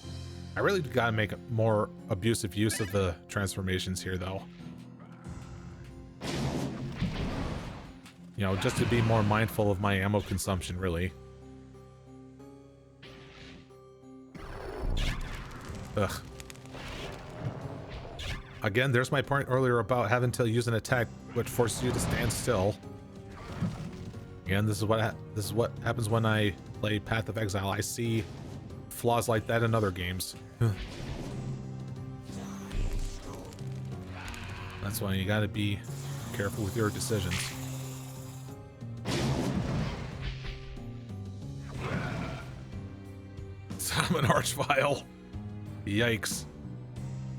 I really gotta make more abusive use of the transformations here though. You know, just to be more mindful of my ammo consumption, really. Ugh. Again, there's my point earlier about having to use an attack which forces you to stand still. Again, this is what happens when I play Path of Exile. I see flaws like that in other games. That's why you gotta be careful with your decisions. I'm an archvile. Yikes.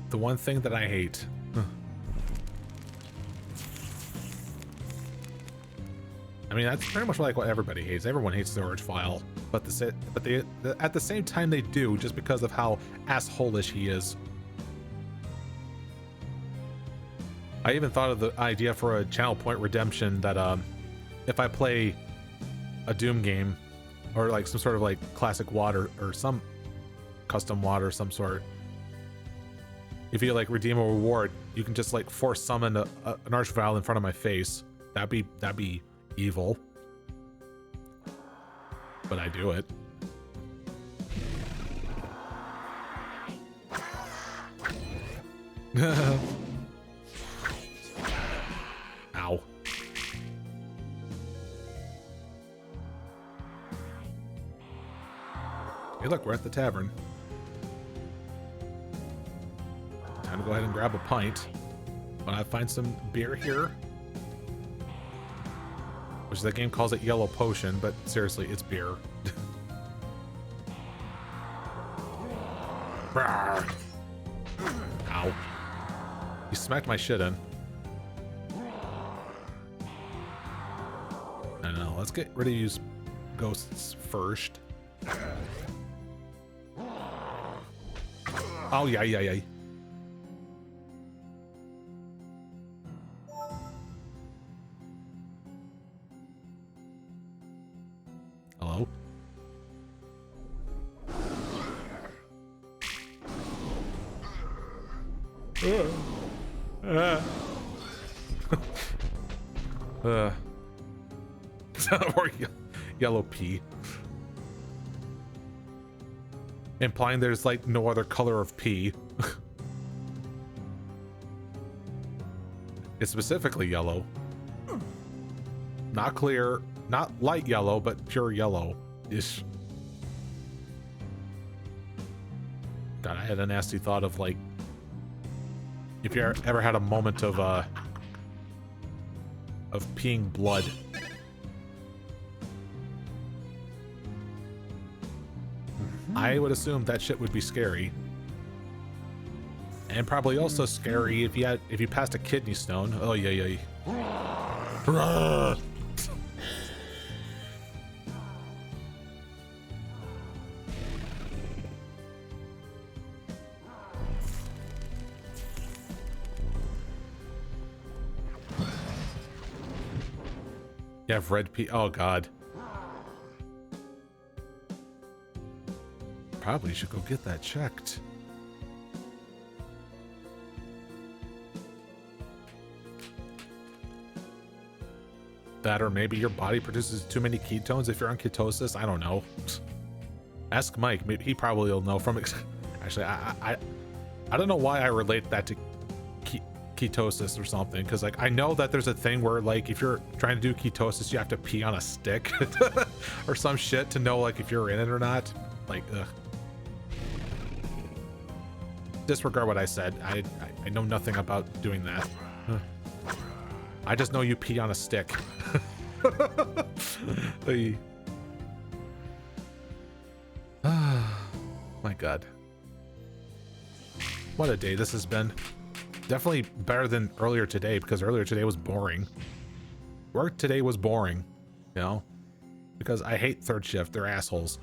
The one thing that I hate. I mean, that's pretty much like what everybody hates. Everyone hates the archvile. But at the same time they do, just because of how asshole-ish he is. I even thought of the idea for a channel point redemption that if I play a Doom game, or like some sort of like classic WOD or some custom WOD or some sort, if you like redeem a reward, you can just like force summon an archvile in front of my face. That'd be evil. But I do it. Ow. Hey look, we're at the tavern. Time to go ahead and grab a pint. When I find some beer here. Which the game calls it Yellow Potion, but seriously, it's beer. Rawr. Ow. He smacked my shit in. I don't know. Let's get rid of these ghosts first. Oh, yeah. Hello? Or yellow pea. Implying there's like no other color of pea. It's specifically yellow. Not clear, not light yellow, but pure yellow-ish. God, I had a nasty thought of like, if you ever had a moment of peeing blood. I would assume that shit would be scary. And probably also scary if you passed a kidney stone. Oh yeah. You have red pea. Oh god. Probably should go get that checked. That, or maybe your body produces too many ketones if you're on ketosis. I don't know. Ask Mike. Maybe he probably will know from. Actually, I don't know why I relate that to ketosis or something. Because like I know that there's a thing where like if you're trying to do ketosis, you have to pee on a stick or some shit to know like if you're in it or not. Like, ugh. Disregard what I said. I know nothing about doing that. I just know you pee on a stick. My god. What a day this has been. Definitely better than earlier today, because earlier today was boring. Work today was boring, you know? Because I hate third shift. They're assholes.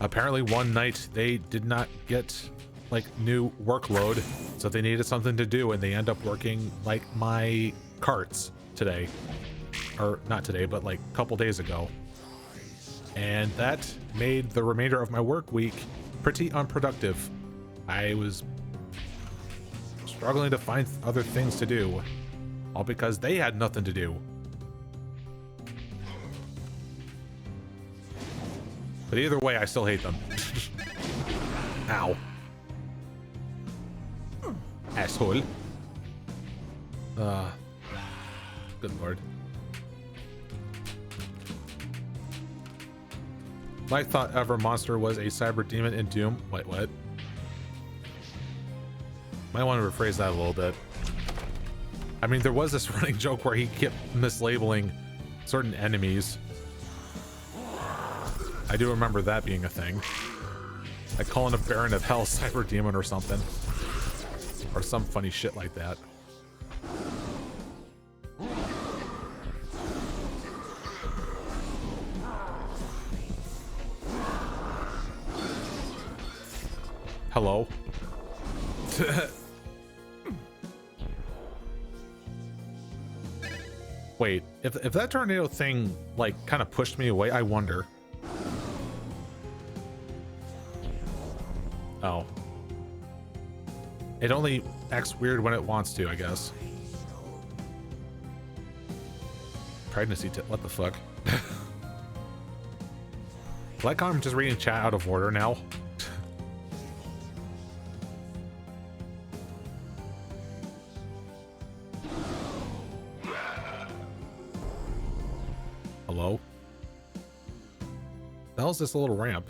Apparently one night they did not get like new workload, so they needed something to do, and they end up working like my carts today, or not today, but like a couple days ago, and that made the remainder of my work week pretty unproductive. I was struggling to find other things to do, all because they had nothing to do. But either way, I still hate them. Ow. Asshole. Good lord. My thought ever monster was a cyber demon in Doom. Wait, what? Might want to rephrase that a little bit. I mean, there was this running joke where he kept mislabeling certain enemies. I do remember that being a thing. Like calling a Baron of Hell cyber demon or something. Or some funny shit like that. Hello? Wait, if that tornado thing like kind of pushed me away, I wonder. Oh. It only acts weird when it wants to, I guess. Pregnancy tip, what the fuck? Like I'm just reading chat out of order now. Hello? That was this little ramp.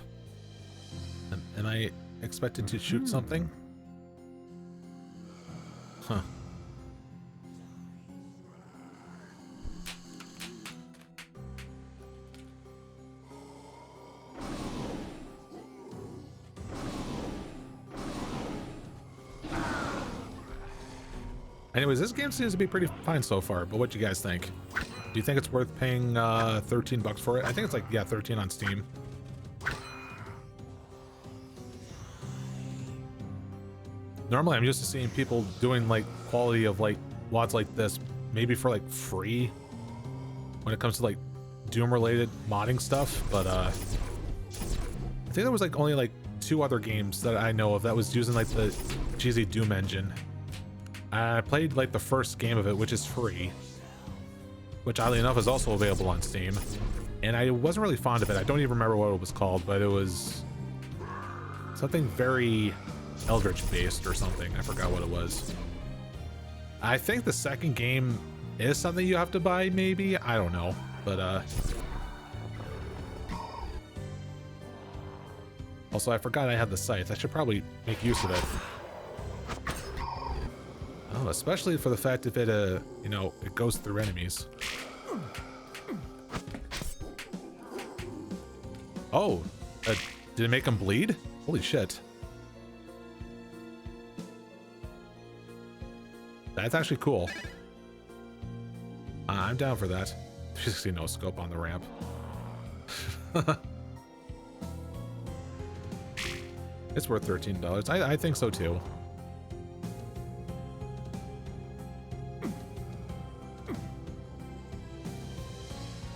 And I expected to shoot something? Huh. Anyways, this game seems to be pretty fine so far, but what do you guys think? Do you think it's worth paying 13 bucks for it? I think it's like, yeah, 13 on Steam. Normally, I'm used to seeing people doing like quality of like WODs like this, maybe for like free when it comes to like Doom related modding stuff, but I think there was like only like 2 other games that I know of that was using like the cheesy Doom engine. I played like the first game of it, which is free, which oddly enough is also available on Steam, and I wasn't really fond of it. I don't even remember what it was called, but it was something very Eldritch based or something. I forgot what it was. I think the second game is something you have to buy, maybe, I don't know, but also I forgot I had the scythe. I should probably make use of it. Oh, especially for the fact if it you know, it goes through enemies. Oh, did it make him bleed? Holy shit. That's actually cool. I'm down for that. 360 no scope on the ramp. It's worth $13. I think so too.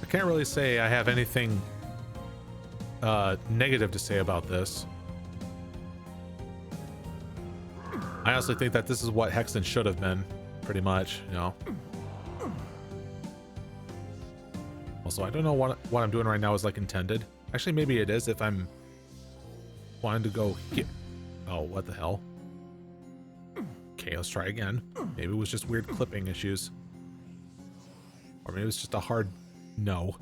I can't really say I have anything negative to say about this. I honestly think that this is what Hexen should have been, pretty much, you know. Also, I don't know what I'm doing right now is like intended. Actually, maybe it is if I'm wanting to go here. Oh, what the hell? Okay, let's try again. Maybe it was just weird clipping issues. Or maybe it's just a hard no.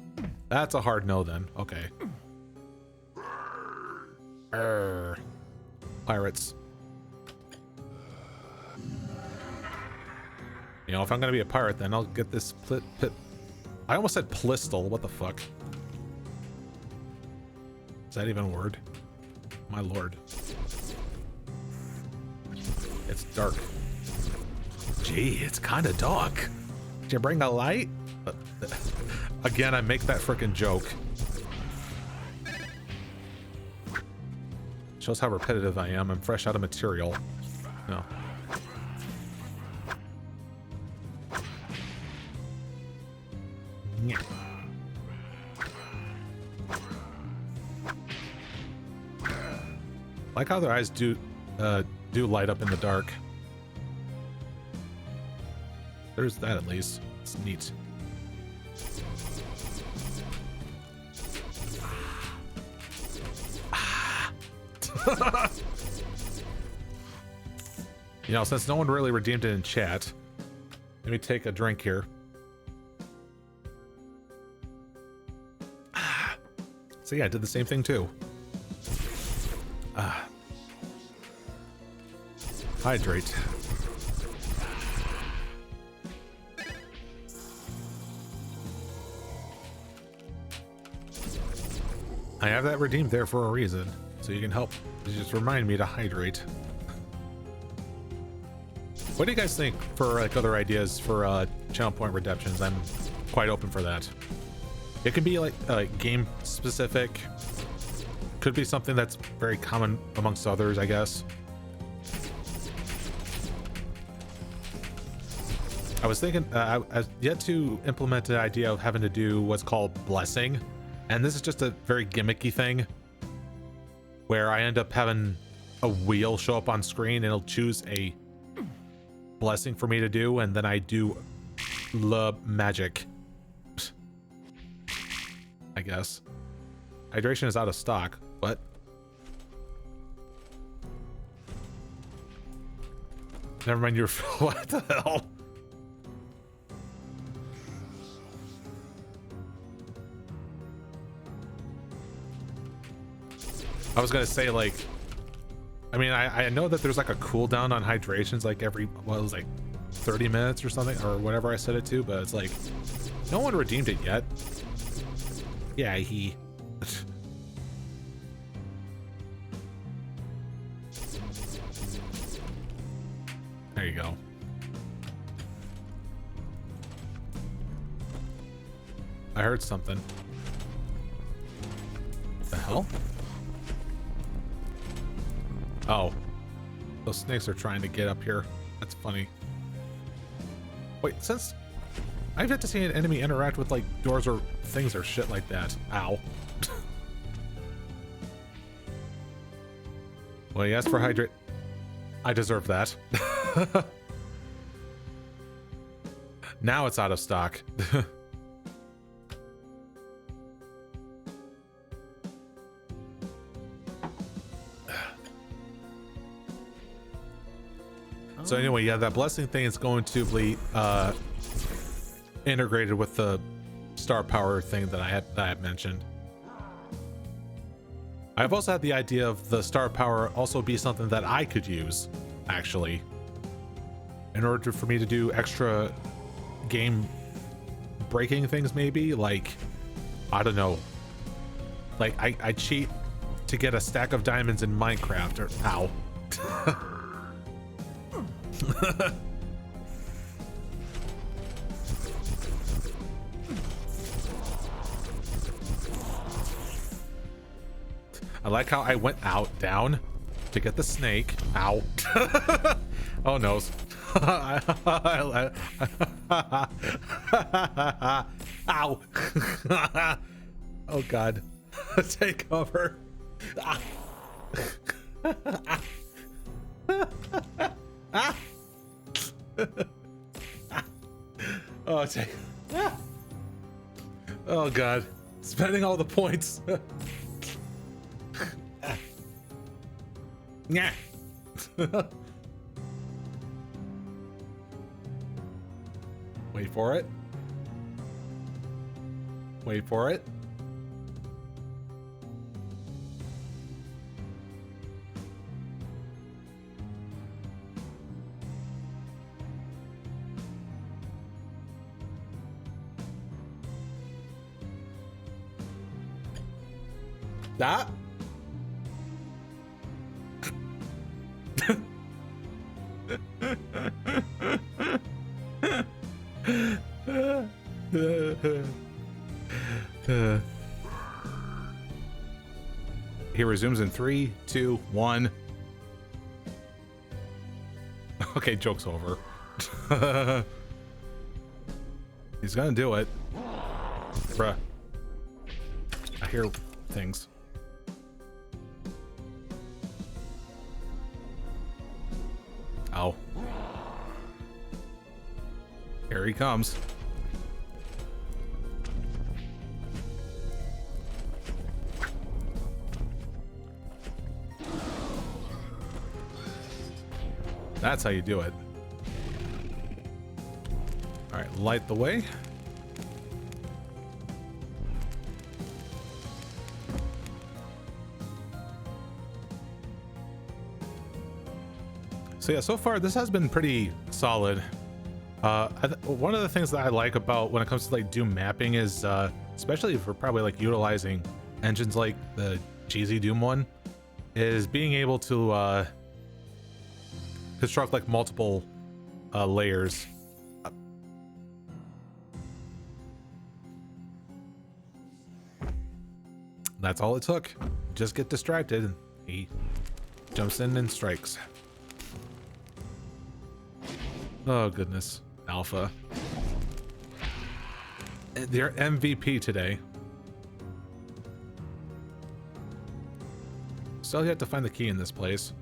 That's a hard no then. Okay. Pirates. You know, if I'm gonna be a pirate, then I'll get this I almost said plistle. What the fuck? Is that even a word? My lord. It's dark. Gee, it's kind of dark. Did you bring a light? Again, I make that frickin' joke. Shows how repetitive I am. I'm fresh out of material. No. Like how their eyes do light up in the dark. There's that at least. It's neat. You know, since no one really redeemed it in chat, let me take a drink here. So yeah, I did the same thing too. Hydrate. I have that redeemed there for a reason, so you can help. Just remind me to hydrate. What do you guys think for like other ideas for channel point redemptions? I'm quite open for that. It can be like game specific. Could be something that's very common amongst others, I guess. I was thinking, I've yet to implement the idea of having to do what's called blessing. And this is just a very gimmicky thing where I end up having a wheel show up on screen and it'll choose a blessing for me to do. And then I do the magic, I guess. Hydration is out of stock. What? Never mind your... What the hell? I was gonna say, like... I mean, I know that there's like a cooldown on hydrations like every... Well, it was like 30 minutes or something, or whatever I set it to, but it's like... No one redeemed it yet. Yeah, he... There you go. I heard something. The hell? Oh. Those snakes are trying to get up here. That's funny. Wait, since I've yet to see an enemy interact with like doors or things or shit like that. Ow. Well, he asked for hydrate. I deserve that. Now it's out of stock. So anyway, yeah, that blessing thing is going to be integrated with the star power thing that I had mentioned. I've also had the idea of the star power also be something that I could use, actually, in order for me to do extra game breaking things, maybe. Like, I don't know. Like, I cheat to get a stack of diamonds in Minecraft, or ow. I like how I went down to get the snake. Ow. Oh no. Ow. Oh god. Take cover. Oh, take. Oh god. Spending all the points. Yeah. Wait for it. Wait for it. That. He resumes in 3, 2, 1. Okay, joke's over. He's gonna do it. Bruh. I hear things. Ow. Here he comes. That's how you do it. All right, light the way. So yeah, so far this has been pretty solid. One of the things that I like about when it comes to like Doom mapping is, especially if we're probably like utilizing engines like the cheesy Doom one, is being able to construct like multiple layers. That's all it took. Just get distracted and he jumps in and strikes. Oh goodness, Alpha. They're MVP today. Still you have to find the key in this place.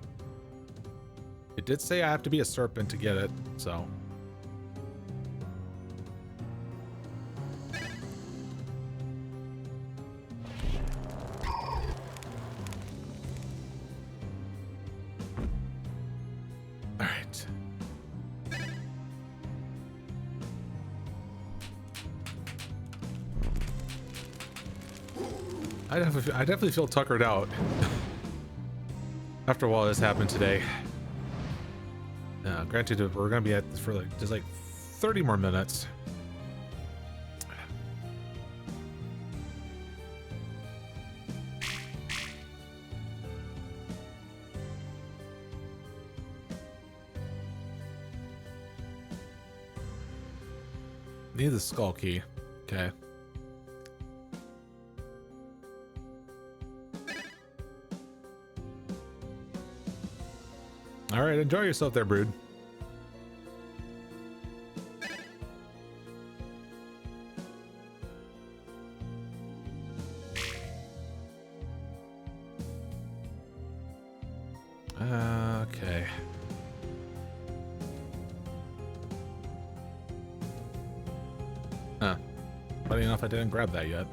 It did say I have to be a serpent to get it, so. Alright. I definitely feel tuckered out after a while this happened today. Granted, we're gonna be at this for like just like 30 more minutes. Need the skull key. Okay. All right, enjoy yourself there, Brood. Okay. Funny enough, I didn't grab that yet.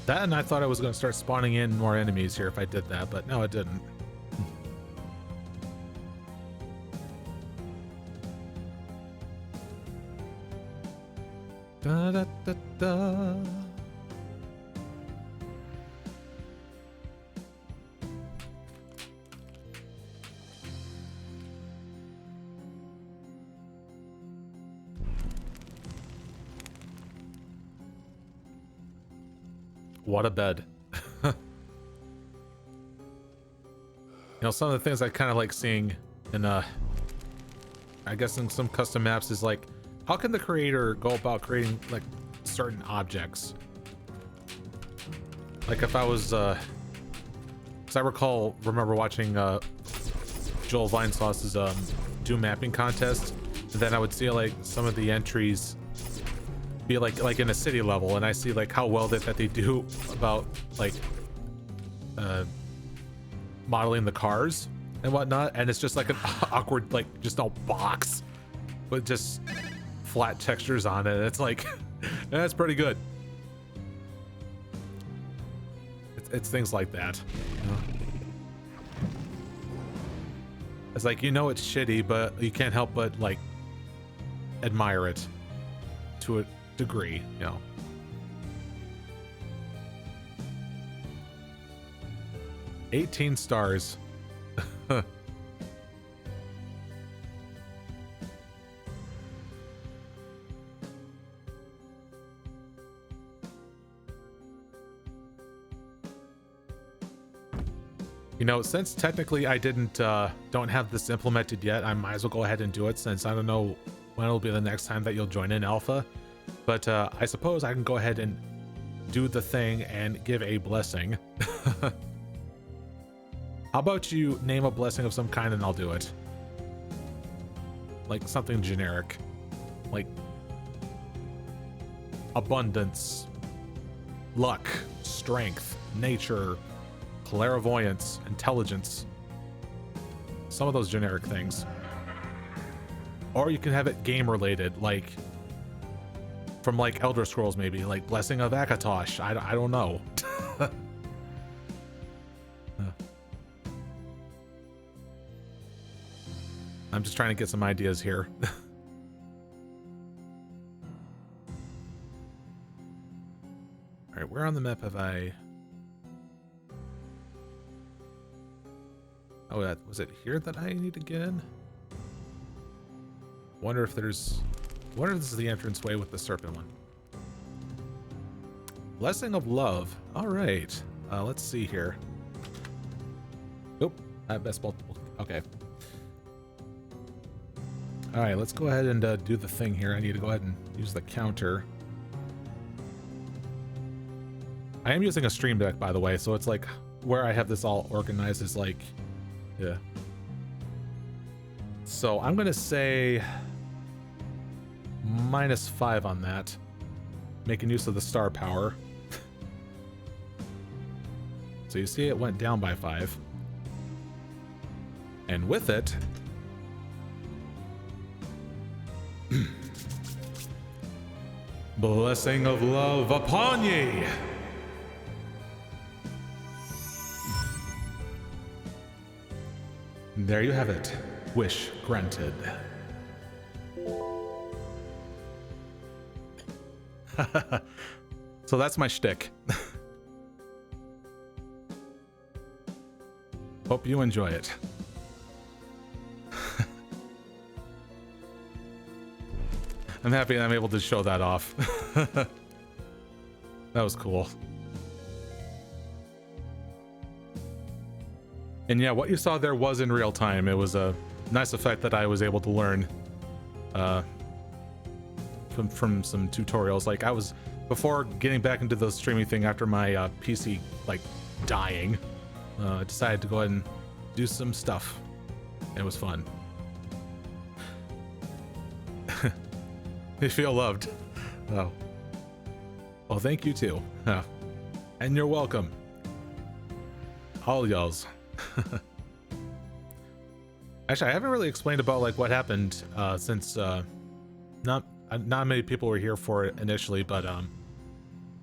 That, and I thought I was going to start spawning in more enemies here if I did that, but no, it didn't. Da da da da. What a bed. You know, some of the things I kind of like seeing in, I guess in some custom maps is like, how can the creator go about creating like certain objects? Like if I was, cause I remember watching, Joel Vinesauce's, Doom mapping contest, and then I would see like some of the entries be like in a city level, and I see like how well that they do about like modeling the cars and whatnot, and it's just like an awkward, like just a box with just flat textures on it. It's like that's pretty good. It's things like that, you know? It's like, you know, it's shitty, but you can't help but like admire it to a degree, you know. $18 stars. You know, since technically I don't have this implemented yet, I might as well go ahead and do it, since I don't know when it'll be the next time that you'll join in alpha. But I suppose I can go ahead and do the thing and give a blessing. How about you name a blessing of some kind and I'll do it? Like something generic. Like abundance, luck, strength, nature, clairvoyance, intelligence. Some of those generic things. Or you can have it game related, like from like Elder Scrolls, maybe like Blessing of Akatosh. I don't know. I'm just trying to get some ideas here. All right, where on the map have I? Oh, was it here that I need to get in? Wonder if this is the entranceway with the serpent one. Blessing of Love. All right. Let's see here. Nope. Best multiple. Okay. All right. Let's go ahead and do the thing here. I need to go ahead and use the counter. I am using a stream deck, by the way, so it's like where I have this all organized is like, yeah. So I'm gonna say -5 on that, making use of the star power. So you see it went down by 5. And with it, blessing of love upon ye. There you have it. Wish granted. So that's my shtick. Hope you enjoy it. I'm happy I'm able to show that off. That was cool. And yeah, what you saw there was in real time. It was a nice effect that I was able to learn from some tutorials. Like I was, before getting back into the streaming thing after my PC like dying, I decided to go ahead and do some stuff. It was fun. You feel loved. Oh. Well, thank you too. And you're welcome. All y'alls. Actually, I haven't really explained about like what happened since not many people were here for it initially, but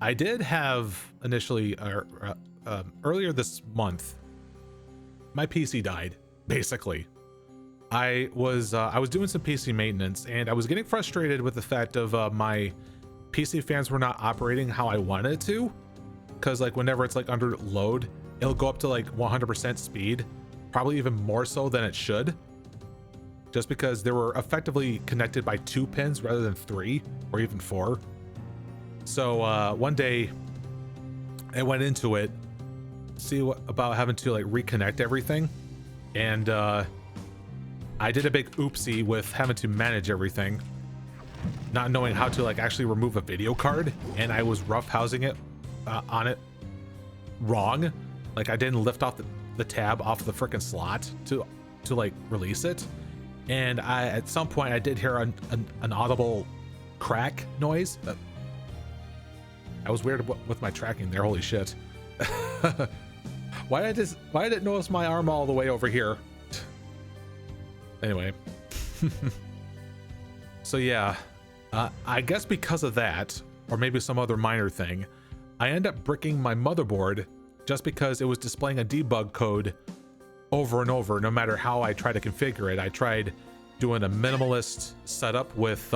I did have initially earlier this month, my PC died. Basically, I was doing some PC maintenance, and I was getting frustrated with the fact of my PC fans were not operating how I wanted it to, because like whenever it's like under load, it'll go up to like 100% speed, probably even more so than it should, just because they were effectively connected by 2 pins rather than 3 or even 4. So one day I went into it, see what about having to like reconnect everything, and I did a big oopsie with having to manage everything, not knowing how to like actually remove a video card, and I was roughhousing it on it wrong. Like I didn't lift off the tab off the freaking slot to like release it, and at some point I did hear an audible crack noise. I was weird with my tracking there. Holy shit. Why did it notice my arm all the way over here? Anyway. So yeah, I guess because of that, or maybe some other minor thing, I end up bricking my motherboard just because it was displaying a debug code over and over, no matter how I try to configure it. I tried doing a minimalist setup with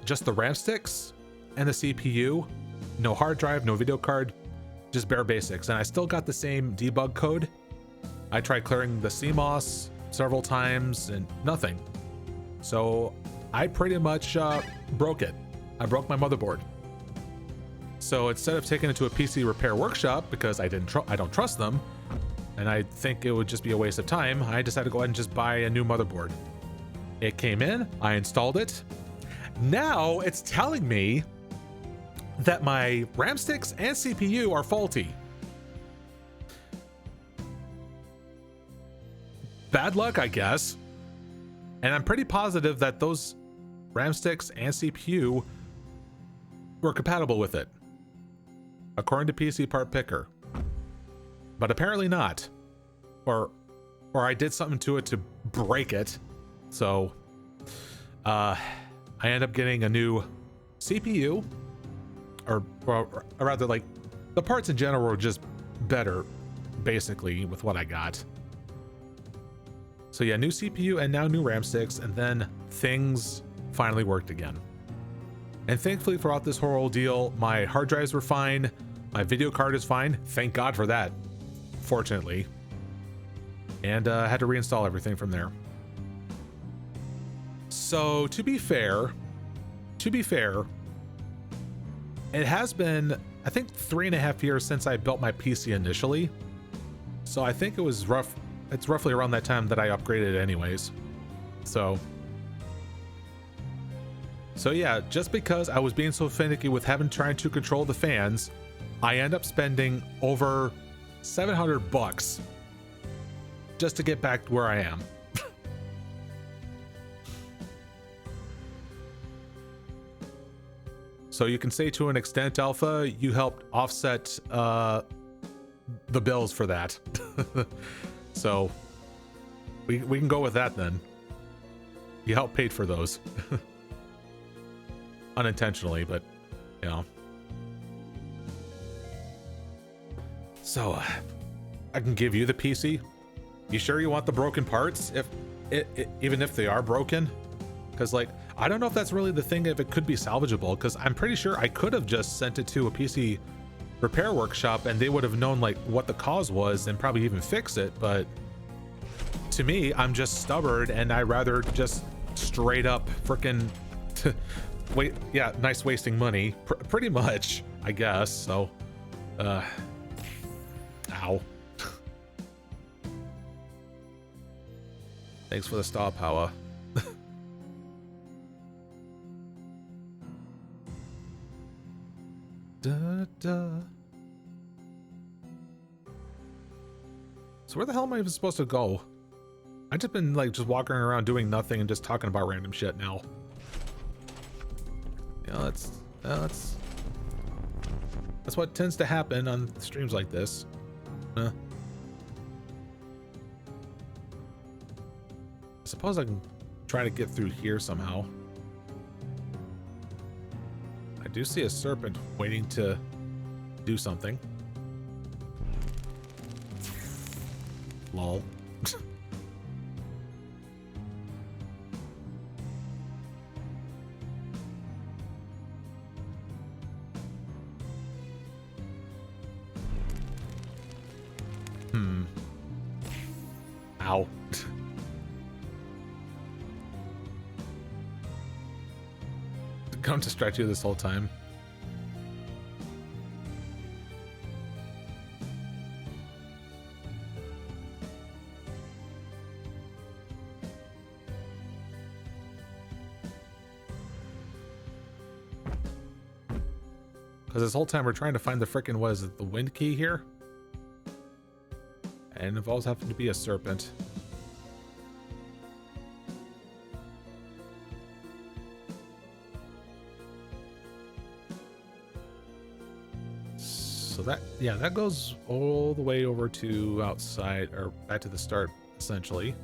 just the RAM sticks and the CPU, no hard drive, no video card, just bare basics, and I still got the same debug code. I tried clearing the CMOS several times and nothing. So I pretty much broke it. I broke my motherboard. So instead of taking it to a PC repair workshop, because I don't trust them, and I think it would just be a waste of time, I decided to go ahead and just buy a new motherboard. It came in, I installed it. Now it's telling me that my RAM sticks and CPU are faulty. Bad luck, I guess. And I'm pretty positive that those RAM sticks and CPU were compatible with it, according to PC Part Picker. But apparently not. Or I did something to it to break it. So I end up getting a new CPU, or rather, like, the parts in general were just better, basically, with what I got. So yeah, new CPU and now new RAM sticks, and then things finally worked again. And thankfully throughout this whole ordeal, my hard drives were fine, my video card is fine, thank God for that, fortunately. And I had to reinstall everything from there. So to be fair, it has been, I think, 3.5 years since I built my PC initially. So I think it's roughly around that time that I upgraded anyways. So yeah, just because I was being so finicky with trying to control the fans, I end up spending over $700 just to get back where I am. So you can say to an extent, Alpha, you helped offset the bills for that. So we can go with that then. You helped pay for those. Unintentionally, but you know. So I can give you the PC. You sure you want the broken parts, even if they are broken? Because, like, I don't know if that's really the thing, if it could be salvageable, because I'm pretty sure I could have just sent it to a PC repair workshop and they would have known like what the cause was and probably even fix it. But to me, I'm just stubborn and I rather just straight up freaking wait. Yeah, nice wasting money, pretty much, I guess. So ow. Thanks for the star power. Da, da. So where the hell am I even supposed to go? I've just been like just walking around doing nothing and just talking about random shit now. Yeah, that's what tends to happen on streams like this. I suppose I can try to get through here somehow. I do see a serpent waiting to do something. Lol. Ow. Come distract you this whole time. Because this whole time we're trying to find the frickin' what is it, the wind key here? And it involves having to be a serpent. So that, yeah, that goes all the way over to outside, or back to the start, essentially.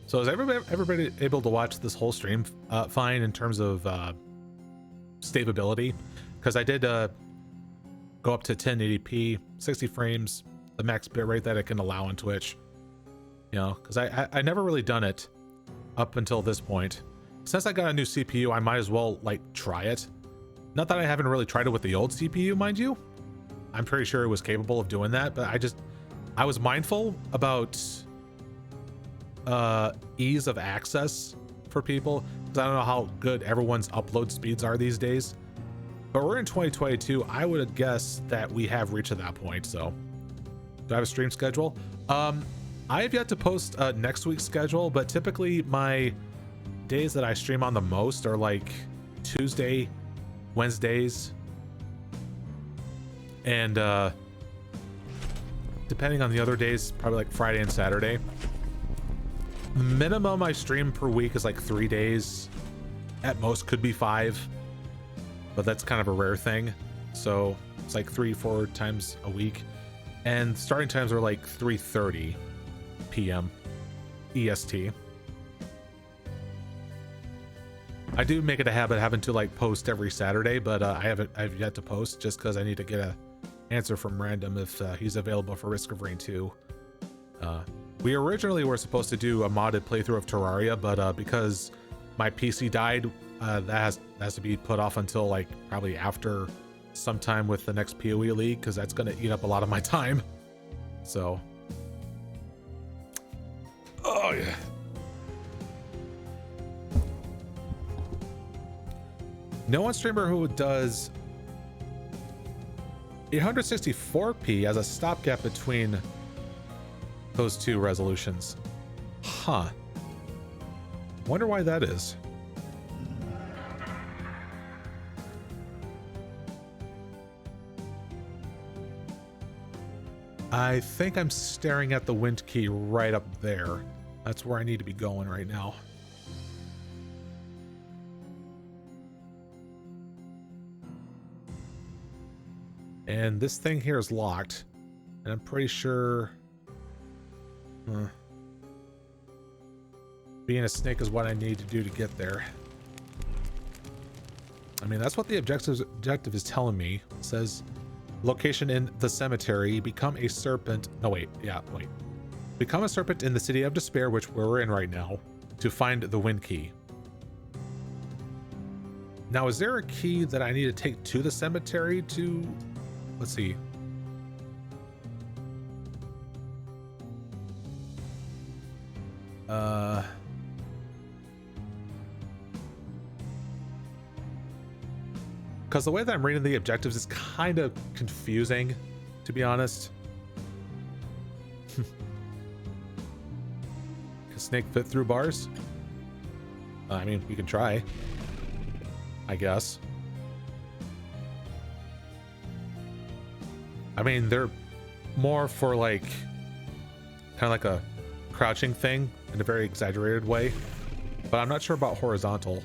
So is everybody able to watch this whole stream fine in terms of stability? Because I did go up to 1080p, 60 frames, the max bitrate that it can allow on Twitch. You know, because I never really done it up until this point. Since I got a new CPU, I might as well like try it. Not that I haven't really tried it with the old CPU, mind you. I'm pretty sure it was capable of doing that, but I was mindful about ease of access for people, because I don't know how good everyone's upload speeds are these days, but we're in 2022. I would have guessed that we have reached that point. So do I have a stream schedule? I have yet to post next week's schedule, but typically my days that I stream on the most are like Tuesday, Wednesdays, and depending on the other days, probably like Friday and Saturday. Minimum I stream per week is like 3 days. At most could be 5, but that's kind of a rare thing. So it's like 3-4 times a week, and starting times are like 3:30 p.m. EST. I do make it a habit having to like post every Saturday, but I've yet to post just because I need to get a answer from Random if he's available for Risk of Rain 2. We originally were supposed to do a modded playthrough of Terraria, but because my PC died, that has to be put off until like probably after sometime with the next PoE League, because that's going to eat up a lot of my time. So, oh yeah. No one streamer who does 864p as a stopgap between those two resolutions. Huh. Wonder why that is. I think I'm staring at the wind key right up there. That's where I need to be going right now. And this thing here is locked, and I'm pretty sure being a snake is what I need to do to get there. I mean, that's what the objective is telling me. It says location in the cemetery, become a serpent. No, wait. Yeah, wait. Become a serpent in the city of despair, which we're in right now, to find the wind key. Now, is there a key that I need to take to the cemetery to... Let's see. Because the way that I'm reading the objectives is kind of confusing, to be honest. Can snake fit through bars? I mean, we can try, I guess. I mean, they're more for like, kind of like a crouching thing in a very exaggerated way, but I'm not sure about horizontal.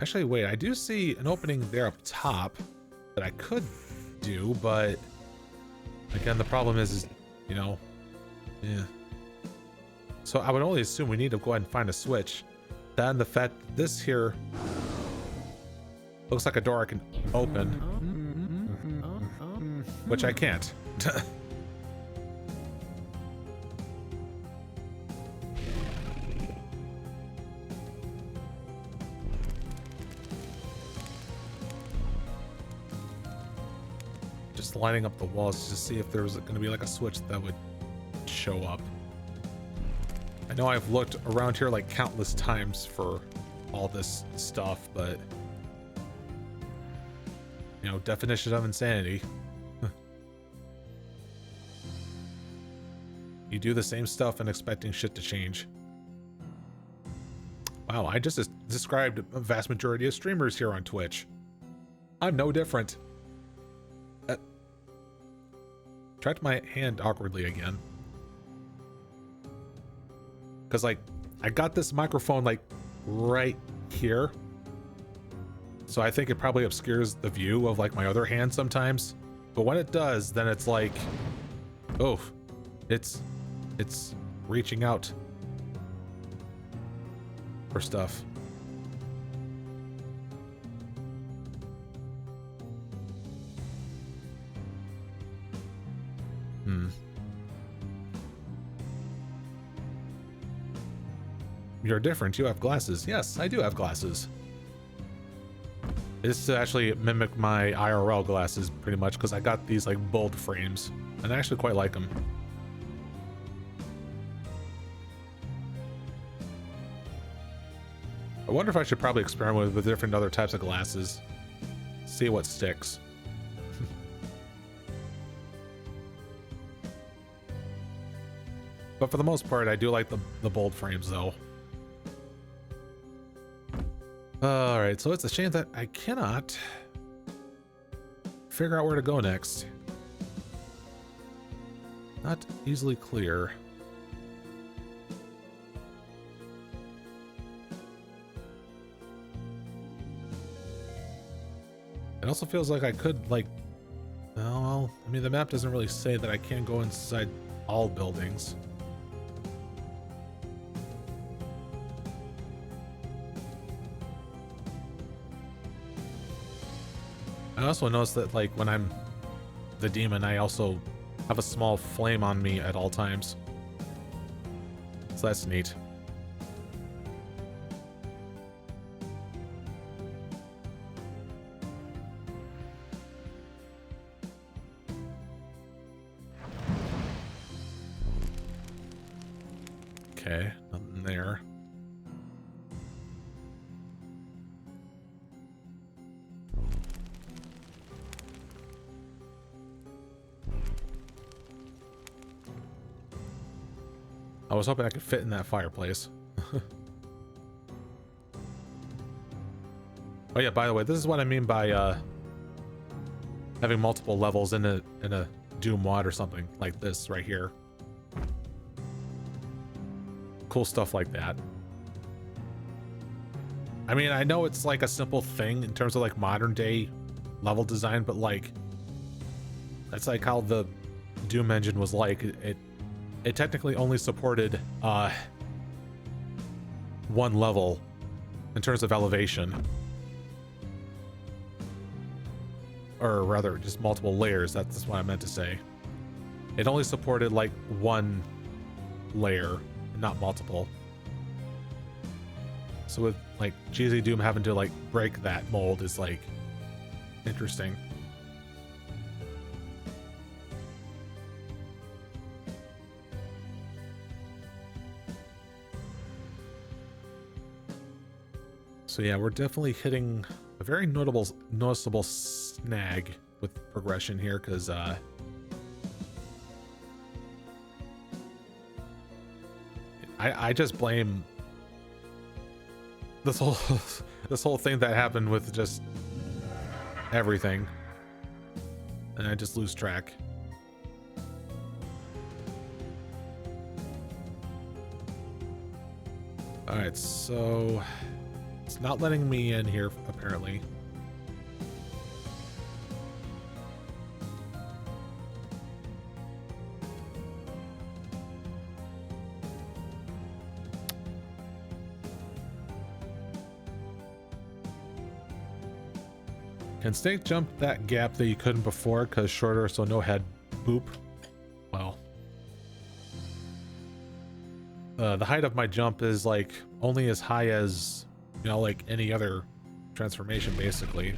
Actually, wait, I do see an opening there up top that I could do, but again, the problem is you know, yeah. So I would only assume we need to go ahead and find a switch. That and the fact this here looks like a door I can open, which I can't. Just lining up the walls to see if there was going to be like a switch that would show up. I know I've looked around here like countless times for all this stuff, but you know, definition of insanity. You do the same stuff and expecting shit to change. Wow, I just described a vast majority of streamers here on Twitch. I'm no different. Tracked my hand awkwardly again. Because, like, I got this microphone, like, right here. So I think it probably obscures the view of, like, my other hand sometimes. But when it does, then it's like, oh, it's reaching out for stuff. You're different. You have glasses. Yes, I do have glasses. It's to actually mimic my IRL glasses pretty much, because I got these like bold frames and I actually quite like them. I wonder if I should probably experiment with different other types of glasses. See what sticks. But for the most part, I do like the bold frames though. Alright, so it's a shame that I cannot figure out where to go next. Not easily clear. It also feels like I could, like, well, I mean, the map doesn't really say that I can't go inside all buildings. I also noticed that, like, when I'm the demon, I also have a small flame on me at all times. So that's neat. Okay, nothing there. I was hoping I could fit in that fireplace. Oh yeah, by the way, this is what I mean by having multiple levels in a Doom mod or something like this right here. Cool stuff like that. I mean, I know it's like a simple thing in terms of like modern day level design, but like that's like how the Doom engine was like. It technically only supported one level in terms of elevation, or rather just multiple layers. That's what I meant to say. It only supported like one layer, not multiple. So with like GZ Doom having to like break that mold is like interesting. So yeah, we're definitely hitting a very noticeable snag with progression here, because I just blame this whole thing that happened with just everything, and I just lose track. All right, so it's not letting me in here apparently. Can Snake jump that gap that you couldn't before because shorter, so no head boop? Well, the height of my jump is like only as high as, you know, like any other transformation basically.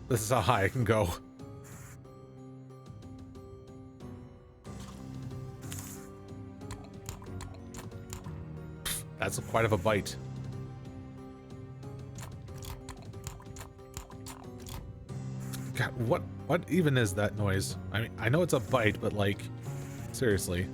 This is how high I can go. That's quite of a bite. God, what even is that noise? I mean, I know it's a bite, but like, seriously.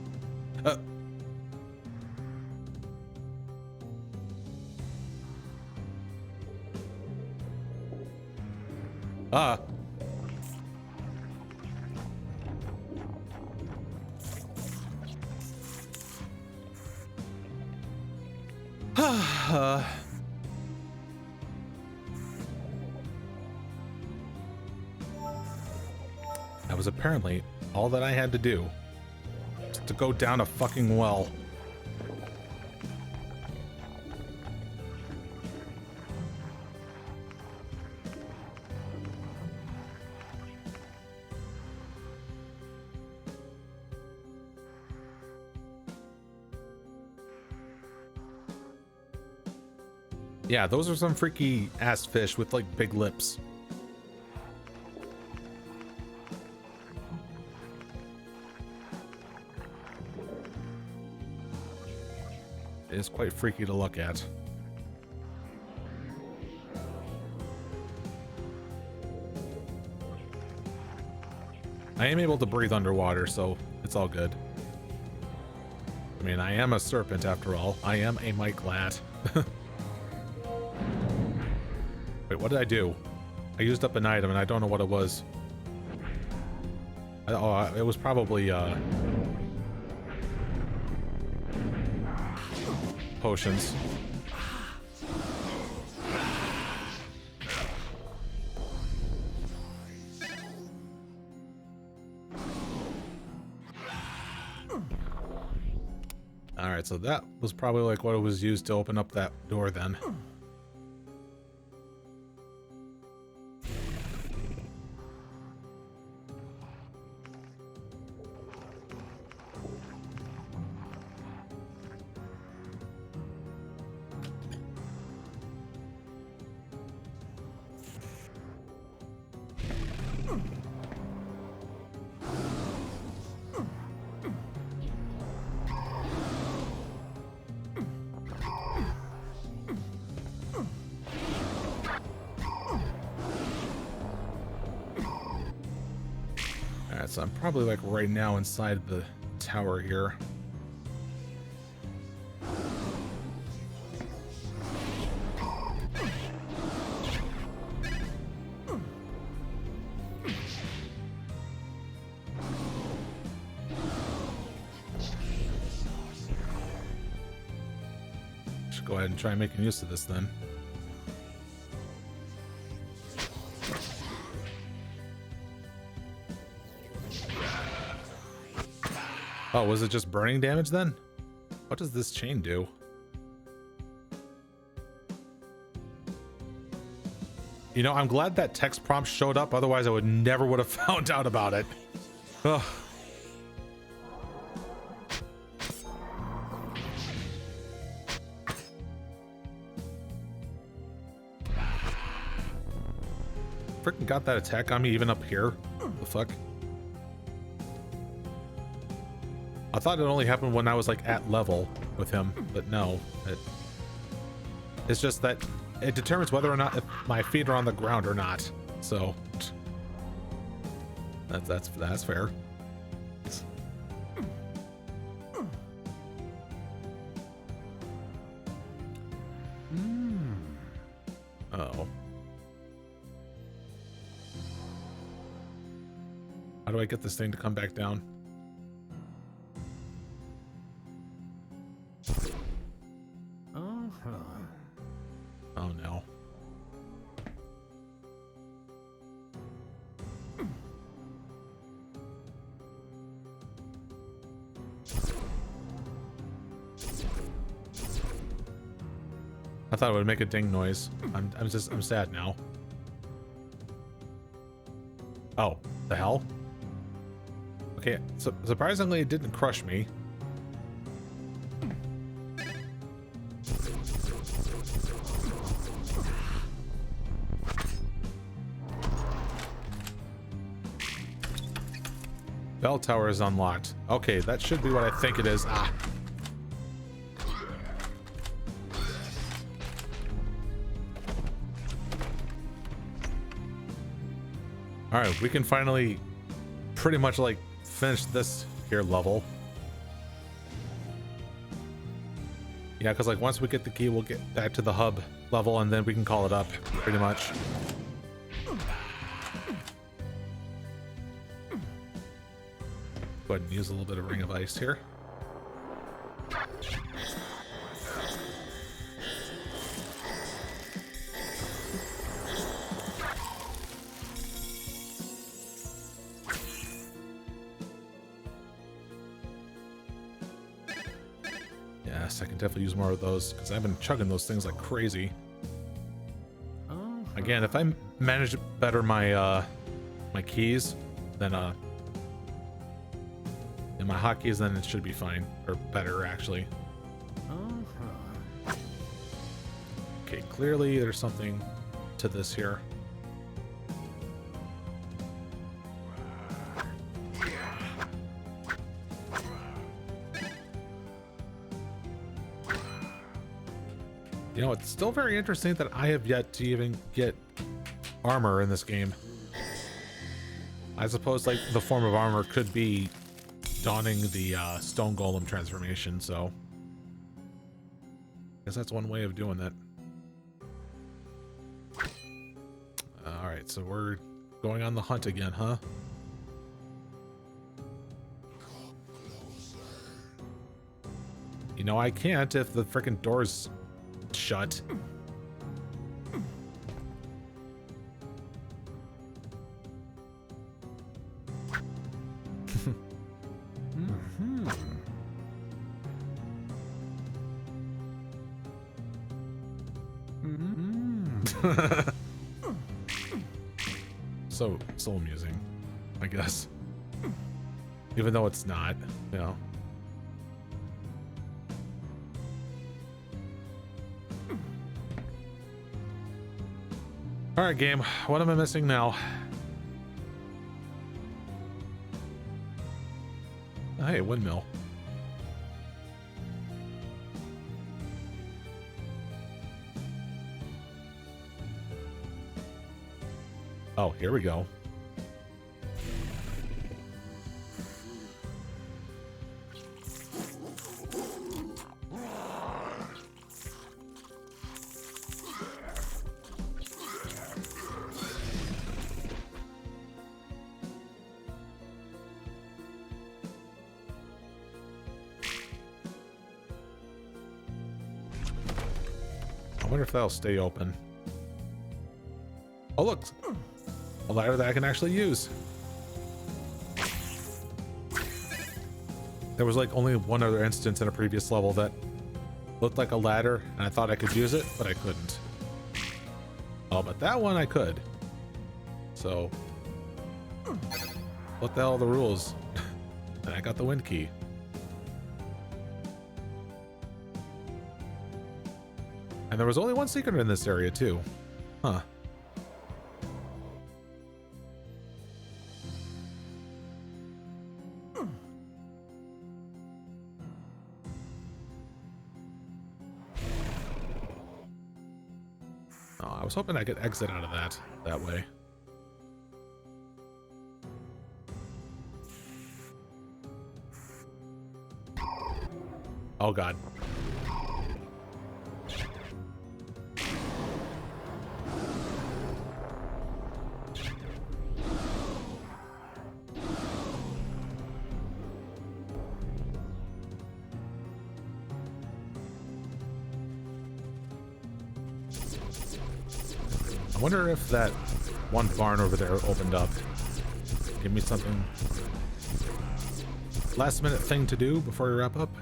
That was apparently all that I had to do, just to go down a fucking well. Yeah, those are some freaky ass fish with like big lips. It is quite freaky to look at. I am able to breathe underwater, so it's all good. I mean, I am a serpent after all. I am a Mike Lat. Wait, what did I do? I used up an item and I don't know what it was. Oh, it was probably potions. Alright, so that was probably like what it was used to open up that door then. So I'm probably like right now inside the tower here. Should go ahead and try making use of this then. Oh, was it just burning damage then? What does this chain do? You know, I'm glad that text prompt showed up, otherwise I would never would have found out about it. Ugh. Freaking got that attack on me even up here. What the fuck? I thought it only happened when I was like at level with him, but no. It's just that it determines whether or not if my feet are on the ground or not. So that's fair. Oh. How do I get this thing to come back down? Oh no. I thought it would make a ding noise. I'm sad now. Oh, the hell? Okay, so surprisingly it didn't crush me. Bell tower is unlocked. Okay, that should be what I think it is. Ah. Alright, we can finally pretty much like finish this here level. Yeah, because like once we get the key, we'll get back to the hub level and then we can call it up pretty much. Go ahead and use a little bit of Ring of Ice here. Yes, I can definitely use more of those because I've been chugging those things like crazy. Again, if I manage to better my my keys, then and my hotkeys, then it should be fine, or better actually. Okay, clearly there's something to this here. You know, it's still very interesting that I have yet to even get armor in this game. I suppose like the form of armor could be donning the stone golem transformation, so I guess that's one way of doing that. Alright, so we're going on the hunt again, huh? You know, I can't if the freaking door's shut. So amusing, I guess. Even though it's not, you know. Alright, game. What am I missing now? Hey, windmill. Oh, here we go. I wonder if that'll stay open. Oh, look. A ladder that I can actually use. There was like only one other instance in a previous level that looked like a ladder and I thought I could use it, but I couldn't. Oh, but that one I could. So, what the hell are the rules? And I got the wind key. And there was only one secret in this area too. Huh. Oh, I was hoping I could exit out of that way. Oh god. I wonder if that one barn over there opened up. Give me something. Last minute thing to do before we wrap up.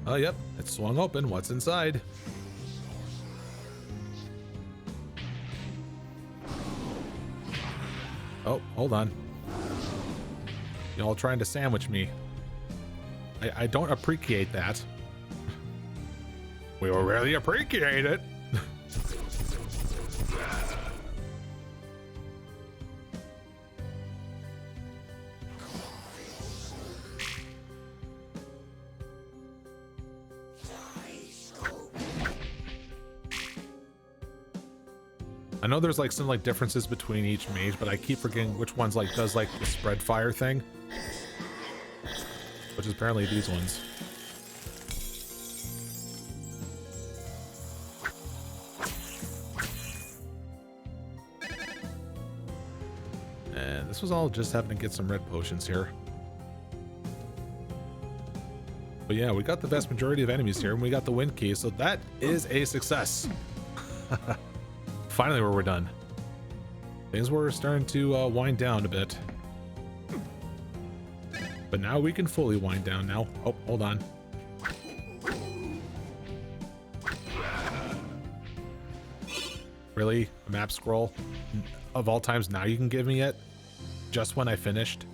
Oh, yep. It swung open. What's inside? Oh, hold on. Y'all trying to sandwich me. I don't appreciate that. We will really appreciate it. I know there's like some like differences between each mage, but I keep forgetting which one's like does like the spread fire thing, which is apparently these ones. And this was all just having to get some red potions here. But yeah, we got the vast majority of enemies here, and we got the win key, so that is a success. Finally, we're done. Things were starting to wind down a bit. But now we can fully wind down now. Oh, hold on. Really? A map scroll? Of all times, now you can give me it? Just when I finished?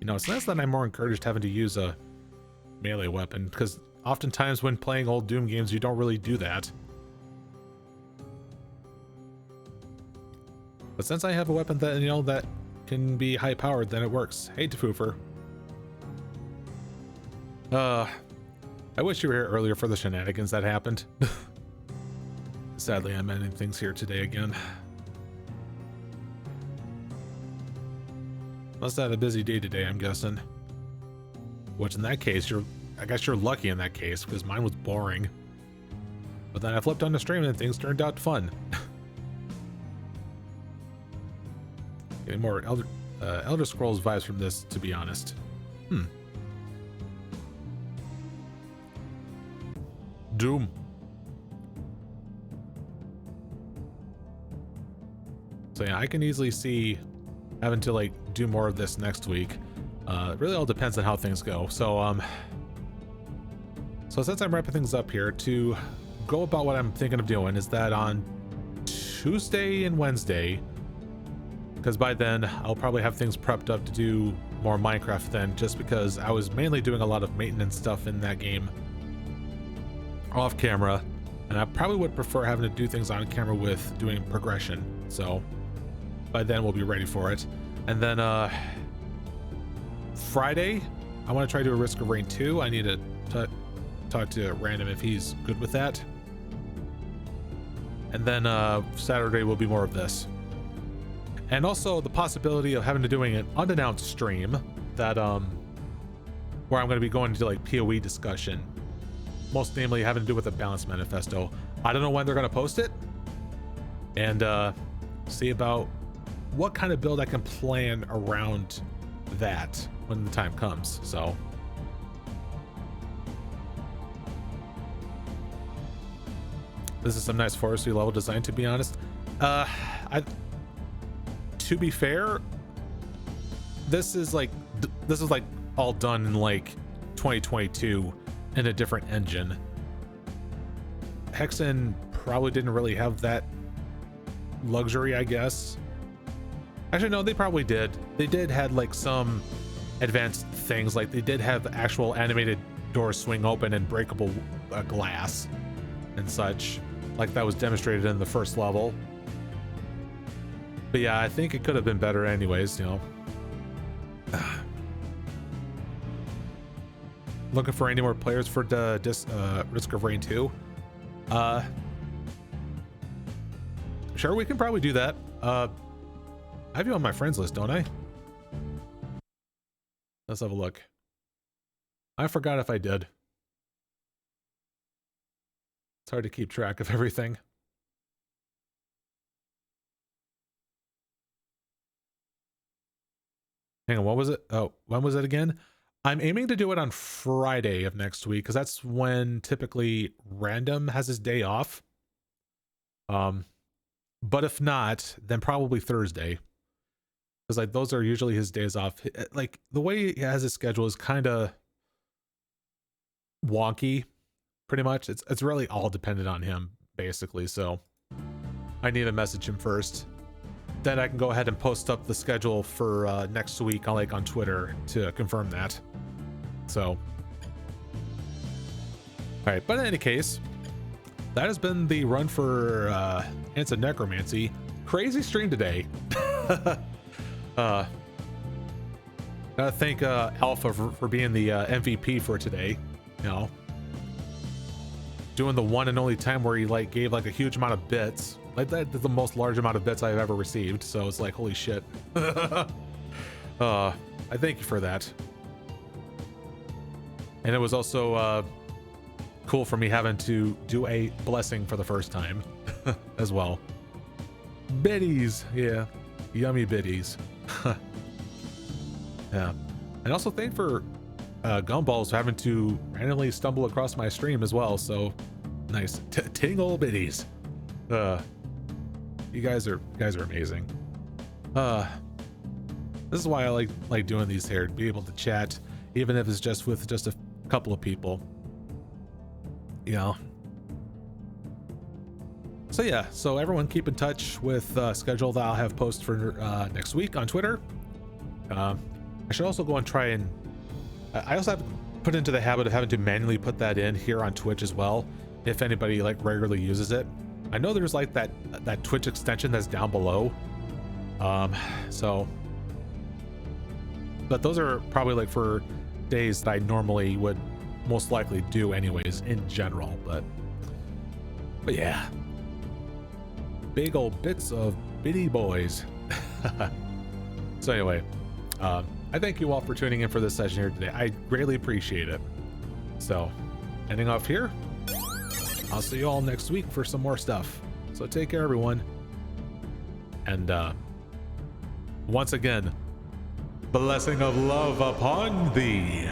You know, it's nice that I'm more encouraged having to use a melee weapon, because oftentimes when playing old Doom games, you don't really do that. But since I have a weapon that, you know, that can be high powered, then it works. Hey, Tafoofer. I wish you were here earlier for the shenanigans that happened. Sadly, I'm ending things here today again. Must have had a busy day today, I'm guessing. Which in that case, I guess you're lucky in that case, because mine was boring. But then I flipped on the stream and things turned out fun. Getting more Elder Scrolls vibes from this, to be honest. Doom. So yeah, I can easily see having to like do more of this next week. It really all depends on how things go. So since I'm wrapping things up here, to go about what I'm thinking of doing is that on Tuesday and Wednesday, because by then I'll probably have things prepped up to do more Minecraft then, just because I was mainly doing a lot of maintenance stuff in that game off camera, and I probably would prefer having to do things on camera with doing progression. So by then we'll be ready for it. And then Friday, I want to try to do a Risk of Rain 2. I need to talk to Random if he's good with that. And then Saturday will be more of this. And also the possibility of having to doing an unannounced stream that where I'm going to be going into like PoE discussion, most namely having to do with the Balance Manifesto. I don't know when they're going to post it, and see about what kind of build I can plan around that when the time comes. So this is some nice forestry level design, to be honest. To be fair, this is like all done in like 2022 in a different engine. Hexen probably didn't really have that luxury, I guess. Actually, no, they probably did. They did had like some advanced things, like they did have actual animated doors swing open and breakable glass and such, like that was demonstrated in the first level. But yeah, I think it could have been better anyways, you know. looking for any more players for the Risk of Rain 2. Sure, we can probably do that. I have you on my friends list, don't I? Let's have a look. I forgot if I did. It's hard to keep track of everything. Hang on, what was it? Oh, when was it again? I'm aiming to do it on Friday of next week because that's when typically Random has his day off. But if not, then probably Thursday. Because like those are usually his days off. Like the way he has his schedule is kind of wonky, pretty much. It's really all dependent on him, basically. So I need to message him first. Then I can go ahead and post up the schedule for next week on Twitter to confirm that. So, all right. But in any case, that has been the run for Hands of Necromancy. Crazy stream today. Gotta thank Alpha for being the MVP for today. You know, doing the one and only time where he like gave like a huge amount of bits. Like that's the most large amount of bits I've ever received. So it's like, holy shit. I thank you for that. And it was also cool for me having to do a blessing for the first time as well. Biddies, yeah, yummy biddies. Yeah, and also thank for Gumballs for having to randomly stumble across my stream as well. So nice, tingle biddies. You guys are amazing. This is why I like doing these here, to be able to chat, even if it's just with just a couple of people. You know. So yeah, so everyone keep in touch with schedule that I'll have post for next week on Twitter. I should also go and try and I also have put into the habit of having to manually put that in here on Twitch as well, if anybody like regularly uses it. I know there's like that Twitch extension that's down below. So, but those are probably like for days that I normally would most likely do anyways in general, but yeah, big old bits of bitty boys. So anyway, I thank you all for tuning in for this session here today. I greatly appreciate it. So ending off here, I'll see you all next week for some more stuff. So take care, everyone. And once again, blessing of love upon thee.